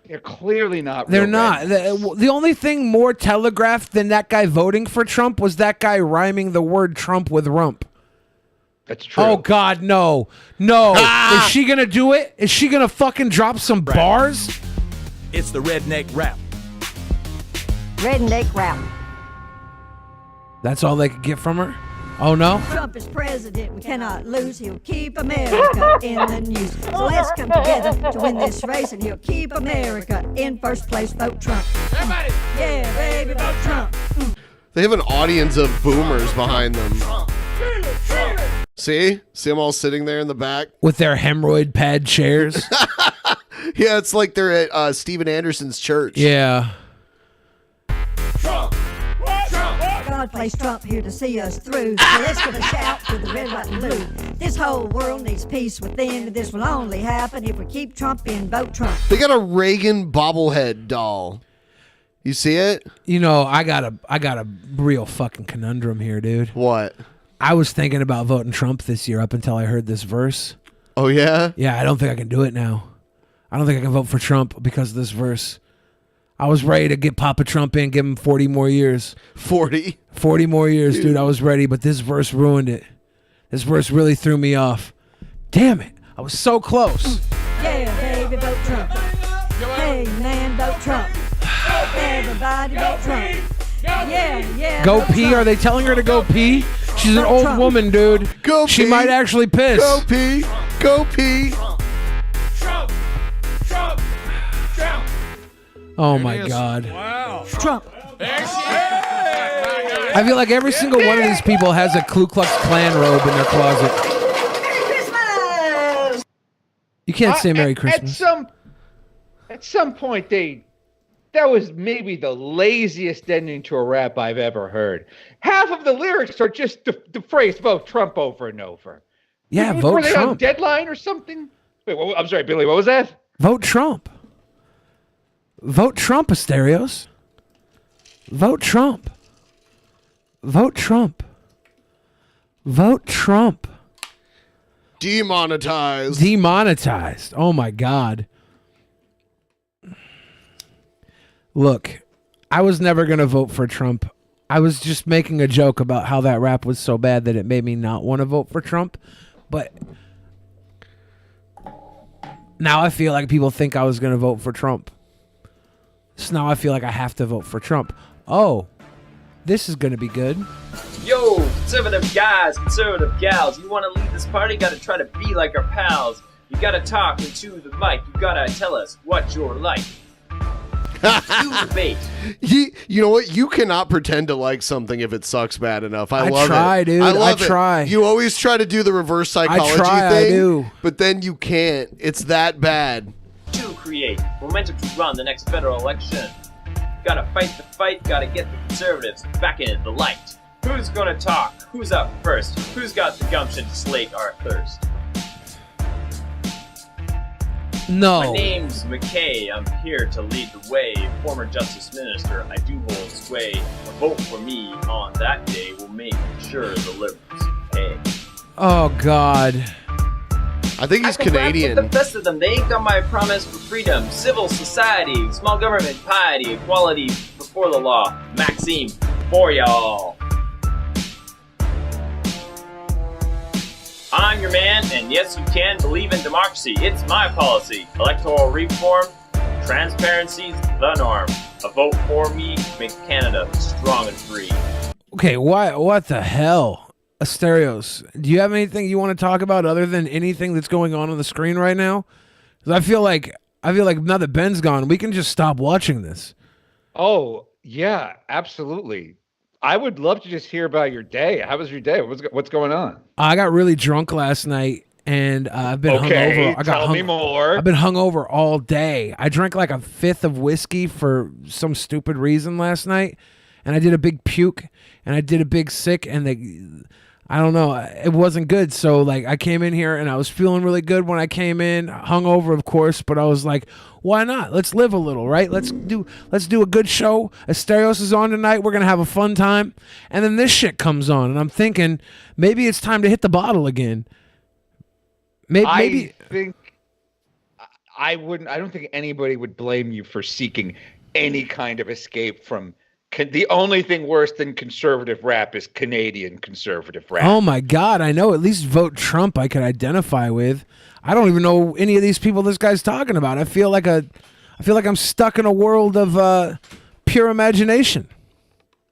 They're clearly not. They're real not. The only thing more telegraphed than that guy voting for Trump was that guy rhyming the word Trump with rump. That's true. Oh, God, no. No. Is she going to do it? Is she going to fucking drop some bars? It's the redneck rap. Redneck rap. That's all they could get from her? Oh, no? Trump is president. We cannot lose. He'll keep America in the news. So let's come together to win this race, and he'll keep America in first place. Vote Trump. Everybody. Yeah, baby, vote Trump. They have an audience of boomers behind them. See them all sitting there in the back with their hemorrhoid pad chairs. Yeah, it's like they're at Steven Anderson's church. Yeah. Gonna God plays Trump here to see us through. So let's give a shout to the red, white, and blue. This whole world needs peace within, and this will only happen if we keep Trump in, vote Trump. They got a Reagan bobblehead doll. You see it? You know, I got a real fucking conundrum here, dude. What? I was thinking about voting Trump this year up until I heard this verse. Oh, yeah? Yeah, I don't think I can do it now. I don't think I can vote for Trump because of this verse. I was ready to get Papa Trump in, give him 40 more years. 40? 40 more years, dude. I was ready, but this verse ruined it. This verse really threw me off. Damn it. I was so close. Yeah, baby, vote Trump. Hey, man, vote Trump. Everybody vote Trump. Yeah. Go vote pee? Trump. Are they telling her to go pee? She's an Vote old Trump. woman, dude. Go She pee. might actually piss. Go pee. Go pee. Oh, my God. Wow. Trump. I feel like every single one of these people has a Ku Klux Klan robe in their closet. You can't say Merry Christmas. At some point, that was maybe the laziest ending to a rap I've ever heard. Half of the lyrics are just the phrase "vote Trump" over and over. Yeah, Were vote they on Trump. Deadline or something? Wait, I'm sorry, Billy. What was that? Vote Trump. Vote Trump, Asterios. Vote Trump. Vote Trump. Vote Trump. Demonetized. Demonetized. Oh, my God. Look, I was never going to vote for Trump. I was just making a joke about how that rap was so bad that it made me not want to vote for Trump. But now I feel like people think I was going to vote for Trump. So now I feel like I have to vote for Trump. Oh, this is going to be good. Yo, conservative guys, conservative gals, you want to lead this party, gotta try to be like our pals. You gotta talk into the mic, you gotta tell us what you're like. You debate. You know what? You cannot pretend to like something if it sucks bad enough. I love try, it. dude. I love I try. it. You always try to do the reverse psychology try, thing, I do. but then you can't. It's that bad. To create momentum to run the next federal election. Gotta fight the fight, gotta get the conservatives back in the light. Who's gonna talk? Who's up first? Who's got the gumption to slake our thirst? No. My name's McKay, I'm here to lead the way. Former Justice Minister, I do hold sway. A vote for me on that day will make sure the liberals pay. Oh, God. I think he's I can rap Canadian. with the best of them. They ain't got my promise for freedom, civil society, small government, piety, equality before the law. Maxime, for y'all. I'm your man, and yes, you can believe in democracy. It's my policy. Electoral reform, transparency's the norm. A vote for me makes Canada strong and free. Okay, what the hell? Asterios, do you have anything you want to talk about other than anything that's going on the screen right now? 'Cause I feel like now that Ben's gone, we can just stop watching this. Oh, yeah, absolutely. I would love to just hear about your day. How was your day? What's going on? I got really drunk last night, and I've been hungover. Tell me more. I've been hungover all day. I drank like a fifth of whiskey for some stupid reason last night, and I did a big puke, and I did a big sick, and I don't know, it wasn't good. So like I came in here and I was feeling really good when I came in, hungover of course, but I was like, why not? Let's live a little, right? Let's do a good show. Asterios is on tonight. We're gonna have a fun time. And then this shit comes on, and I'm thinking maybe it's time to hit the bottle again. Maybe I don't think anybody would blame you for seeking any kind of escape from. The only thing worse than conservative rap is Canadian conservative rap. Oh my God, I know. At least vote Trump I could identify with. I don't even know any of these people this guy's talking about. I feel like I'm stuck in a world of pure imagination.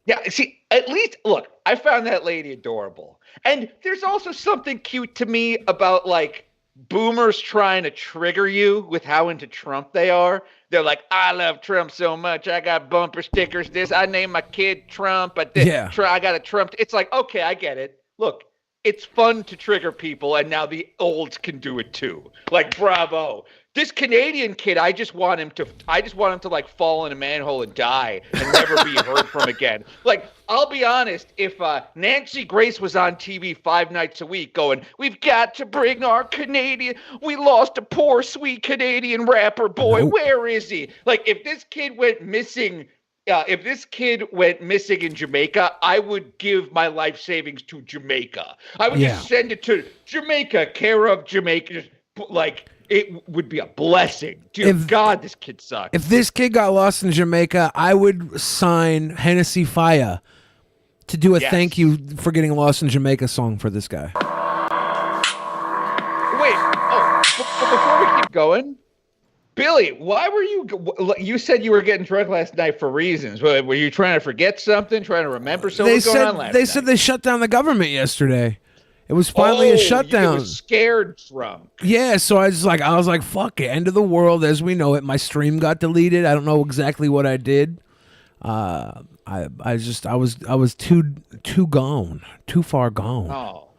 Yeah, see, at least look, I found that lady adorable. And there's also something cute to me about like boomers trying to trigger you with how into Trump they are. They're like, I love Trump so much. I got bumper stickers. I named my kid Trump. I got a Trump. It's like, okay, I get it. Look, it's fun to trigger people, and now the olds can do it too. Like, bravo. This Canadian kid, I just want him to like fall in a manhole and die and never be heard from again. Like, I'll be honest, if Nancy Grace was on TV 5 nights a week going, "We've got to bring our Canadian, we lost a poor sweet Canadian rapper boy, where is he?" Like, if this kid went missing in Jamaica, I would give my life savings to Jamaica. I would just send it to Jamaica, care of Jamaica. Just, like, it would be a blessing. Dear God, this kid sucks. If this kid got lost in Jamaica, I would sign Hennessy Fire to do a thank you for getting lost in Jamaica song for this guy. Wait, before we keep going, Billy, why were you said you were getting drunk last night for reasons. Were you trying to forget something, trying to remember something? What's going on last night? They said they shut down the government yesterday. It was finally a shutdown. You were scared drunk. Yeah, so I was like, fuck it, end of the world as we know it. My stream got deleted. I don't know exactly what I did. I was too gone, too far gone. Oh,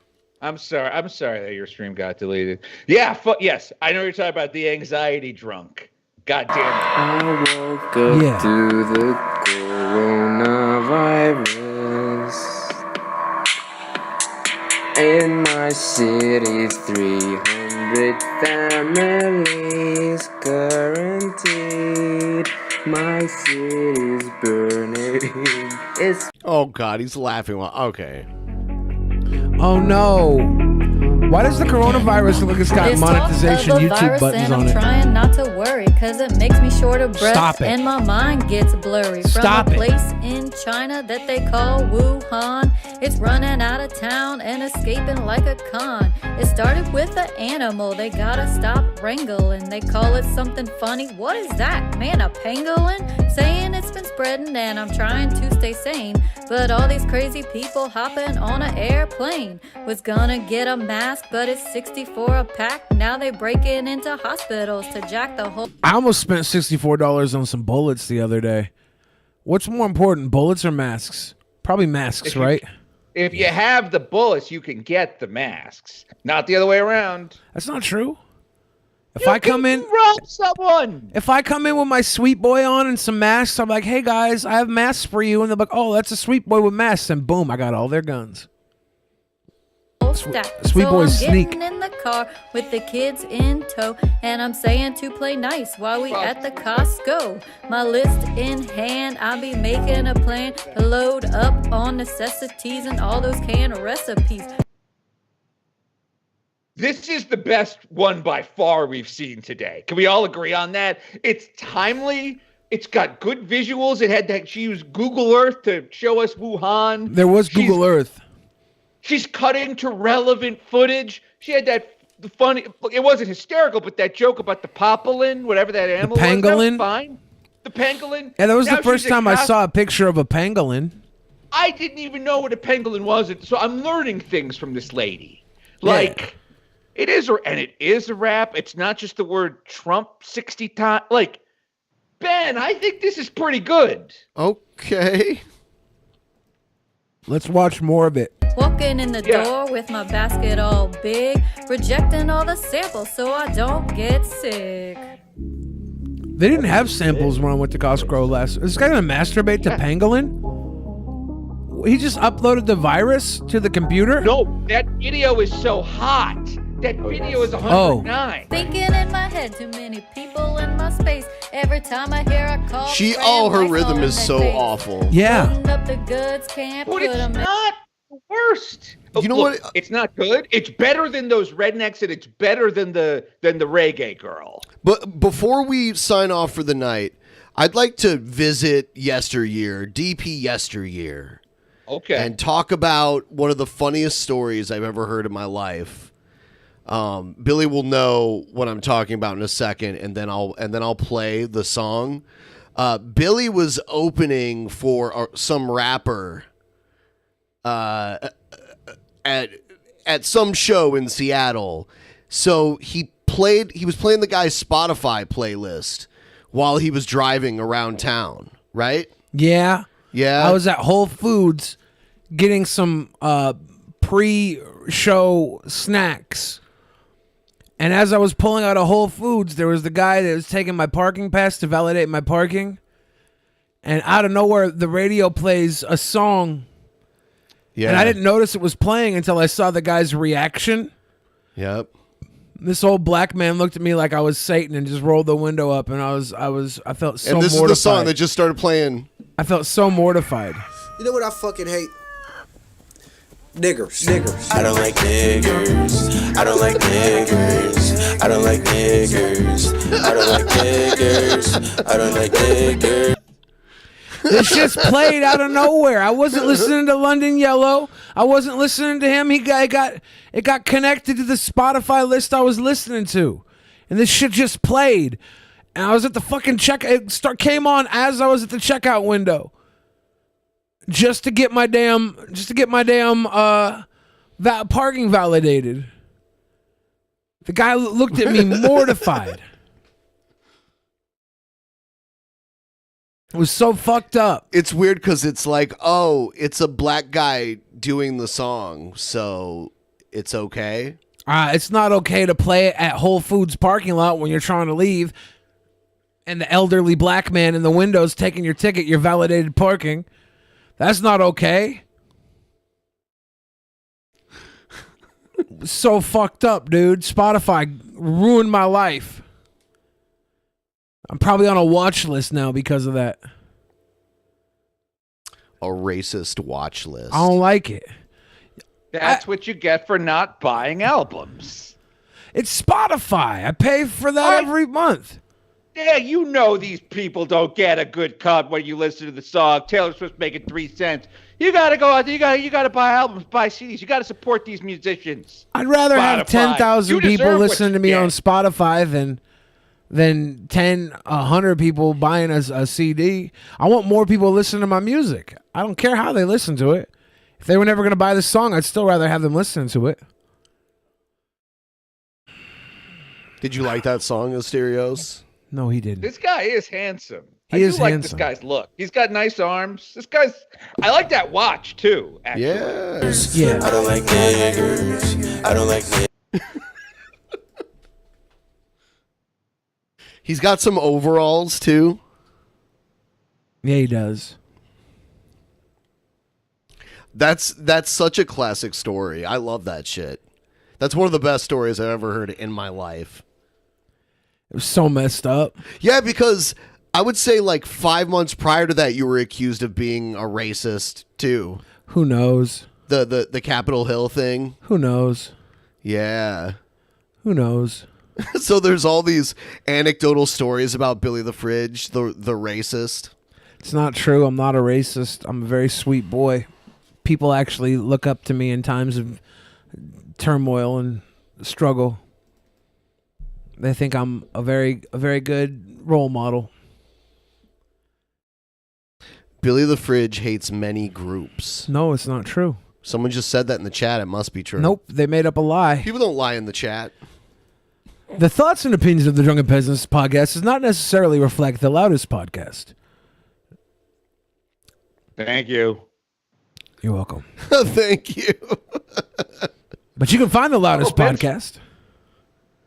I'm sorry that your stream got deleted. Yeah, yes, I know you're talking about the anxiety drunk. God damn it. I woke up to the coronavirus. In my city, 300 families guaranteed. My city's burning. Oh God, he's laughing. Okay. Oh no! Why does the coronavirus look like it's got monetization YouTube buttons on it? I'm trying not to worry, cause it makes me short of breath. Stop it. And my mind gets blurry. Stop From a it. place in China that they call Wuhan. It's running out of town and escaping like a con. It started with an animal, they gotta stop wrangling. They call it something funny. What is that? Man, a pangolin? Saying it's been spreading and I'm trying to stay sane. But all these crazy people hopping on an airplane. Was gonna get a mask, but it's $64 a pack. Now they breaking into hospitals to jack the whole. I almost spent $64 on some bullets the other day. What's more important, bullets or masks? Probably masks, right? If you have the bullets, you can get the masks. Not the other way around. That's not true. If I come in, rob someone. If I come in with my sweet boy on and some masks, I'm like, "Hey guys, I have masks for you," and they're like, "Oh, that's a sweet boy with masks," and boom, I got all their guns. Stack. Sweet So boys I'm sneak. getting in the car with the kids in tow, and I'm saying to play nice while we at the Costco. My list in hand, I'll be making a plan to load up on necessities and all those canned recipes. This is the best one by far we've seen today. Can we all agree on that? It's timely. It's got good visuals. It had that she used Google Earth to show us Wuhan. There was Google Earth. She's cutting to relevant footage. She had the funny. It wasn't hysterical, but that joke about the popolin, whatever that animal was. That was fine. The pangolin. Yeah, that was Now the first she's a time I saw a picture of a pangolin. I didn't even know what a pangolin was, so I'm learning things from this lady. Like, it is a rap. It's not just the word Trump 60 times. Like, Ben, I think this is pretty good. Okay. Let's watch more of it. Walking in the door with my basket all big, rejecting all the samples so I don't get sick. They didn't have samples when I went to Costco last. Is this guy gonna masturbate to pangolin? He just uploaded the virus to the computer? No, that video is so hot. That video is 109. Thinking in my head, too many people in my space. Every time I hear a call, Her rhythm is so awful. Yeah. putting up the goods, can't But put it's 'em in. not the worst. You know Look, what? It's not good. It's better than those rednecks, and it's better than the reggae girl. But before we sign off for the night, I'd like to visit yesteryear, DP yesteryear. Okay. And talk about one of the funniest stories I've ever heard in my life. Billy will know what I'm talking about in a second, and then I'll play the song. Billy was opening for some rapper at some show in Seattle. So he was playing the guy's Spotify playlist while he was driving around town, right? Yeah. Yeah. I was at Whole Foods getting some pre-show snacks. And as I was pulling out of Whole Foods, there was the guy that was taking my parking pass to validate my parking. And out of nowhere, the radio plays a song. Yeah. And I didn't notice it was playing until I saw the guy's reaction. Yep. This old black man looked at me like I was Satan and just rolled the window up, and I felt so mortified. And this is the song that just started playing. I felt so mortified. You know what I fucking hate? Niggers. I don't like niggers. I don't like niggers. I don't like niggers. I don't like niggers. I don't like niggers. This shit's played out of nowhere. I wasn't listening to London Yellow. I wasn't listening to him. It got connected to the Spotify list I was listening to, and this shit just played. And I was at the fucking came on as I was at the checkout window, just to get my damn parking validated. The guy looked at me mortified. It was so fucked up. It's weird because it's like, oh, it's a black guy doing the song, so it's okay. It's not okay to play it at Whole Foods parking lot when you're trying to leave, and the elderly black man in the window's taking your ticket, your validated parking. That's not okay. So fucked up, dude. Spotify ruined my life. I'm probably on a watch list now because of that. A racist watch list. I don't like it. That's what you get for not buying albums. It's Spotify. I pay for that every month. Yeah, you know these people don't get a good cut when you listen to the song. Taylor Swift making 3 cents. You gotta go out there. You gotta buy albums, buy CDs. You gotta support these musicians. I'd rather have 10,000 people listening to me on Spotify than 100 people buying a CD. I want more people listening to my music. I don't care how they listen to it. If they were never going to buy this song, I'd still rather have them listening to it. Did you like that song, Asterios? No, he didn't. This guy is handsome. He is like handsome. This guy's look. He's got nice arms. I like that watch too, actually. Yeah. I don't like niggers. I don't like niggers. He's got some overalls too. Yeah, he does. That's such a classic story. I love that shit. That's one of the best stories I've ever heard in my life. It was so messed up. Yeah, because I would say like 5 months prior to that, you were accused of being a racist too. Who knows? The Capitol Hill thing. Who knows? Yeah. Who knows? So there's all these anecdotal stories about Billy the Fridge, the racist. It's not true. I'm not a racist. I'm a very sweet boy. People actually look up to me in times of turmoil and struggle. They think I'm a very good role model. Billy the Fridge hates many groups. No, it's not true. Someone just said that in the chat. It must be true. Nope, they made up a lie. People don't lie in the chat. The thoughts and opinions of the Drunken Peasants podcast does not necessarily reflect the Loudest podcast. Thank you. You're welcome. Thank you. But you can find the Loudest podcast.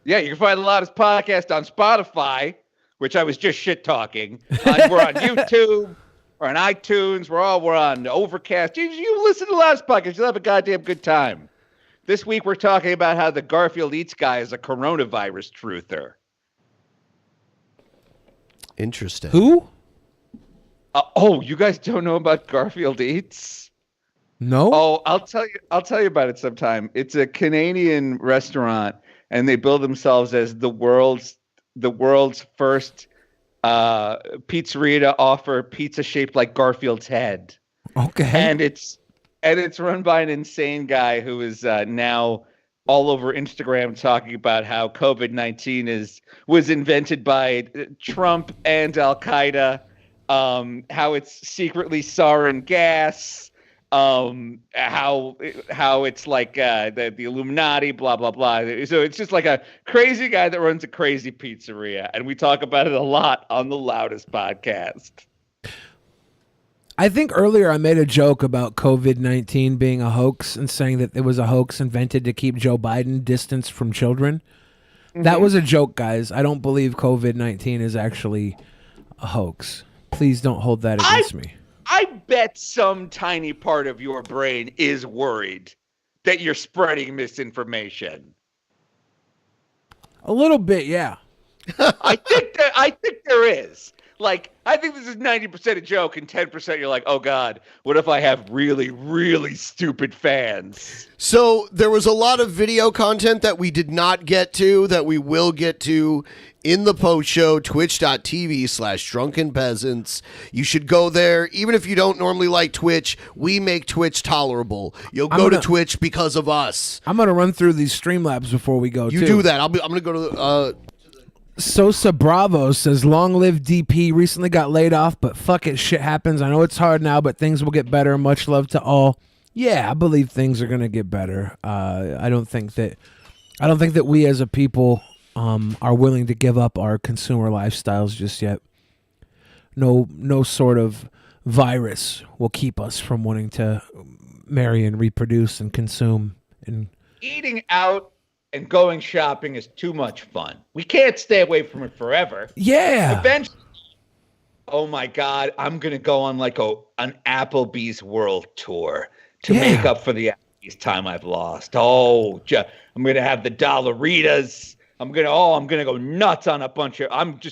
Yeah, you can find the Loudest podcast on Spotify, which I was just shit talking. We're on YouTube. We're on iTunes. We're on Overcast. You listen to the Loudest podcast. You'll have a goddamn good time. This week we're talking about how the Garfield Eats guy is a coronavirus truther. Interesting. Who? You guys don't know about Garfield Eats? No. Oh, I'll tell you about it sometime. It's a Canadian restaurant, and they build themselves as the world's first pizzeria to offer pizza shaped like Garfield's head. Okay. And it's run by an insane guy who is now all over Instagram talking about how COVID-19 was invented by Trump and Al Qaeda, how it's secretly sarin gas, how it's like the Illuminati, blah blah blah. So it's just like a crazy guy that runs a crazy pizzeria, and we talk about it a lot on the Loudest podcast. I think earlier I made a joke about COVID-19 being a hoax and saying that it was a hoax invented to keep Joe Biden distanced from children. That was a joke, guys. I don't believe COVID-19 is actually a hoax. Please don't hold that against me. I bet some tiny part of your brain is worried that you're spreading misinformation. A little bit, yeah. I think there is. Like, I think this is 90% a joke and 10% you're like, oh God, what if I have really, really stupid fans? So there was a lot of video content that we did not get to that we will get to in the post show, twitch.tv/drunkenpeasants. You should go there. Even if you don't normally like Twitch, we make Twitch tolerable. You'll go to Twitch because of us. I'm going to run through these Streamlabs before we go, You do that. I'm going to go to the... Sosa Bravo says, long live DP, recently got laid off, but fuck it, shit happens. I know it's hard now, but things will get better. Much love to all. Yeah, I believe things are going to get better. I don't think that we as a people are willing to give up our consumer lifestyles just yet. No sort of virus will keep us from wanting to marry and reproduce and consume. And Eating out and going shopping is too much fun. We can't stay away from it forever. Yeah. Eventually, oh my God, I'm going to go on like an Applebee's world tour to make up for the Applebee's time I've lost. I'm going to have the Dollaritas. I'm going to go nuts on a bunch of,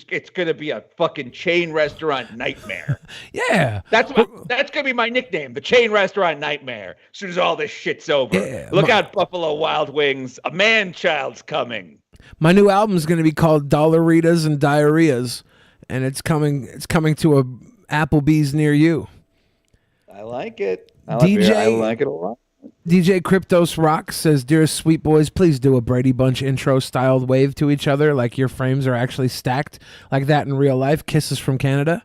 it's going to be a fucking chain restaurant nightmare. Yeah. That's going to be my nickname, the chain restaurant nightmare. As soon as all this shit's over. Yeah, Look out, Buffalo Wild Wings. A man-child's coming. My new album's going to be called Dollaritas and Diarrheas, and it's coming to a Applebee's near you. I like it. I DJ like it a lot. DJ Cryptos Rock says, dearest sweet boys, please do a Brady Bunch intro styled wave to each other like your frames are actually stacked like that in real life. Kisses from Canada.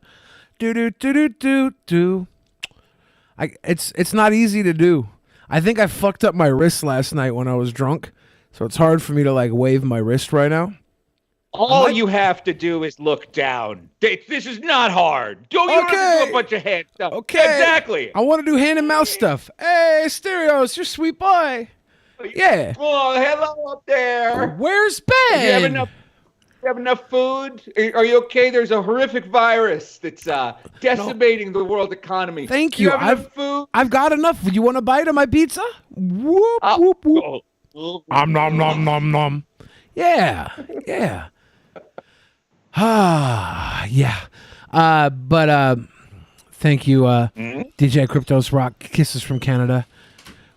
Do. It's not easy to do. I think I fucked up my wrist last night when I was drunk, so it's hard for me to like wave my wrist right now. All you have to do is look down. This is not hard. You don't have to do a bunch of hand stuff. Okay. Exactly. I want to do hand and mouth stuff. Hey, Asterios, you're sweet boy. Yeah. Oh, hello up there. Where's Ben? You have enough food? Are you okay? There's a horrific virus that's decimating the world economy. Thank you. You have enough food? I've got enough. You want a bite of my pizza? Whoop, whoop, whoop. Nom, nom, nom, nom. Yeah. Yeah. But thank you, DJ Cryptos Rock. Kisses from Canada.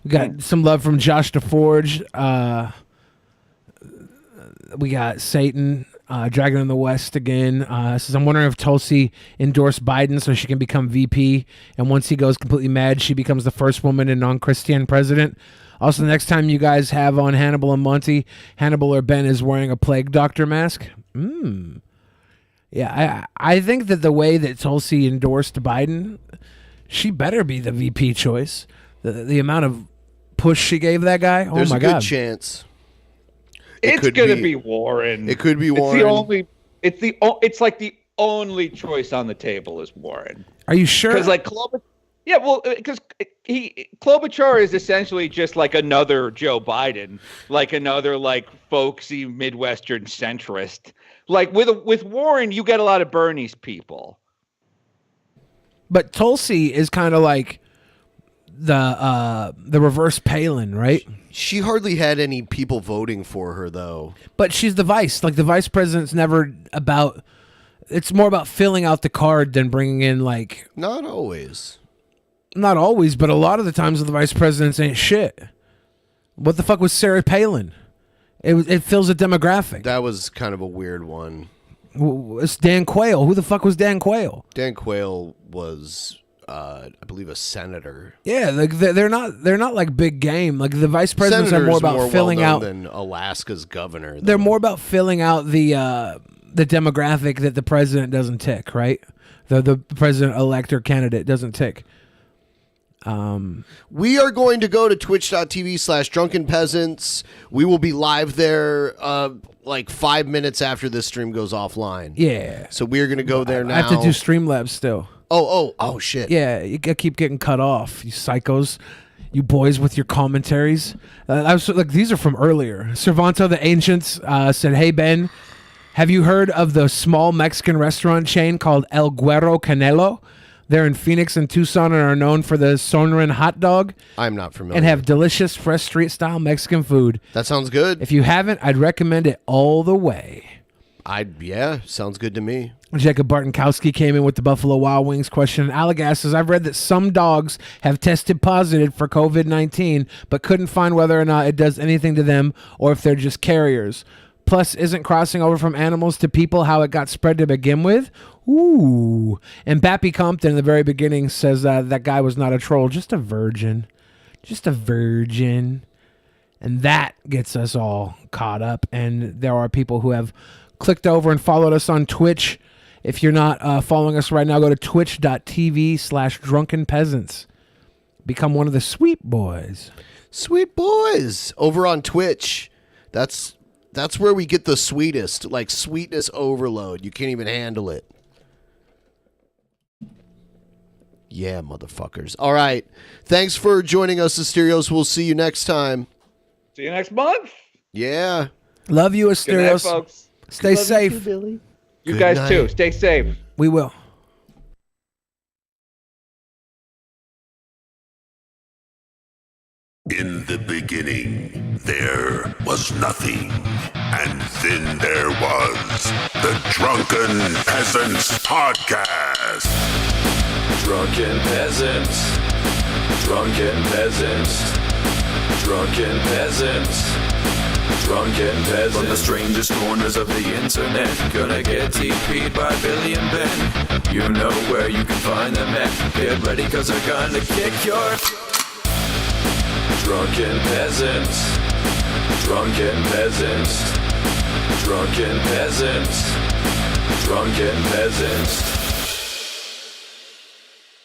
We got some love from Josh DeForge. We got Satan, Dragon in the West again. Says, I'm wondering if Tulsi endorsed Biden so she can become VP. And once he goes completely mad, she becomes the first woman and non-Christian president. Also, the next time you guys have on Hannibal and Monty, Hannibal or Ben is wearing a plague doctor mask. Yeah, I think that the way that Tulsi endorsed Biden, she better be the VP choice. The amount of push she gave that guy, There's oh my a good God. chance. It's going to be Warren. It could be Warren. It's like the only choice on the table is Warren. Are you sure? Because because Klobuchar is essentially just like another Joe Biden, like another like folksy Midwestern centrist. Like with Warren, you get a lot of Bernie's people. But Tulsi is kind of like the reverse Palin, right? She hardly had any people voting for her, though. But she's the vice. Like, the vice president's never about... It's more about filling out the card than bringing in, like... Not always. Not always, but a lot of the times the vice presidents ain't shit. What the fuck was Sarah Palin? It fills a demographic. That was kind of a weird one. It's Dan Quayle. Who the fuck was Dan Quayle? Dan Quayle was... I believe a senator. Yeah, like they're not like big game. Like the vice presidents are more about filling out than Alaska's governor. Though. They're more about filling out the demographic that the president doesn't tick, right? The president elect or candidate doesn't tick. We are going to go to twitch.tv/drunkenpeasants. We will be live there like 5 minutes after this stream goes offline. Yeah. So we are going to go there now. I have to do Streamlabs still. Oh, shit. Yeah, you keep getting cut off, you psychos. You boys with your commentaries. I was like, these are from earlier. Cervanto the Ancients said, "Hey Ben, have you heard of the small Mexican restaurant chain called El Güero Canelo? They're in Phoenix and Tucson and are known for the Sonoran hot dog. I'm not familiar. And have delicious, fresh street-style Mexican food. That sounds good. If you haven't, I'd recommend it all the way." Yeah, sounds good to me. Jacob Bartonkowski came in with the Buffalo Wild Wings question. Allegas says, "I've read that some dogs have tested positive for COVID-19, but couldn't find whether or not it does anything to them or if they're just carriers. Plus, isn't crossing over from animals to people how it got spread to begin with?" Ooh. And Bappy Compton in the very beginning says that guy was not a troll, just a virgin. Just a virgin. And that gets us all caught up. And there are people who have clicked over and followed us on Twitch. If you're not following us right now, go to twitch.tv/drunkenpeasants. Become one of the sweet boys. Sweet boys over on Twitch. That's where we get the sweetest, like sweetness overload. You can't even handle it. Yeah, motherfuckers. All right. Thanks for joining us, Asterios. We'll see you next time. See you next month. Yeah. Love you, Good night, Asterios. folks. Stay Love safe. You, too, Billy. You Good guys night. too. Stay safe. We will. In the beginning, there was nothing. And then there was the Drunken Peasants Podcast. Drunken Peasants. Drunken Peasants. Drunken Peasants. Drunken Peasants. From the strangest corners of the internet, gonna get TP'd by Billy and Ben. You know where you can find them at. Get ready, cause they're gonna kick your... Drunken Peasants. Drunken Peasants. Drunken Peasants. Drunken Peasants.